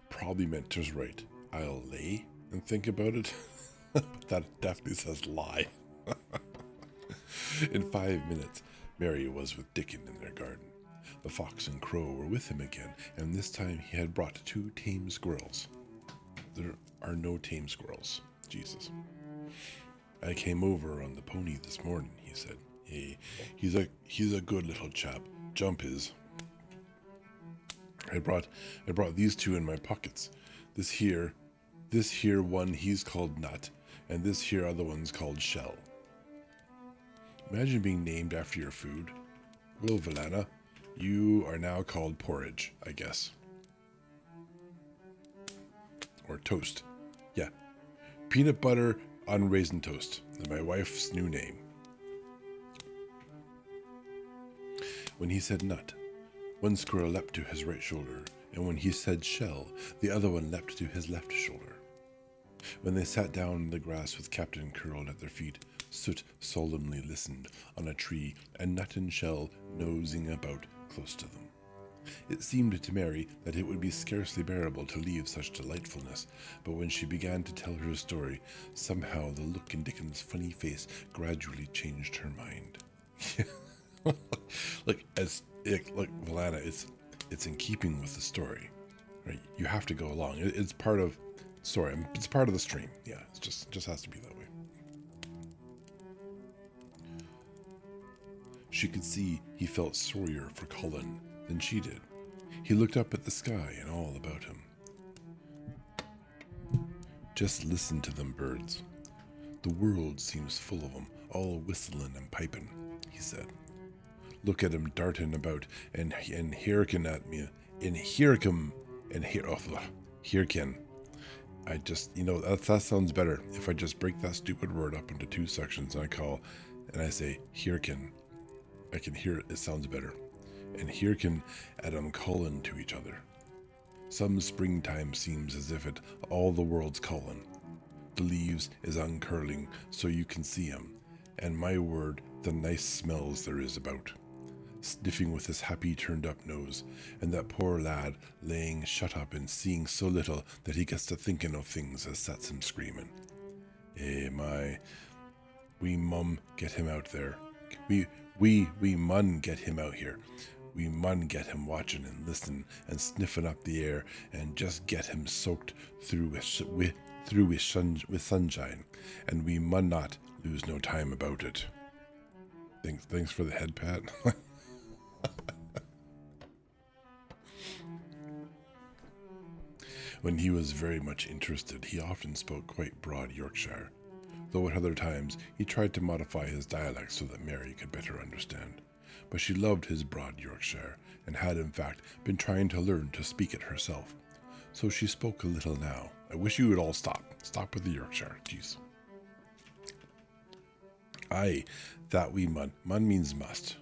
Probably meant to write, I'll lay and think about it. That definitely says lie. In 5 minutes, Mary was with Dickon in their garden. The fox and crow were with him again, and this time he had brought 2 tame squirrels. There are no tame squirrels. Jesus. I came over on the pony this morning, he said. Hey, he's a good little chap. Jump is. I brought these 2 in my pockets. This here one he's called Nut, and this here other one's called Shell. Imagine being named after your food. Well, Valana, you are now called Porridge, I guess. Or Toast. Yeah. Peanut butter on raisin toast. And my wife's new name. When he said Nut, one squirrel leapt to his right shoulder, and when he said Shell, the other one leapt to his left shoulder. When they sat down in the grass with Captain curled at their feet, Soot solemnly listened on a tree, and Nut and Shell nosing about close to them. It seemed to Mary that it would be scarcely bearable to leave such delightfulness, but when she began to tell her story, somehow the look in Dickon's funny face gradually changed her mind. Look, Valana, it's in keeping with the story, right? You have to go along. It's part of story. It's part of the stream. Yeah, it just has to be that way. She could see he felt sorrier for Cullen than she did. He looked up at the sky and all about him. Just listen to them birds. The world seems full of 'em, all whistling and piping, he said. Look at 'em darting about and hearken at me, and hearken and Hirkin. I just, that sounds better. If I just break that stupid word up into two sections and I say Hirkin, I can hear it sounds better. And Hirkin and Cullen to each other. Some springtime seems as if it all the world's calling. The leaves is uncurling so you can see 'em, and my word, the nice smells there is about. Sniffing with his happy turned up nose, and that poor lad laying shut up and seeing so little that he gets to thinking of things as sets him screaming. We mum get him out there. We mun get him out here. We mun get him watching and listening and sniffing up the air and just get him soaked through with sunshine, and we mun not lose no time about it. Thanks for the head pat. When he was very much interested, he often spoke quite broad Yorkshire, though at other times he tried to modify his dialect so that Mary could better understand. But she loved his broad Yorkshire, and had in fact been trying to learn to speak it herself. So she spoke a little now. I wish you would all stop. Stop with the Yorkshire, jeez. Aye, that we mun. Mun means must,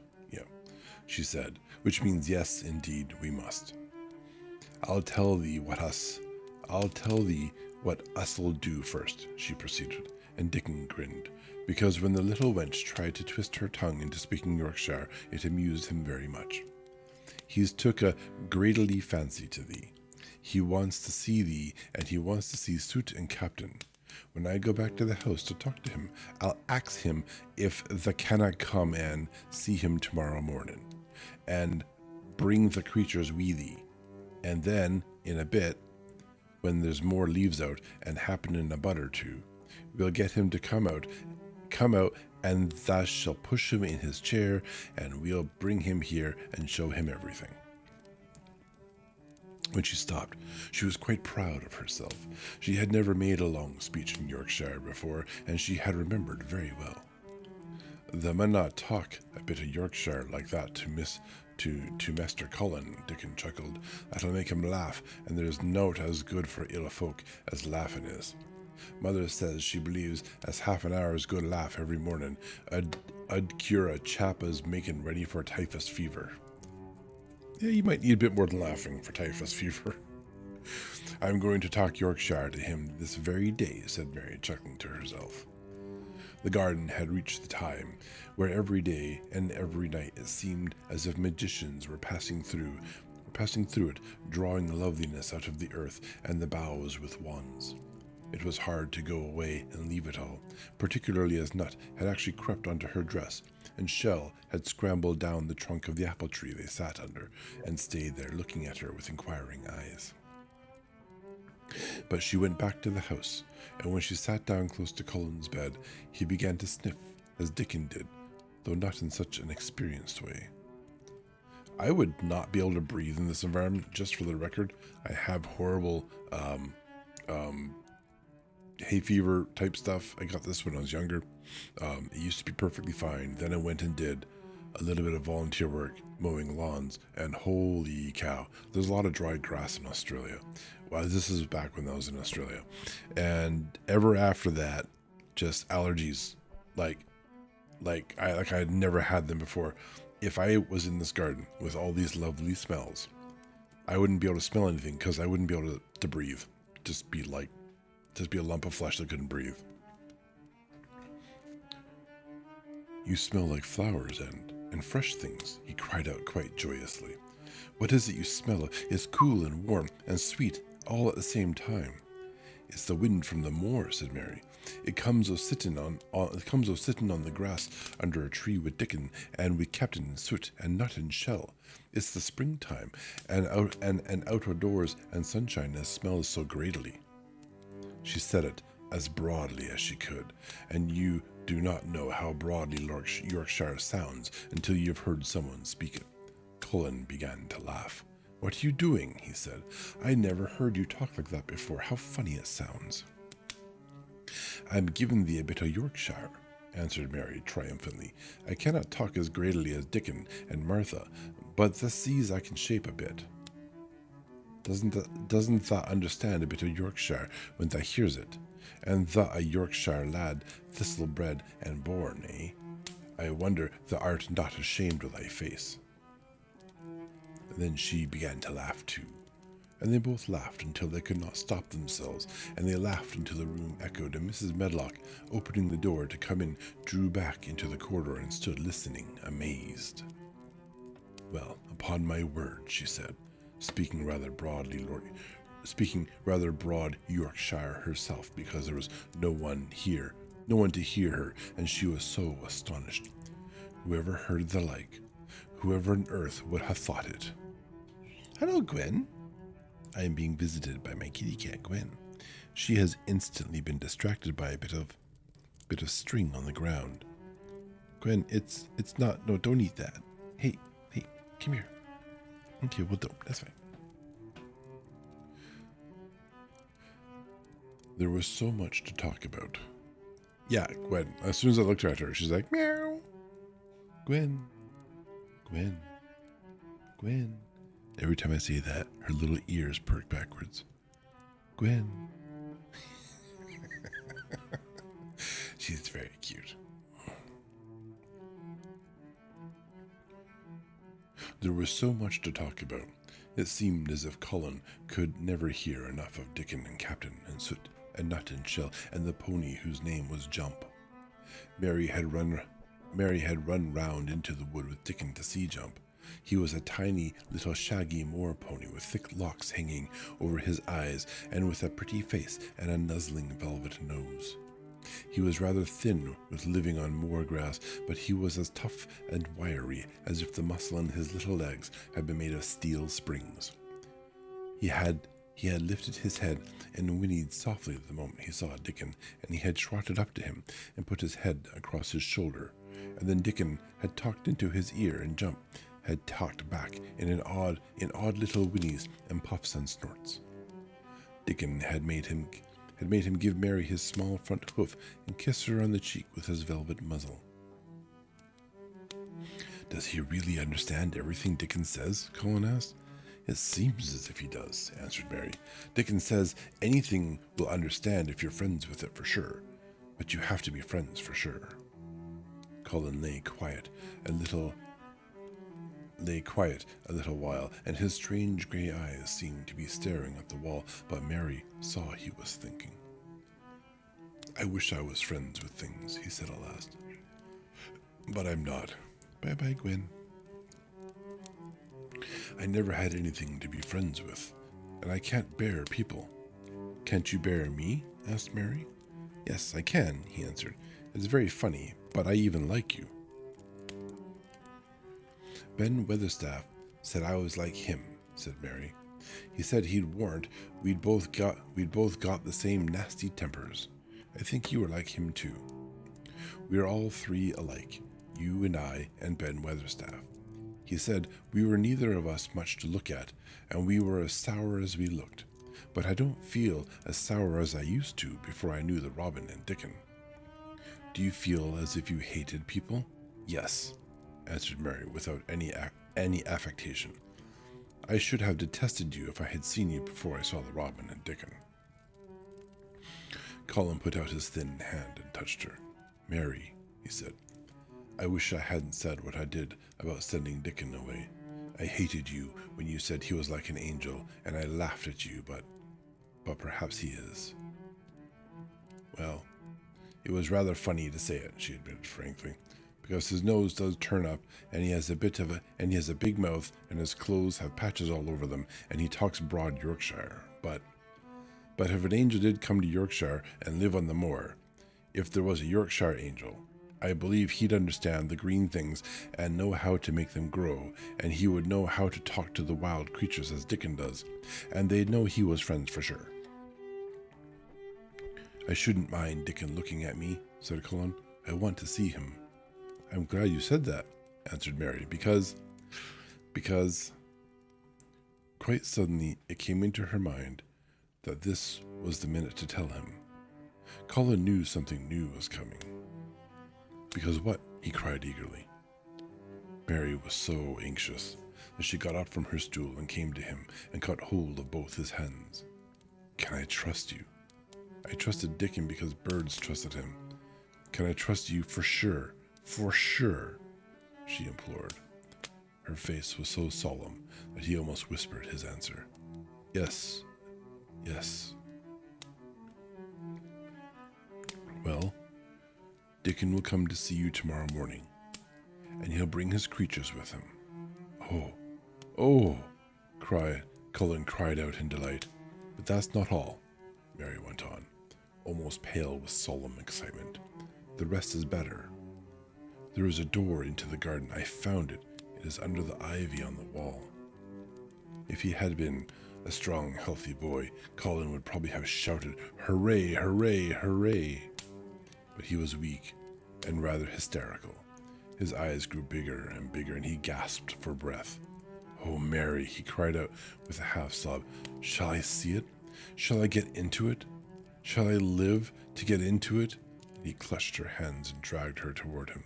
she said, which means yes, indeed, we must. I'll tell thee what us'll do first, she proceeded, and Dickon grinned, because when the little wench tried to twist her tongue into speaking Yorkshire, it amused him very much. He's took a greatly fancy to thee. He wants to see thee, and he wants to see Soot and Captain. When I go back to the house to talk to him, I'll ax him if the canna come and see him tomorrow morning, and bring the creatures wi' thee. And then, in a bit, when there's more leaves out and happen in a bud or two, we'll get him to come out, and thou shall push him in his chair, and we'll bring him here and show him everything. When she stopped, she was quite proud of herself. She had never made a long speech in Yorkshire before, and she had remembered very well. The mun not talk a bit of Yorkshire like that to Master Cullen, Dickon chuckled. That'll make him laugh, and there's nought as good for ill folk as laughing is. Mother says she believes as half an hour's good laugh every morning I'd cure a chap as making ready for typhus fever. Yeah, you might need a bit more than laughing for typhus fever. I'm going to talk Yorkshire to him this very day, said Mary, chuckling to herself. The garden had reached the time where every day and every night it seemed as if magicians were passing through it, drawing loveliness out of the earth and the boughs with wands. It was hard to go away and leave it all, particularly as Nut had actually crept onto her dress, and Shell had scrambled down the trunk of the apple tree they sat under, and stayed there looking at her with inquiring eyes. But she went back to the house, and when she sat down close to Cullen's bed, he began to sniff, as Dickon did, though not in such an experienced way. I would not be able to breathe in this environment, just for the record. I have horrible hay fever type stuff. I got this when I was younger. It used to be perfectly fine. Then I went and did a little bit of volunteer work mowing lawns, and holy cow, there's a lot of dry grass in Australia. Well, this is back when I was in Australia, and ever after that, just allergies. I had never had them before. If I was in this garden with all these lovely smells, I wouldn't be able to smell anything because I wouldn't be able to breathe. Just be a lump of flesh that couldn't breathe. You smell like flowers and fresh things, he cried out quite joyously. What is it you smell of? It's cool and warm and sweet all at the same time. It's the wind from the moor, said Mary. It comes o' sitting on the grass under a tree with Dickon and with Captain and Soot and Nut and Shell. It's the springtime and out of doors and sunshine and smells so greatily. She said it as broadly as she could, and you do not know how broadly Yorkshire sounds until you have heard someone speak it. Cullen began to laugh. What are you doing? He said. I never heard you talk like that before. How funny it sounds. I'm giving thee a bit of Yorkshire, answered Mary triumphantly. I cannot talk as greatly as Dickon and Martha, but the seas I can shape a bit. Doesn't tha understand a bit of Yorkshire when tha hears it? And tha a Yorkshire lad, thistle-bred and born, eh? I wonder thou art not ashamed of thy face. And then she began to laugh too. And they both laughed until they could not stop themselves, and they laughed until the room echoed, and Mrs. Medlock, opening the door to come in, drew back into the corridor and stood listening, amazed. Well, upon my word, she said, speaking rather broad Yorkshire herself, because there was no one to hear her, and she was so astonished. Whoever heard the like? Whoever on earth would have thought it? Hello, Gwen. I am being visited by my kitty cat, Gwen. She has instantly been distracted by a bit of string on the ground. Gwen, it's not. No, don't eat that. Hey, come here. Okay, well, don't. That's fine. There was so much to talk about. Yeah, Gwen. As soon as I looked at her, she's like, meow. Gwen. Every time I say that, her little ears perk backwards. Gwen. She's very cute. There was so much to talk about. It seemed as if Colin could never hear enough of Dickon and Captain and Soot and Nut and Shell and the pony whose name was Jump. Mary had run round into the wood with Dickon to see Jump. He was a tiny little shaggy moor pony with thick locks hanging over his eyes and with a pretty face and a nuzzling velvet nose. He was rather thin with living on moor grass, but he was as tough and wiry as if the muscle in his little legs had been made of steel springs. He had lifted his head and whinnied softly the moment he saw Dickon, and he had trotted up to him and put his head across his shoulder, and then Dickon had talked into his ear, and Jump had talked back in odd little whinnies and puffs and snorts. Dickon had made him give Mary his small front hoof and kiss her on the cheek with his velvet muzzle. Does he really understand everything Dickon says? Colin asked. It seems as if he does, answered Mary. Dickon says anything will understand if you're friends with it for sure, but you have to be friends for sure. Colin lay quiet a little while, and his strange grey eyes seemed to be staring at the wall, but Mary saw he was thinking. I wish I was friends with things, he said at last. But I'm not. Bye-bye, Gwen. I never had anything to be friends with, and I can't bear people. Can't you bear me? Asked Mary. Yes, I can, he answered. It's very funny, but I even like you. Ben Weatherstaff said I was like him, said Mary. He said he'd warrant we'd both got the same nasty tempers. I think you were like him too. We are all three alike, you and I and Ben Weatherstaff. He said we were neither of us much to look at, and we were as sour as we looked. But I don't feel as sour as I used to before I knew the Robin and Dickon. Do you feel as if you hated people? Yes, answered Mary without any affectation. I should have detested you if I had seen you before I saw the Robin and Dickon. Colin put out his thin hand and touched her. Mary, he said, I wish I hadn't said what I did about sending Dickon away. I hated you when you said he was like an angel, and I laughed at you, but perhaps he is. Well, it was rather funny to say it, she admitted frankly, because his nose does turn up, and he has a big mouth, and his clothes have patches all over them, and he talks broad Yorkshire. But if an angel did come to Yorkshire and live on the moor, if there was a Yorkshire angel, I believe he'd understand the green things and know how to make them grow, and he would know how to talk to the wild creatures as Dickon does, and they'd know he was friends for sure. I shouldn't mind Dickon looking at me, said Colin. I want to see him. I'm glad you said that, answered Mary, because quite suddenly it came into her mind that this was the minute to tell him. Colin knew something new was coming. Because what? He cried eagerly. Mary was so anxious as she got up from her stool and came to him and caught hold of both his hands. "Can I trust you? I trusted Dickon because birds trusted him. Can I trust you for sure? For sure?" she implored. Her face was so solemn that he almost whispered his answer. "Yes, yes." "Well, Dickon will come to see you tomorrow morning, and he'll bring his creatures with him." "Oh, oh!" Cullen cried out in delight. "But that's not all," Mary went on, almost pale with solemn excitement. "The rest is better. There is a door into the garden. I found it. It is under the ivy on the wall." If he had been a strong, healthy boy, Colin would probably have shouted, "Hooray, hooray, hooray!" But he was weak and rather hysterical. His eyes grew bigger and bigger, and he gasped for breath. "Oh, Mary," he cried out with a half-sob, "shall I see it? Shall I get into it? Shall I live to get into it?" He clutched her hands and dragged her toward him.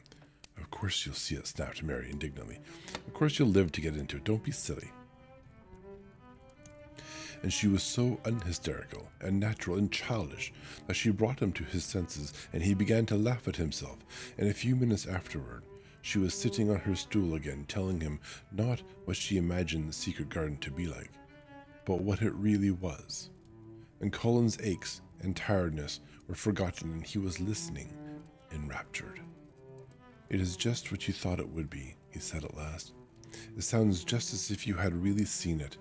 "Of course you'll see it," snapped Mary indignantly. "Of course you'll live to get into it. Don't be silly." And she was so unhysterical and natural and childish that she brought him to his senses, and he began to laugh at himself. And a few minutes afterward, she was sitting on her stool again, telling him not what she imagined the secret garden to be like, but what it really was. And Colin's aches and tiredness were forgotten, and he was listening, enraptured. "It is just what you thought it would be," he said at last. "It sounds just as if you had really seen it.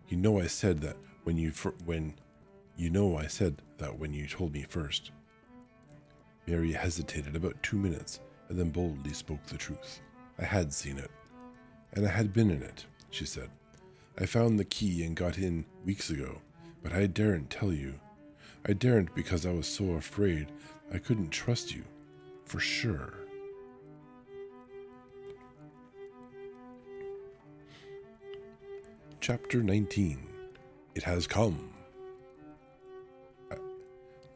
You know I said that when you told me first." Mary hesitated about 2 minutes and then boldly spoke the truth. "I had seen it, and I had been in it," she said. "I found the key and got in weeks ago, but I daren't tell you. I daren't because I was so afraid. I couldn't trust you, for sure." Chapter 19. It Has Come. All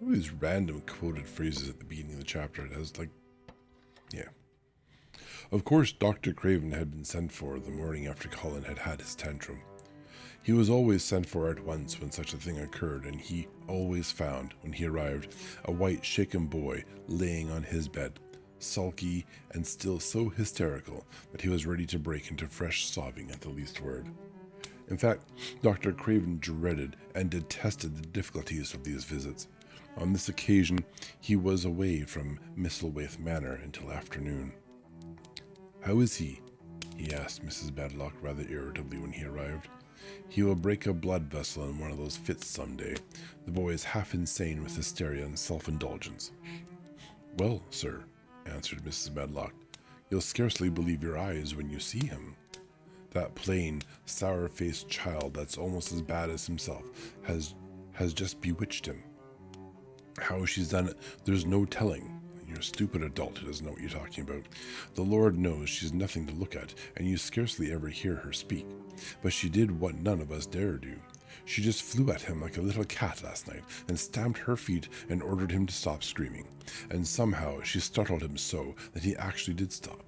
these random quoted phrases at the beginning of the chapter. It has yeah. Of course, Dr. Craven had been sent for the morning after Colin had had his tantrum. He was always sent for at once when such a thing occurred, and he always found, when he arrived, a white, shaken boy laying on his bed, sulky and still so hysterical that he was ready to break into fresh sobbing at the least word. In fact, Dr. Craven dreaded and detested the difficulties of these visits. On this occasion, he was away from Misselthwaite Manor until afternoon. "How is he?" he asked Mrs. Badlock rather irritably when he arrived. "He will break a blood vessel in one of those fits some day. The boy is half insane with hysteria and self-indulgence." "Well, sir," answered Mrs. Badlock, "you'll scarcely believe your eyes when you see him. That plain, sour-faced child that's almost as bad as himself has just bewitched him. How she's done it, there's no telling. You're a stupid adult who doesn't know what you're talking about. The Lord knows she's nothing to look at, and you scarcely ever hear her speak. But she did what none of us dare do. She just flew at him like a little cat last night and stamped her feet and ordered him to stop screaming. And somehow she startled him so that he actually did stop.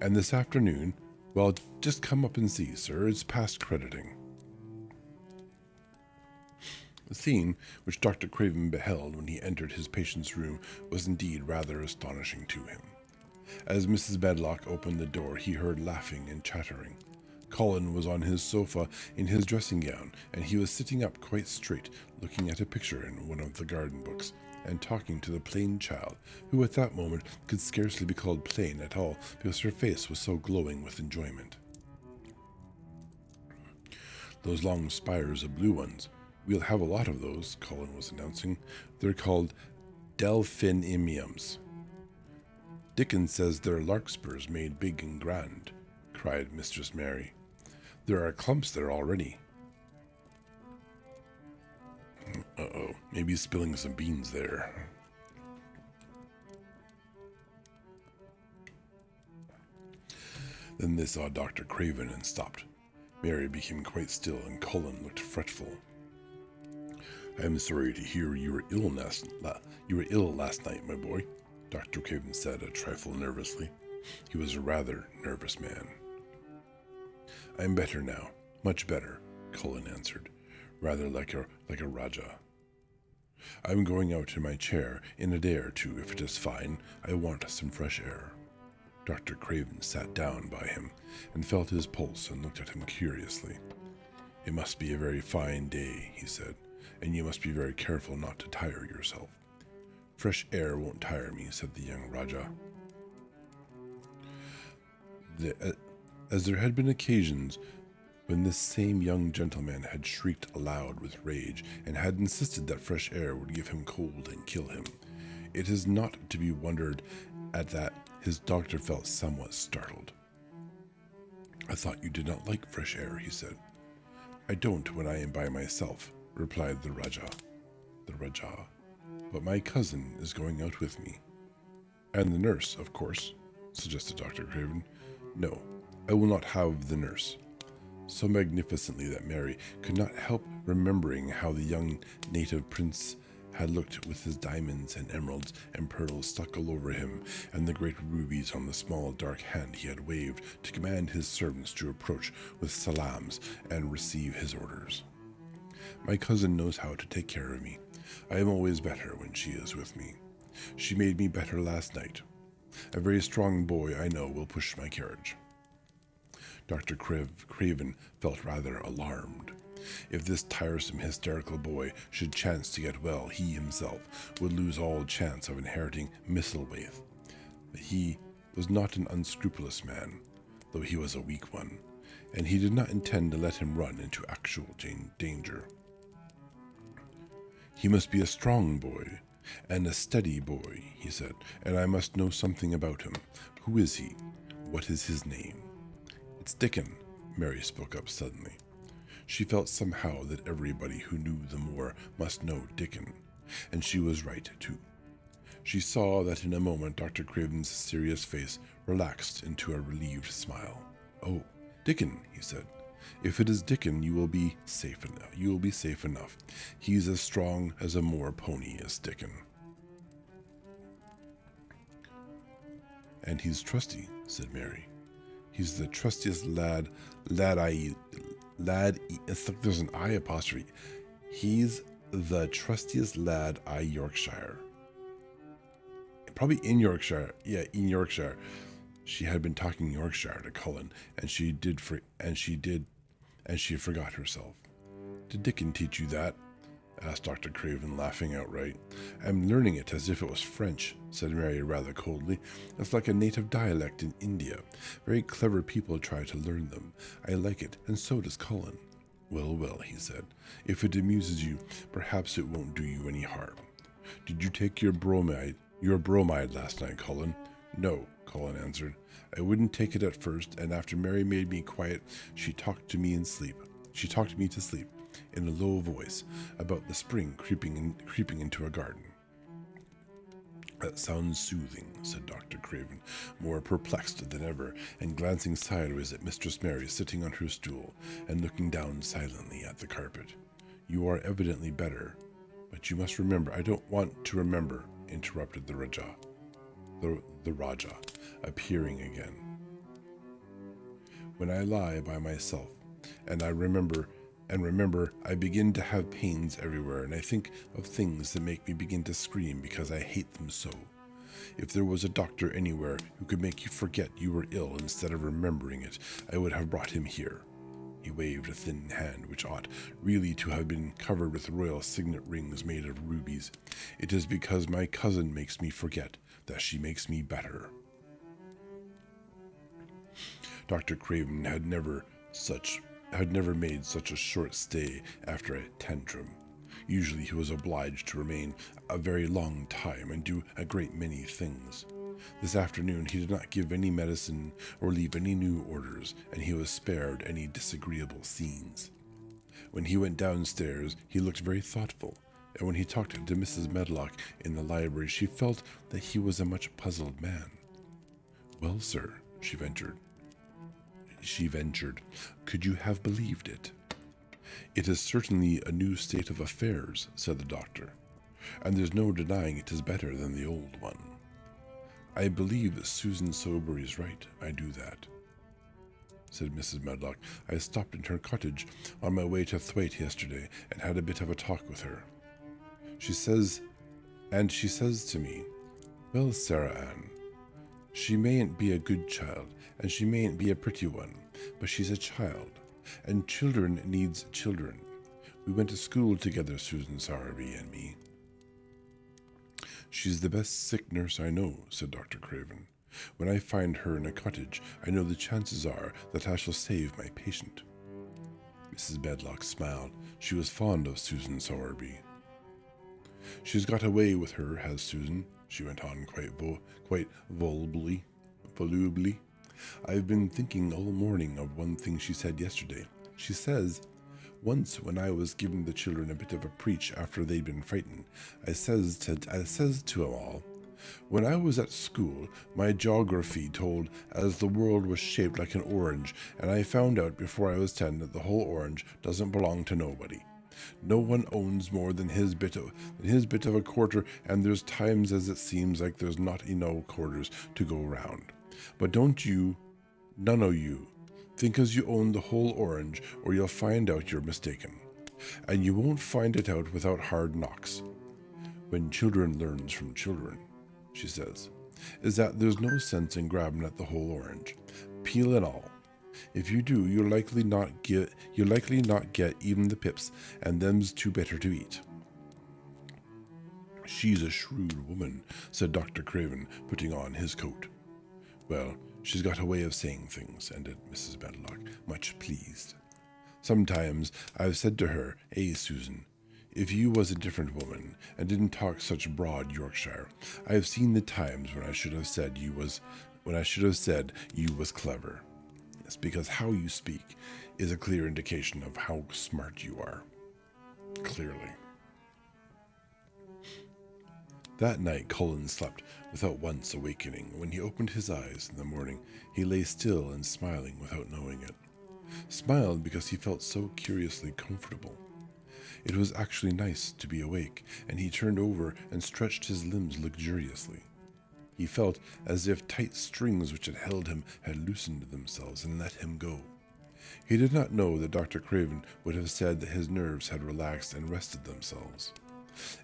And this afternoon, well, just come up and see, sir. It's past crediting." The scene which Dr. Craven beheld when he entered his patient's room was indeed rather astonishing to him. As Mrs. Badlock opened the door, he heard laughing and chattering. Colin was on his sofa in his dressing gown, and he was sitting up quite straight, looking at a picture in one of the garden books, and talking to the plain child, who at that moment could scarcely be called plain at all because her face was so glowing with enjoyment. "Those long spires of blue ones. We'll have a lot of those," Colin was announcing. "They're called delphiniums. Dickon says they're larkspurs made big and grand," cried Mistress Mary. "There are clumps there already." Uh-oh, maybe spilling some beans there. Then they saw Dr. Craven and stopped. Mary became quite still, and Colin looked fretful. "I am sorry to hear you were ill last night, my boy," Dr. Craven said, a trifle nervously. He was a rather nervous man. I'm better now, much better, Cullen answered, rather like a Raja. I'm going out in my chair in a day or two, if it is fine. I want some fresh air. Dr. Craven sat down by him and felt his pulse and looked at him curiously. It must be a very fine day, he said, and you must be very careful not to tire yourself. Fresh air won't tire me, said the young Raja. As there had been occasions when this same young gentleman had shrieked aloud with rage and had insisted that fresh air would give him cold and kill him, it is not to be wondered at that his doctor felt somewhat startled. I thought you did not like fresh air, he said. I don't when I am by myself, replied the Raja. But my cousin is going out with me. And the nurse, of course, suggested Dr. Craven. No, I will not have the nurse. So magnificently that Mary could not help remembering how the young native prince had looked with his diamonds and emeralds and pearls stuck all over him, and the great rubies on the small dark hand he had waved to command his servants to approach with salams and receive his orders. My cousin knows how to take care of me. I am always better when she is with me. She made me better last night. A very strong boy, I know, will push my carriage. Dr. Craven felt rather alarmed. If this tiresome, hysterical boy should chance to get well, he himself would lose all chance of inheriting Misselwaith. He was not an unscrupulous man, though he was a weak one, and he did not intend to let him run into actual danger. He must be a strong boy, and a steady boy, he said, and I must know something about him. Who is he? What is his name? It's Dickon, Mary spoke up suddenly. She felt somehow that everybody who knew the moor must know Dickon, and she was right, too. She saw that in a moment Dr. Craven's serious face relaxed into a relieved smile. Oh, Dickon, he said. If it is Dickon, you will be safe enough. You will be safe enough. He's as strong as a moor pony is Dickon. And he's trusty, said Mary. He's the trustiest lad, it's like there's an I apostrophe. He's the trustiest lad Yorkshire. Probably in Yorkshire. Yeah, in Yorkshire. She had been talking Yorkshire to Cullen, and she forgot herself. Did Dickon teach you that? Asked Dr. Craven, laughing outright. I'm learning it as if it was French, said Mary rather coldly. It's like a native dialect in India. Very clever people try to learn them. I like it, and so does Cullen. Well, well, he said. If it amuses you, perhaps it won't do you any harm. Did you take your bromide last night, Cullen? No, Cullen answered. I wouldn't take it at first, and after Mary made me quiet, she talked me to sleep in a low voice about the spring creeping into a garden. That sounds soothing, said Dr. Craven, more perplexed than ever, and glancing sideways at Mistress Mary sitting on her stool and looking down silently at the carpet. You are evidently better, but you must remember. I don't want to remember, interrupted the Raja. The Raja, appearing again. When I lie by myself, and remember, I begin to have pains everywhere, and I think of things that make me begin to scream because I hate them so. If there was a doctor anywhere who could make you forget you were ill instead of remembering it, I would have brought him here. He waved a thin hand which ought really to have been covered with royal signet rings made of rubies. It is because my cousin makes me forget that she makes me better. Dr. Craven had never made such a short stay after a tantrum. Usually he was obliged to remain a very long time and do a great many things. This afternoon he did not give any medicine or leave any new orders, and he was spared any disagreeable scenes. When he went downstairs, he looked very thoughtful, and when he talked to Mrs. Medlock in the library, she felt that he was a much puzzled man. Well, sir, she ventured, could you have believed it? It is certainly a new state of affairs, said the doctor, and there's no denying it is better than the old one. I believe Susan Soberry's right, I do that. said Mrs. Medlock. "I stopped in her cottage on my way to Thwaite yesterday and had a bit of a talk with her. She says to me, 'Well, Sarah Ann, she mayn't be a good child, and she mayn't be a pretty one, but she's a child, and children needs children. We went to school together, Susan Sowerby and me.' 'She's the best sick nurse I know,' said Dr. Craven. 'When I find her in a cottage, I know the chances are that I shall save my patient.' Mrs. Medlock smiled. She was fond of Susan Sowerby. 'She's got away with her, has Susan,' she went on quite volubly. "I've been thinking all morning of one thing she said yesterday. She says, 'Once when I was giving the children a bit of a preach after they'd been frightened, I says to 'em all, when I was at school, my geography told as the world was shaped like an orange, and I found out before I was 10 that the whole orange doesn't belong to nobody. No one owns more than his bit of a quarter, and there's times as it seems like there's not enough quarters to go round. But don't you, none o' you, think as you own the whole orange, or you'll find out you're mistaken. And you won't find it out without hard knocks. When children learns from children,' she says, 'is that there's no sense in grabbing at the whole orange, peel and all. If you do, you'll likely not get even the pips, and them's too bitter to eat.' 'She's a shrewd woman,' said Dr. Craven, putting on his coat. 'Well, she's got a way of saying things,' ended Mrs. Medlock, much pleased. 'Sometimes I've said to her, Susan, if you was a different woman, and didn't talk such broad Yorkshire, I've seen the times when I should have said you was clever. Yes, because how you speak is a clear indication of how smart you are. Clearly.' That night Cullen slept without once awakening. When he opened his eyes in the morning, he lay still and smiling without knowing it. Smiled because he felt so curiously comfortable. It was actually nice to be awake, and he turned over and stretched his limbs luxuriously. He felt as if tight strings which had held him had loosened themselves and let him go. He did not know that Dr. Craven would have said that his nerves had relaxed and rested themselves.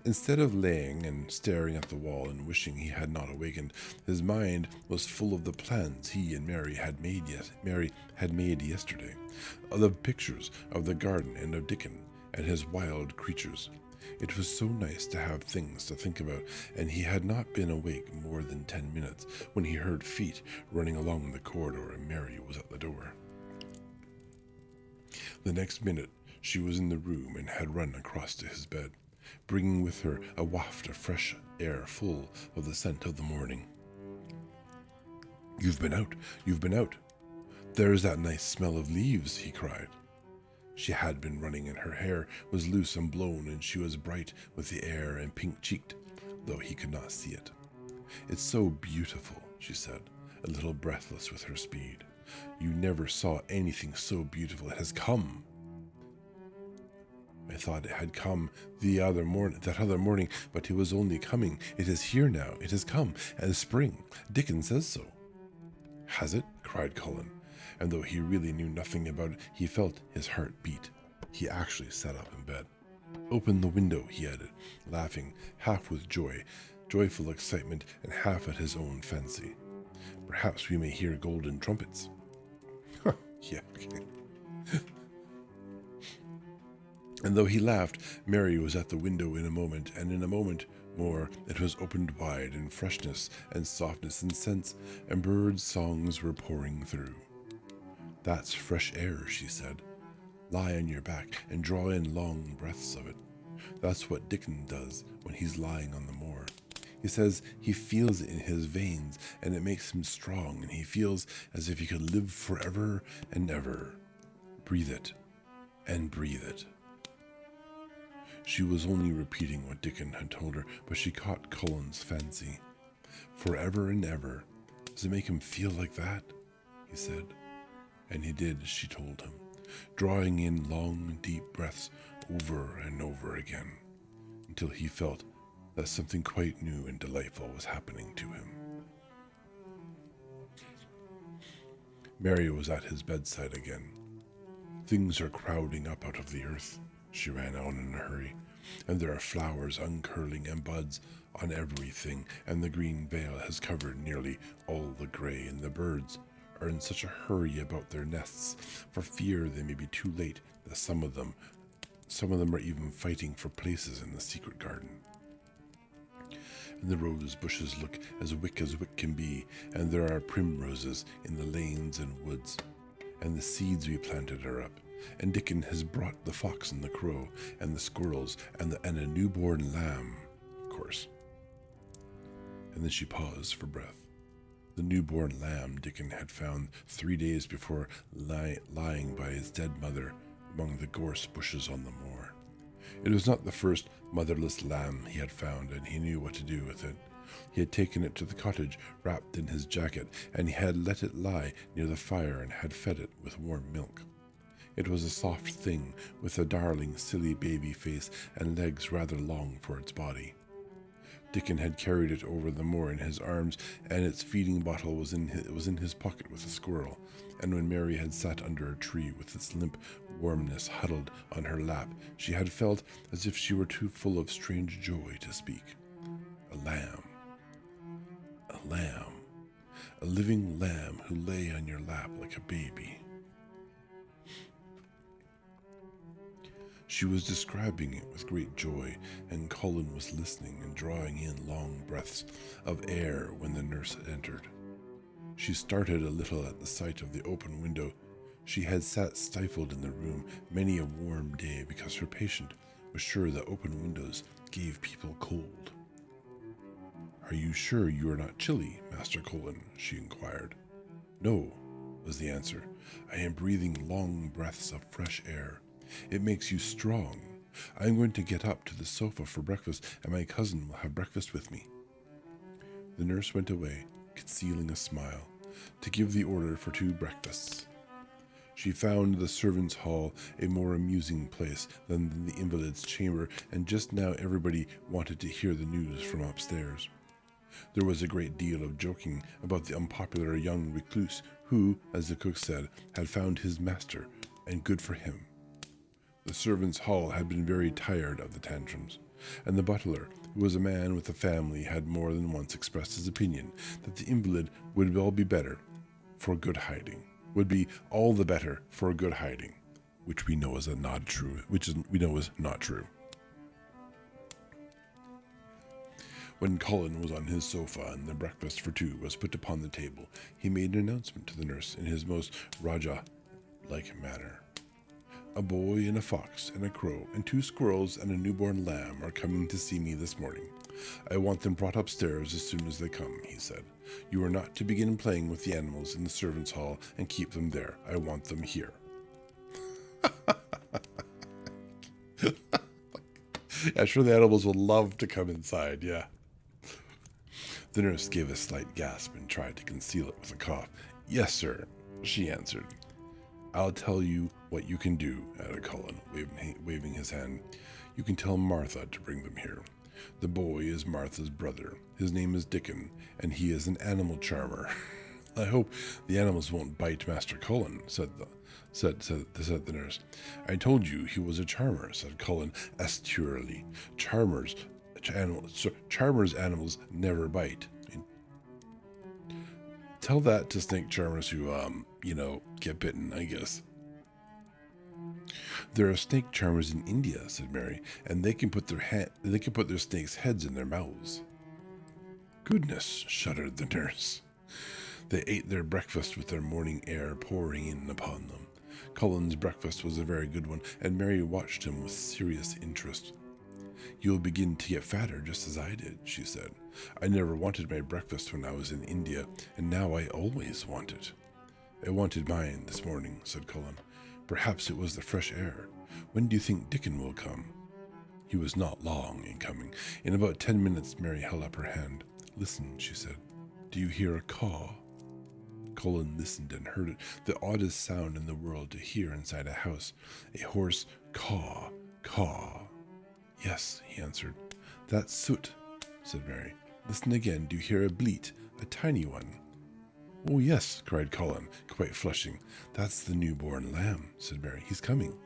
Instead of laying and staring at the wall and wishing he had not awakened, his mind was full of the plans he and Mary had made yesterday, of the pictures of the garden and of Dickon and his wild creatures. It was so nice to have things to think about, and he had not been awake more than 10 minutes when he heard feet running along the corridor, and Mary was at the door. The next minute she was in the room and had run across to his bed, bringing with her a waft of fresh air full of the scent of the morning. You've been out. There's that nice smell of leaves,' he cried. She had been running, and her hair was loose and blown, and she was bright with the air and pink-cheeked, though he could not see it. 'It's so beautiful,' she said, a little breathless with her speed. 'You never saw anything so beautiful. It has come.' 'I thought it had come that other morning, but it was only coming. It is here now. It has come, and spring. Dickon says so.' 'Has it?' cried Cullen, and though he really knew nothing about it, he felt his heart beat. He actually sat up in bed. 'Open the window,' he added, laughing, half with joyful excitement, and half at his own fancy. 'Perhaps we may hear golden trumpets.' Yeah, okay. And though he laughed, Mary was at the window in a moment, and in a moment more it was opened wide, and freshness and softness and scents and birds' songs were pouring through. 'That's fresh air,' she said. 'Lie on your back and draw in long breaths of it. That's what Dickon does when he's lying on the moor. He says he feels it in his veins, and it makes him strong, and he feels as if he could live forever and ever. Breathe it, and breathe it.' She was only repeating what Dickon had told her, but she caught Cullen's fancy. 'Forever and ever. Does it make him feel like that?' he said. And he did, she told him, drawing in long, deep breaths over and over again, until he felt that something quite new and delightful was happening to him. Mary was at his bedside again. Things are crowding up out of the earth, she ran on in a hurry, and there are flowers uncurling and buds on everything, and the green veil has covered nearly all the gray, and the birds are in such a hurry about their nests, for fear they may be too late, that some of them are even fighting for places in the secret garden. And the rose bushes look as wick can be, and there are primroses in the lanes and woods, and the seeds we planted are up, and Dickon has brought the fox and the crow, and the squirrels, and a newborn lamb, of course. And then she paused for breath. The newborn lamb Dickon had found 3 days before lying by his dead mother among the gorse bushes on the moor. It was not the first motherless lamb he had found, and he knew what to do with it. He had taken it to the cottage, wrapped in his jacket, and he had let it lie near the fire and had fed it with warm milk. It was a soft thing, with a darling, silly baby face and legs rather long for its body. Dickon had carried it over the moor in his arms, and its feeding bottle was in his pocket with a squirrel. And when Mary had sat under a tree with its limp warmness huddled on her lap, she had felt as if she were too full of strange joy to speak. A lamb, a living lamb who lay on your lap like a baby. She was describing it with great joy, and Colin was listening and drawing in long breaths of air when the nurse entered. She started a little at the sight of the open window. She had sat stifled in the room many a warm day because her patient was sure that open windows gave people cold. "Are you sure you are not chilly, Master Colin?" she inquired. "No," was the answer. "I am breathing long breaths of fresh air. It makes you strong. I am going to get up to the sofa for breakfast, and my cousin will have breakfast with me." The nurse went away, concealing a smile, to give the order for 2 breakfasts. She found the servants' hall a more amusing place than the invalid's chamber, and just now everybody wanted to hear the news from upstairs. There was a great deal of joking about the unpopular young recluse who, as the cook said, had found his master, and good for him. The servants' hall had been very tired of the tantrums, and the butler, who was a man with a family, had more than once expressed his opinion that the invalid would all be better for good hiding, would be all the better for a good hiding, which we know is not true. When Colin was on his sofa and the breakfast for 2 was put upon the table, he made an announcement to the nurse in his most Raja-like manner. "A boy and a fox and a crow and 2 squirrels and a newborn lamb are coming to see me this morning. I want them brought upstairs as soon as they come," he said. "You are not to begin playing with the animals in the servants' hall and keep them there. I want them here." I'm sure the animals would love to come inside, yeah. The nurse gave a slight gasp and tried to conceal it with a cough. "Yes, sir," she answered. "I'll tell you what you can do," added Colin, waving his hand. "You can tell Martha to bring them here. The boy is Martha's brother. His name is Dickon, and he is an animal charmer." "I hope the animals won't bite Master Colin," said the nurse. "I told you he was a charmer," said Colin austerely. Charmers' animals never bite. Tell that to snake charmers who, get bitten, I guess. "There are snake charmers in India," said Mary, "and they can put their snakes' heads in their mouths." "Goodness," shuddered the nurse. They ate their breakfast with their morning air pouring in upon them. Colin's breakfast was a very good one, and Mary watched him with serious interest. "You'll begin to get fatter just as I did," she said. "I never wanted my breakfast when I was in India, and now I always want it." "I wanted mine this morning," said Colin. "Perhaps it was the fresh air. When do you think Dickon will come?" He was not long in coming. In about 10 minutes, Mary held up her hand. "Listen," she said. "Do you hear a caw?" Colin listened and heard it, the oddest sound in the world to hear inside a house. A hoarse caw, caw. "Yes," he answered. "That's Soot," said Mary. "Listen again. Do you hear a bleat? A tiny one?" Oh, yes, cried Colin, quite flushing. That's the newborn lamb, said Mary. He's coming.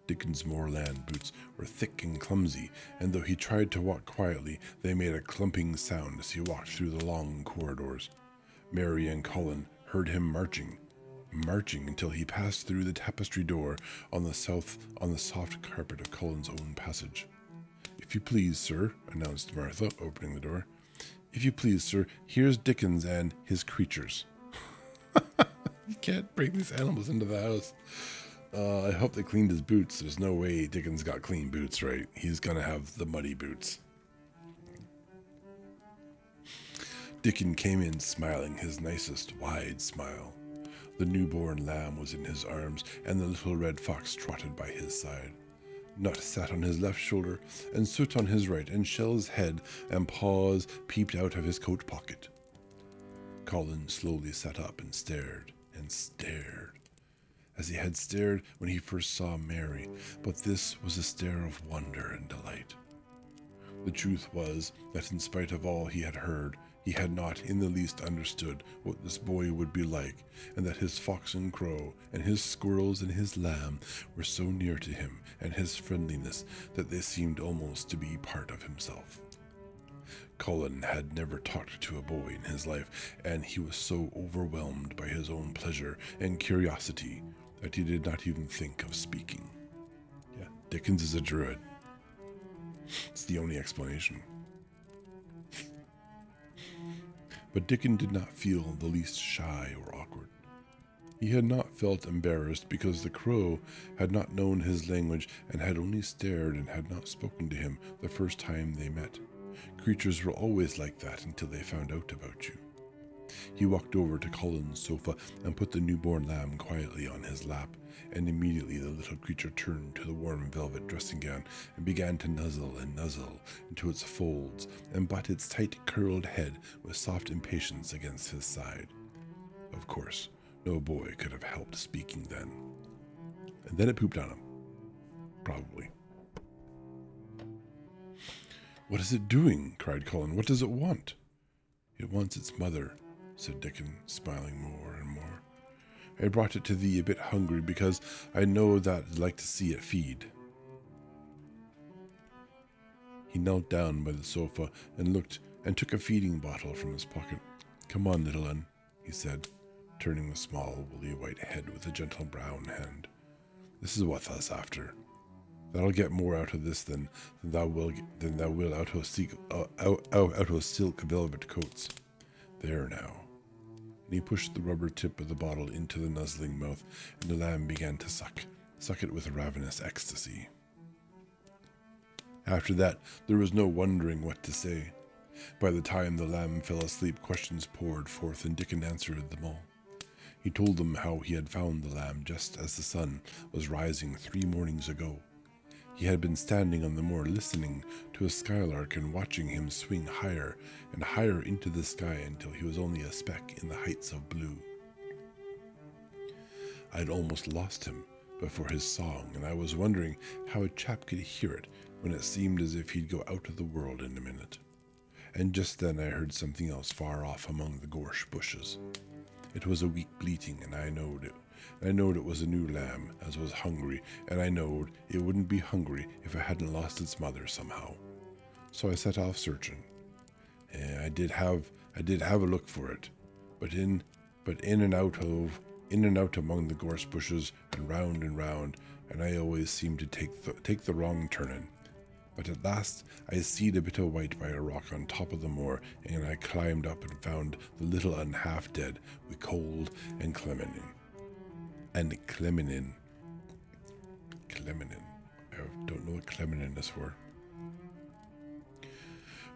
Dickon's moorland boots were thick and clumsy, and though he tried to walk quietly, they made a clumping sound as he walked through the long corridors. Mary and Colin heard him marching until he passed through the tapestry door on the soft carpet of Colin's own passage. If you please, sir, announced Martha, opening the door. If you please, sir, here's Dickens and his creatures. You can't bring these animals into the house. I hope they cleaned his boots. There's no way Dickens got clean boots, right? He's gonna have the muddy boots. Dickon came in smiling his nicest wide smile. The newborn lamb was in his arms, and the little red fox trotted by his side. Nut sat on his left shoulder, and Soot on his right, and Shell's head and paws peeped out of his coat pocket. Colin slowly sat up and stared, as he had stared when he first saw Mary, but this was a stare of wonder and delight. The truth was that in spite of all he had heard, he had not in the least understood what this boy would be like, and that his fox and crow, and his squirrels and his lamb were so near to him and his friendliness that they seemed almost to be part of himself. Colin had never talked to a boy in his life, and he was so overwhelmed by his own pleasure and curiosity that he did not even think of speaking. Yeah, Dickens is a druid. It's the only explanation. But Dickon did not feel the least shy or awkward. He had not felt embarrassed because the crow had not known his language and had only stared and had not spoken to him the first time they met. Creatures were always like that until they found out about you. He walked over to Colin's sofa and put the newborn lamb quietly on his lap, and immediately the little creature turned to the warm velvet dressing gown and began to nuzzle into its folds and butt its tight curled head with soft impatience against his side. Of course, no boy could have helped speaking then. And then it pooped on him. Probably. What is it doing? Cried Colin. What does it want? It wants its mother, said Dickon, smiling more and more. I brought it to thee a bit hungry because I know that I'd like to see it feed. He knelt down by the sofa and took a feeding bottle from his pocket. Come on, little un, he said, turning the small woolly white head with a gentle brown hand. This is what thou's after. That'll get more out of this than thou will out of silk velvet coats. There now. And he pushed the rubber tip of the bottle into the nuzzling mouth, and the lamb began to suck it with ravenous ecstasy. After that, there was no wondering what to say. By the time the lamb fell asleep, questions poured forth, and Dickon answered them all. He told them how he had found the lamb just as the sun was rising 3 mornings ago. He had been standing on the moor listening to a skylark and watching him swing higher and higher into the sky until he was only a speck in the heights of blue. I had almost lost him but for his song, and I was wondering how a chap could hear it when it seemed as if he'd go out of the world in a minute. And just then I heard something else far off among the gorse bushes. It was a weak bleating, and I knowed it. I knowed it was a new lamb, as was hungry, and I knowed it wouldn't be hungry if it hadn't lost its mother somehow. So I set off searching. And I did have a look for it, but in and out among the gorse bushes and round, and I always seemed to take the wrong turning. But at last I seed a bit of white by a rock on top of the moor, and I climbed up and found the little un half dead with cold and cleminin. Cleminin. I don't know what cleminin is for.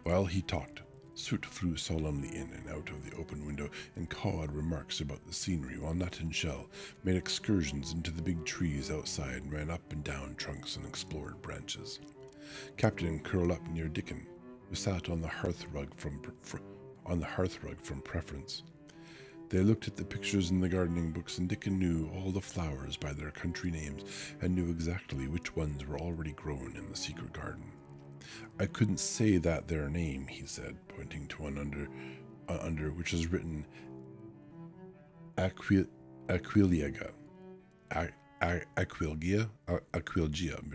While he talked, Soot flew solemnly in and out of the open window and cawed remarks about the scenery, while Nut and Shell made excursions into the big trees outside and ran up and down trunks and explored branches. Captain curled up near Dickon, who sat on the hearth rug from preference. They looked at the pictures in the gardening books, and Dickon knew all the flowers by their country names and knew exactly which ones were already grown in the secret garden. I couldn't say that their name, he said, pointing to one under which is written Aquilgia. Aquilgia.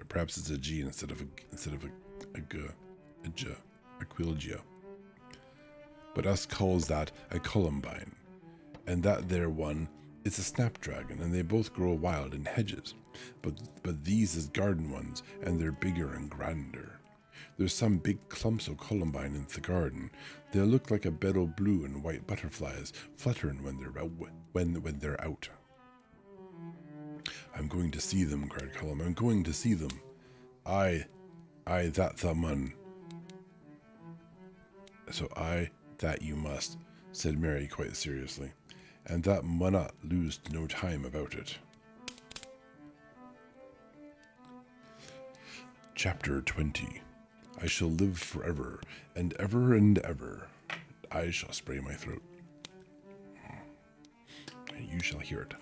Perhaps it's a G instead of a G. Aquilgia. But us calls that a columbine, and that there one is a snapdragon, and they both grow wild in hedges. But these is garden ones, and they're bigger and grander. There's some big clumps of columbine in the garden. They look like a bed of blue and white butterflies fluttering when they're out. I'm going to see them, cried Colum. I'm going to see them. Aye, that the mun. So aye, that you must, said Mary quite seriously, and that munnot lose no time about it. Chapter 20. I shall live forever, and ever and ever. I shall spray my throat, and you shall hear it.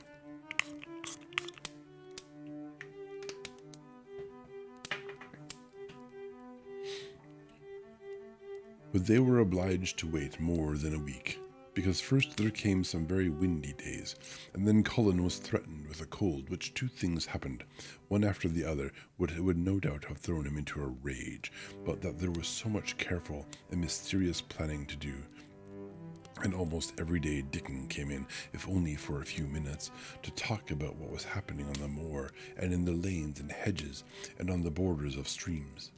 But they were obliged to wait more than a week, because first there came some very windy days, and then Colin was threatened with a cold, which two things happened, one after the other, would no doubt have thrown him into a rage, but that there was so much careful and mysterious planning to do, and almost every day Dickon came in, if only for a few minutes, to talk about what was happening on the moor, and in the lanes and hedges, and on the borders of streams.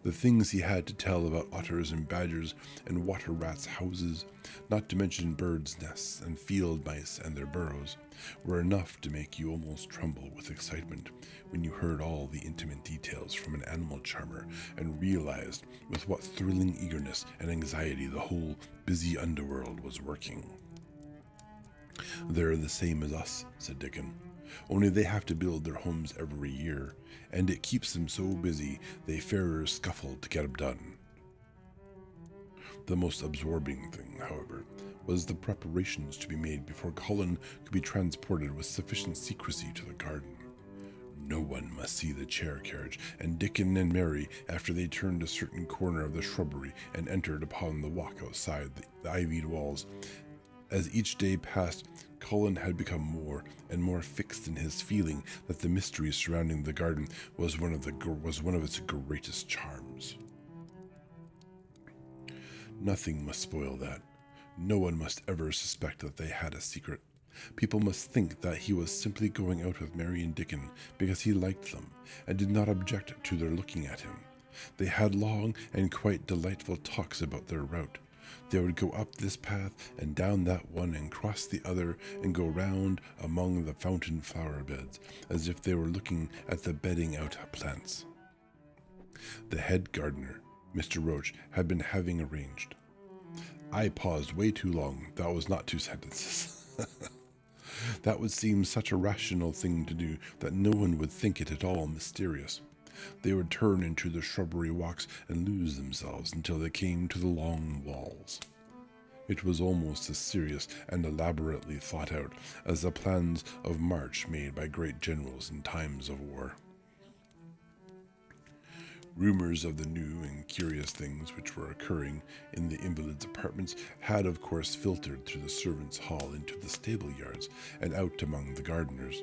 The things he had to tell about otters and badgers and water rats' houses, not to mention birds' nests and field mice and their burrows, were enough to make you almost tremble with excitement when you heard all the intimate details from an animal charmer and realized with what thrilling eagerness and anxiety the whole busy underworld was working. They're the same as us, said Dickon, only they have to build their homes every year, and it keeps them so busy they fairer scuffle to get 'em done. The most absorbing thing, however, was the preparations to be made before Colin could be transported with sufficient secrecy to the garden. No one must see the chair carriage, and Dickon and Mary, after they turned a certain corner of the shrubbery and entered upon the walk outside the ivied walls. As each day passed, Colin had become more and more fixed in his feeling that the mystery surrounding the garden was one of its greatest charms. Nothing must spoil that. No one must ever suspect that they had a secret. People must think that he was simply going out with Mary and Dickon because he liked them and did not object to their looking at him. They had long and quite delightful talks about their route. They would go up this path and down that one and cross the other and go round among the fountain flower beds as if they were looking at the bedding out plants. The head gardener, Mr. Roach, had been having arranged. I paused way too long. That was not 2 sentences. That would seem such a rational thing to do that no one would think it at all mysterious. They would turn into the shrubbery walks and lose themselves until they came to the long walls. It was almost as serious and elaborately thought out as the plans of march made by great generals in times of war. Rumors of the new and curious things which were occurring in the invalids' apartments had of course filtered through the servants' hall into the stable yards and out among the gardeners.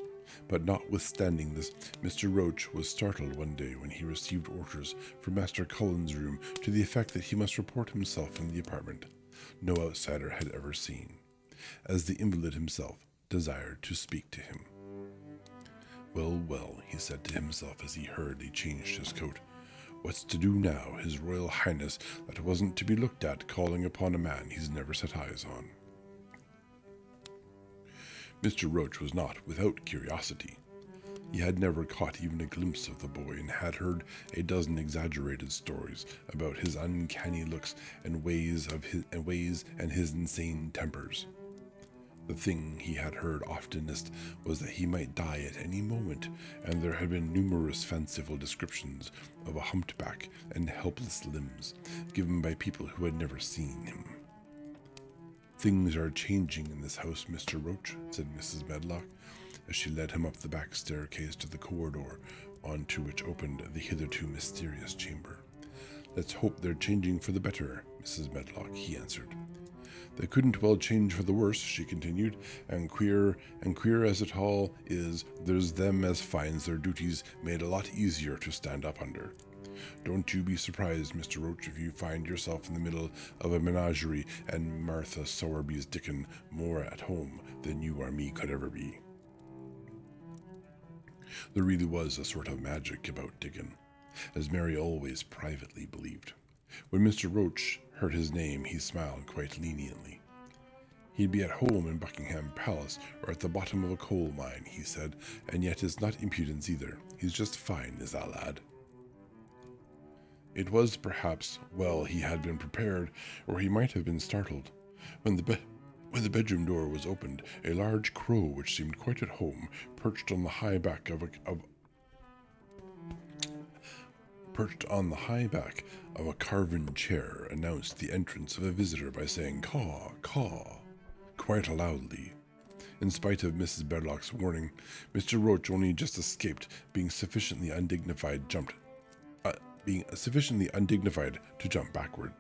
But notwithstanding this, Mr. Roach was startled one day when he received orders from Master Cullen's room to the effect that he must report himself in the apartment no outsider had ever seen, as the invalid himself desired to speak to him. Well, well, he said to himself as he hurriedly changed his coat. What's to do now, His Royal Highness, that wasn't to be looked at calling upon a man he's never set eyes on? Mr. Roach was not without curiosity. He had never caught even a glimpse of the boy and had heard a dozen exaggerated stories about his uncanny looks and ways and his insane tempers. The thing he had heard oftenest was that he might die at any moment, and there had been numerous fanciful descriptions of a humped back and helpless limbs given by people who had never seen him. Things are changing in this house, Mr. Roach, said Mrs. Medlock, as she led him up the back staircase to the corridor onto which opened the hitherto mysterious chamber. Let's hope they're changing for the better, Mrs. Medlock, he answered. They couldn't well change for the worse, she continued, and queer as it all is, there's them as finds their duties made a lot easier to stand up under. Don't you be surprised, Mr. Roach, if you find yourself in the middle of a menagerie and Martha Sowerby's Dickon more at home than you or me could ever be. There really was a sort of magic about Dickon, as Mary always privately believed. When Mr. Roach heard his name, he smiled quite leniently. He'd be at home in Buckingham Palace or at the bottom of a coal mine, he said, and yet it's not impudence either. He's just fine, is that lad. It was perhaps well he had been prepared, or he might have been startled. When the bedroom door was opened, a large crow, which seemed quite at home, perched on the high back of a carven chair, announced the entrance of a visitor by saying "caw, caw," quite loudly. In spite of Mrs. Bedlock's warning, Mr. Roach only just escaped being sufficiently undignified to jump backward.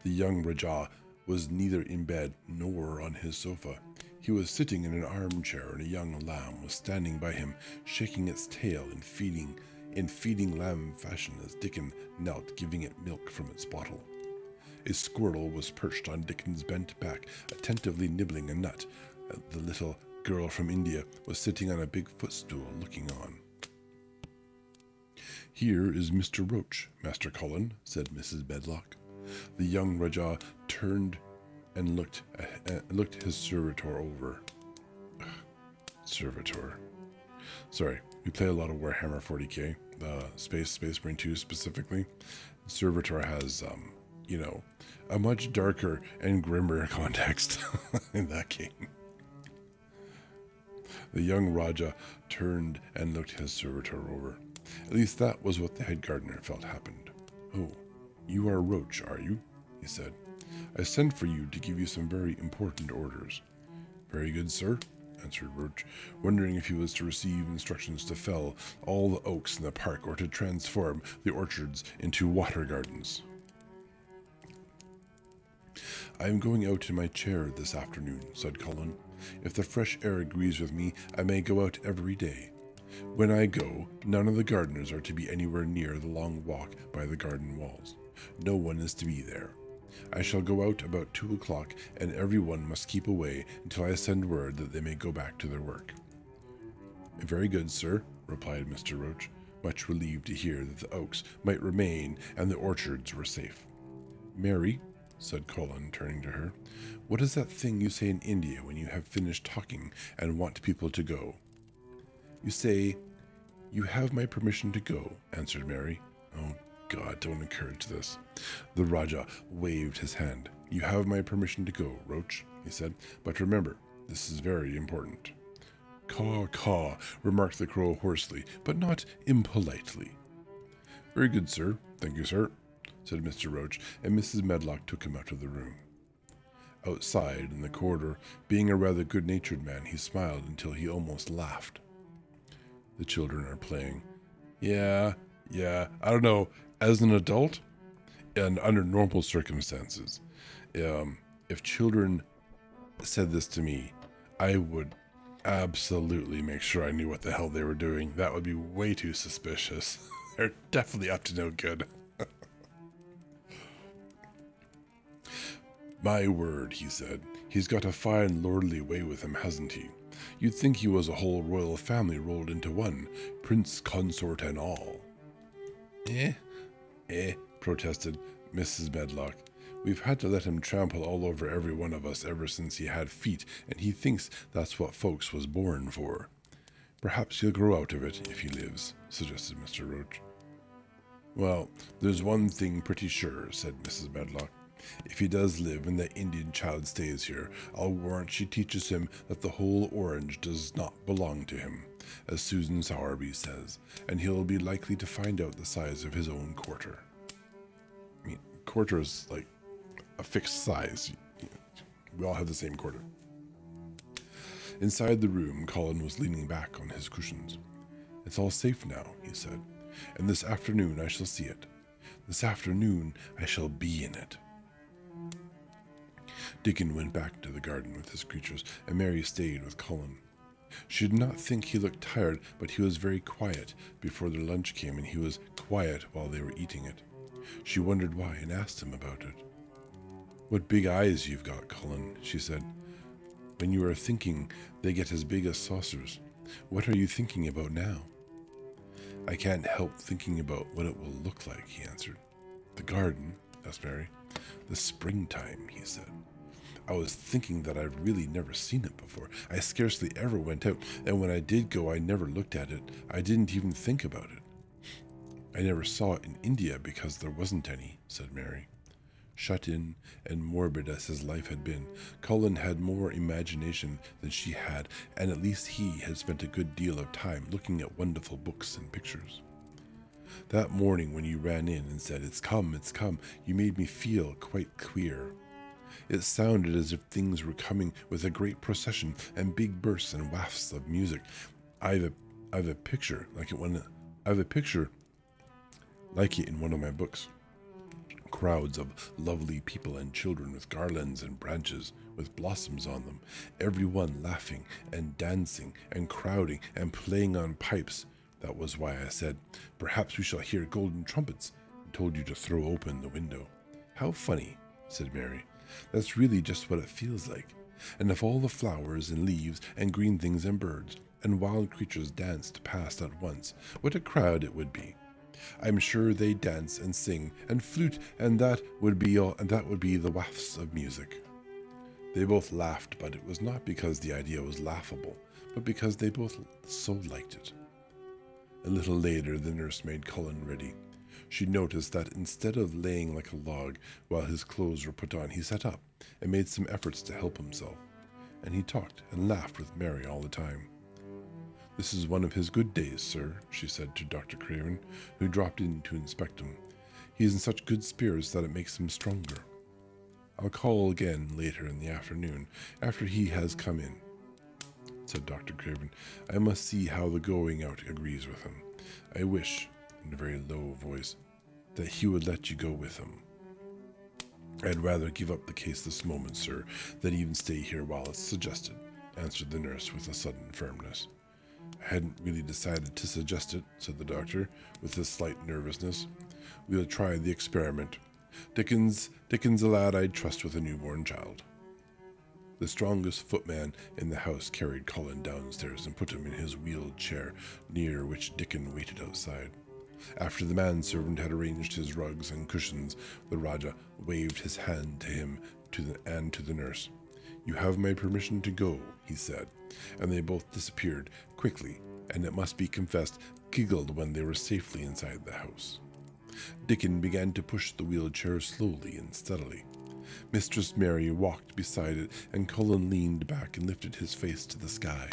The young Rajah was neither in bed nor on his sofa. He was sitting in an armchair, and a young lamb was standing by him, shaking its tail in feeding lamb fashion as Dickon knelt, giving it milk from its bottle. A squirrel was perched on Dickon's bent back, attentively nibbling a nut. The little girl from India was sitting on a big footstool, looking on. "Here is Mr. Roach, Master Cullen," said Mrs. Bedlock. The young Rajah turned and looked his servitor over. Servitor. Sorry, we play a lot of Warhammer 40k, Space Marine 2 specifically. Servitor has, a much darker and grimmer context in that game. The young Rajah turned and looked his servitor over. At least that was what the head gardener felt happened. "Oh, you are Roach, are you?" he said. "I sent for you to give you some very important orders." "Very good, sir," answered Roach, wondering if he was to receive instructions to fell all the oaks in the park or to transform the orchards into water gardens. "I am going out in my chair this afternoon," said Cullen. "If the fresh air agrees with me, I may go out every day. When I go, none of the gardeners are to be anywhere near the long walk by the garden walls. No one is to be there. I shall go out about 2 o'clock, and everyone must keep away until I send word that they may go back to their work." "Very good, sir," replied Mr. Roach, much relieved to hear that the oaks might remain and the orchards were safe. "Mary," said Cullen, turning to her, "what is that thing you say in India when you have finished talking and want people to go?" "You say, 'You have my permission to go,'" answered Mary. "Oh, God, don't encourage this." The Rajah waved his hand. "You have my permission to go, Roach," he said, "but remember, this is very important." "Caw, caw," remarked the crow hoarsely, but not impolitely. "Very good, sir. Thank you, sir," said Mr. Roach, and Mrs. Medlock took him out of the room. Outside, in the corridor, being a rather good-natured man, he smiled until he almost laughed. "The children are playing." Yeah, I don't know. As an adult, and under normal circumstances, if children said this to me, I would absolutely make sure I knew what the hell they were doing. That would be way too suspicious. They're definitely up to no good. "My word," he said. "He's got a fine lordly way with him, hasn't he? You'd think he was a whole royal family rolled into one, prince consort and all." Protested Mrs. Medlock. "We've had to let him trample all over every one of us ever since he had feet, and he thinks that's what folks was born for." "Perhaps he'll grow out of it if he lives," suggested Mr. Roach. "Well, there's one thing pretty sure," said Mrs. Medlock. "If he does live and that Indian child stays here, I'll warrant she teaches him that the whole orange does not belong to him, as Susan Sowerby says, and he'll be likely to find out the size of his own quarter." I mean, quarter is like a fixed size. We all have the same quarter. Inside the room, Colin was leaning back on his cushions. "It's all safe now," he said, "and this afternoon I shall see it. This afternoon I shall be in it." Dickon went back to the garden with his creatures, and Mary stayed with Colin. She did not think he looked tired, but he was very quiet before their lunch came, and he was quiet while they were eating it. She wondered why and asked him about it. "What big eyes you've got, Colin," she said. "When you are thinking, they get as big as saucers. What are you thinking about now?" "I can't help thinking about what it will look like," he answered. "The garden?" asked Mary. "The springtime," he said. "I was thinking that I've really never seen it before. I scarcely ever went out, and when I did go, I never looked at it. I didn't even think about it." "I never saw it in India because there wasn't any," said Mary. Shut in and morbid as his life had been, Colin had more imagination than she had, and at least he had spent a good deal of time looking at wonderful books and pictures. "That morning when you ran in and said, 'It's come, it's come,' you made me feel quite queer. It sounded as if things were coming with a great procession and big bursts and wafts of music. I've a picture like it in one of my books. Crowds of lovely people and children with garlands and branches with blossoms on them, everyone laughing and dancing and crowding and playing on pipes. That was why I said, 'Perhaps we shall hear golden trumpets,' and told you to throw open the window." "How funny," said Mary. "That's really just what it feels like. And if all the flowers and leaves and green things and birds and wild creatures danced past at once, what a crowd it would be. I'm sure they dance and sing and flute, and that would be the wafts of music." They both laughed, but it was not because the idea was laughable, but because they both so liked it. A little later, the nurse made Colin ready. She noticed that instead of laying like a log while his clothes were put on, he sat up and made some efforts to help himself. And he talked and laughed with Mary all the time. "This is one of his good days, sir," she said to Dr. Craven, who dropped in to inspect him. "He is in such good spirits that it makes him stronger. I'll call again later in the afternoon, after he has come in," said Dr. Craven. "I must see how the going out agrees with him. I wish," in a very low voice, "that he would let you go with him." "I'd rather give up the case this moment, sir, than even stay here while it's suggested," answered the nurse with a sudden firmness. "I hadn't really decided to suggest it," said the doctor, with a slight nervousness. "We'll try the experiment. Dickon's a lad I'd trust with a newborn child." The strongest footman in the house carried Colin downstairs and put him in his wheeled chair, near which Dickon waited outside. After the manservant had arranged his rugs and cushions, the Rajah waved his hand to him and to the nurse. "You have my permission to go," he said, and they both disappeared quickly, and it must be confessed, giggled when they were safely inside the house. Dickon began to push the wheeled chair slowly and steadily. Mistress Mary walked beside it, and Colin leaned back and lifted his face to the sky.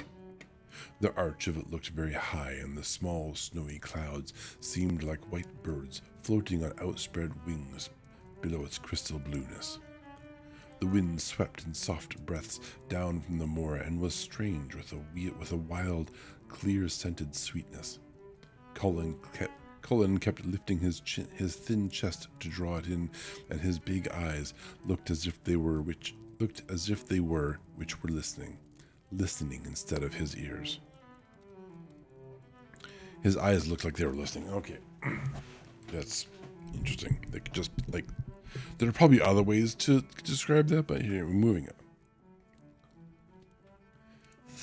The arch of it looked very high, and the small snowy clouds seemed like white birds floating on outspread wings below its crystal blueness. The wind swept in soft breaths down from the moor and was strange with a wild, clear-scented sweetness. Colin kept lifting his thin chest to draw it in, and his big eyes looked as if they were which were listening instead of his ears. His eyes looked like they were listening. Okay, that's interesting. They could just there are probably other ways to describe that, but here we're moving on.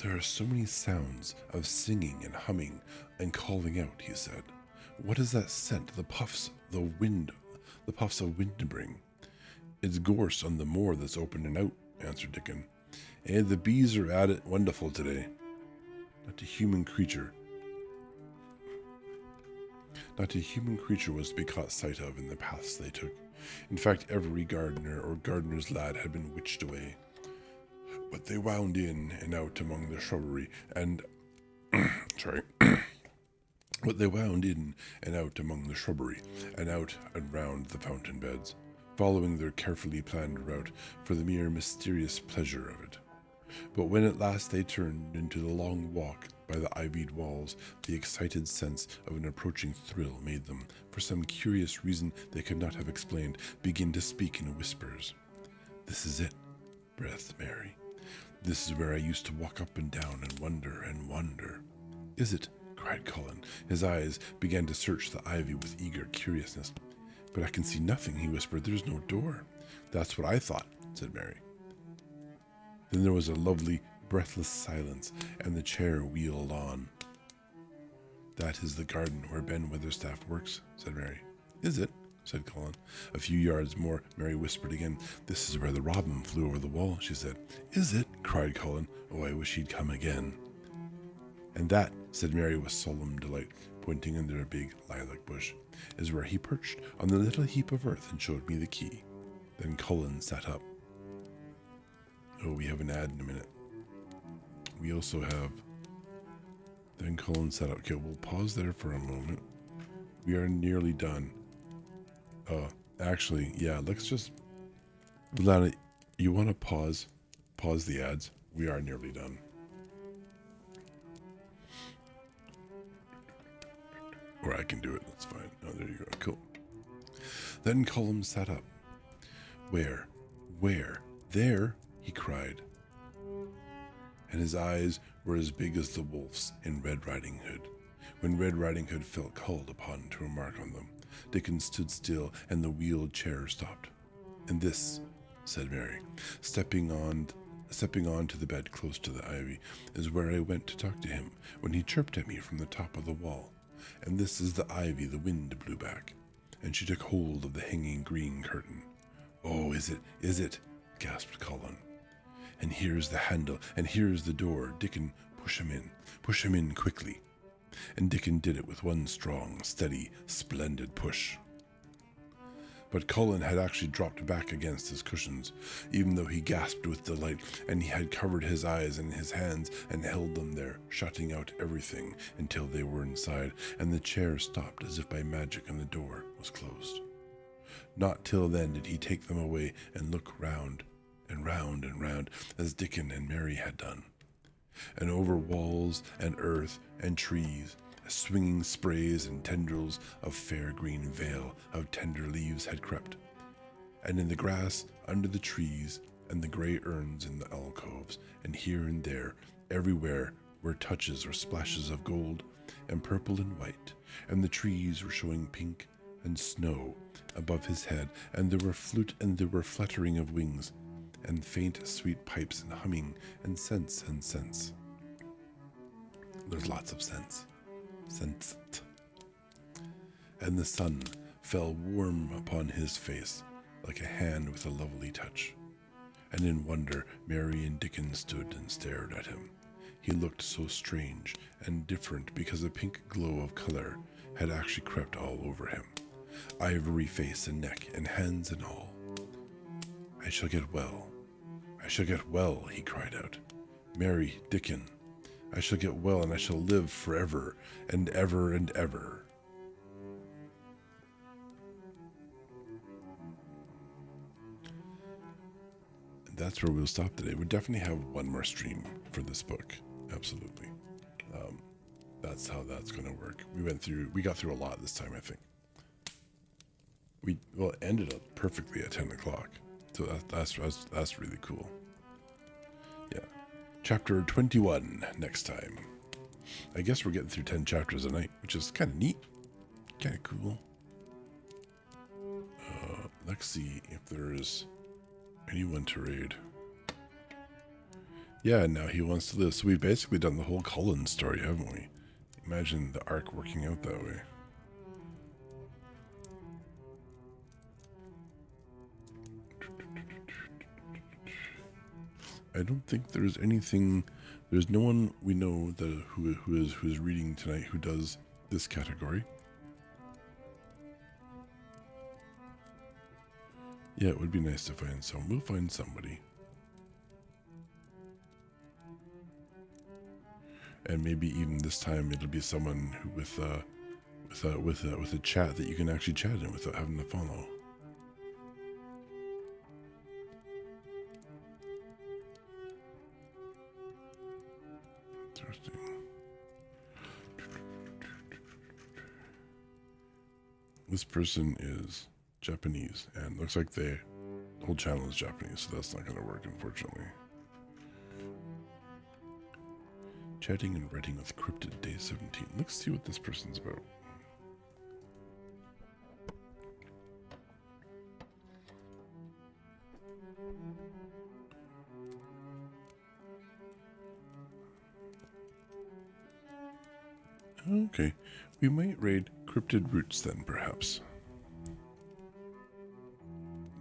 "There are so many sounds of singing and humming and calling out," he said. "What is that scent the puffs of wind bring?" "It's gorse on the moor that's opening out," answered Dickon. "And the bees are at it wonderful today. Not a human creature was to be caught sight of in the paths they took. In fact, every gardener or gardener's lad had been witched away. But they wound in and out among the shrubbery and out and round the fountain beds, following their carefully planned route for the mere mysterious pleasure of it. But when at last they turned into the long walk by the ivied walls, the excited sense of an approaching thrill made them, for some curious reason they could not have explained, begin to speak in whispers. This is it, breathed Mary. This is where I used to walk up and down and wonder and wonder. Is it? Cried Colin. His eyes began to search the ivy with eager curiousness. But I can see nothing, he whispered. There's no door. That's what I thought, said Mary. Then there was a lovely, breathless silence, and the chair wheeled on. That is the garden where Ben Weatherstaff works, said Mary. Is it? Said Colin. A few yards more, Mary whispered again. This is where the robin flew over the wall, she said. Is it? Cried Colin. Oh, I wish he'd come again. And that, said Mary with solemn delight, pointing under a big lilac bush, is where he perched on the little heap of earth and showed me the key. Then Colin sat up. Oh, we have an ad in a minute. We also have... Then Colin sat up. Okay, we'll pause there for a moment. We are nearly done. Actually, yeah, let's just... Lana, you want to pause the ads? We are nearly done. Or I can do it, that's fine. Oh, there you go, cool. Then Colin sat up. Where? There, he cried. And his eyes were as big as the wolf's in Red Riding Hood. When Red Riding Hood felt called upon to remark on them, Dickon stood still and the wheeled chair stopped. And this, said Mary, stepping on to the bed close to the ivy, is where I went to talk to him when he chirped at me from the top of the wall. And this is the ivy the wind blew back. And she took hold of the hanging green curtain. Oh, is it? Gasped Colin. And here's the handle, and here's the door. Dickon, push him in quickly. And Dickon did it with one strong, steady, splendid push. But Colin had actually dropped back against his cushions, even though he gasped with delight, and he had covered his eyes in his hands and held them there, shutting out everything until they were inside, and the chair stopped as if by magic and the door was closed. Not till then did he take them away and look round and round and round, as Dickon and Mary had done. And over walls and earth and trees, swinging sprays and tendrils of fair green veil of tender leaves had crept. And in the grass under the trees, and the grey urns in the alcoves, and here and there, everywhere, were touches or splashes of gold and purple and white, and the trees were showing pink and snow above his head, and there were flute and there were fluttering of wings, and faint sweet pipes and humming, and scents and scents. There's lots of scents. Sensed. And the sun fell warm upon his face like a hand with a lovely touch. And in wonder, Mary and Dickon stood and stared at him. He looked so strange and different because a pink glow of color had actually crept all over him. Ivory face and neck and hands and all. I shall get well, he cried out. Mary, Dickon, I shall get well and I shall live forever and ever and ever. And that's where we'll stop today. We'll definitely have one more stream for this book. Absolutely. That's how that's going to work. We got through a lot this time, I think. It ended up perfectly at 10 o'clock. So that's really cool. Yeah. Chapter 21 next time. I guess we're getting through 10 chapters a night, which is kind of neat. Kind of cool. Let's see if there's anyone to raid. Yeah, now he wants to live. So we've basically done the whole Colin story, haven't we? Imagine the arc working out that way. I don't think there's anything. There's no one we know that who's reading tonight who does this category. Yeah, it would be nice to find some. We'll find somebody, and maybe even this time it'll be someone who with a chat that you can actually chat in without having to follow. Interesting. This person is Japanese and looks like they whole channel is Japanese, so that's not going to work, unfortunately. Chatting and writing with Cryptid Day 17. Let's see what this person's about. Okay, we might raid Cryptid Roots then, perhaps.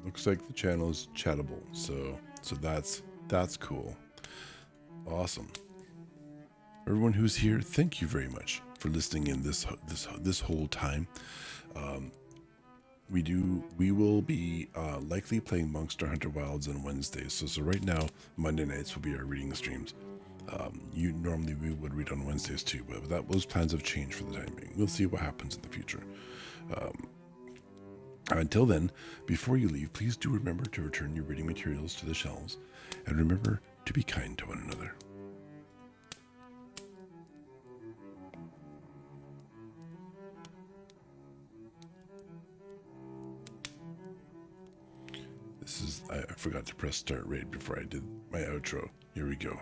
Looks like the channel is chattable, so that's cool. Awesome. Everyone who's here, thank you very much for listening in this whole time. We will be likely playing Monster Hunter Wilds on Wednesdays. So right now, Monday nights will be our reading streams. Normally we would read on Wednesdays too, but those plans have changed for the time being. We'll see what happens in the future. Until then, before you leave, please do remember to return your reading materials to the shelves, and remember to be kind to one another. I forgot to press start raid before I did my outro. Here we go.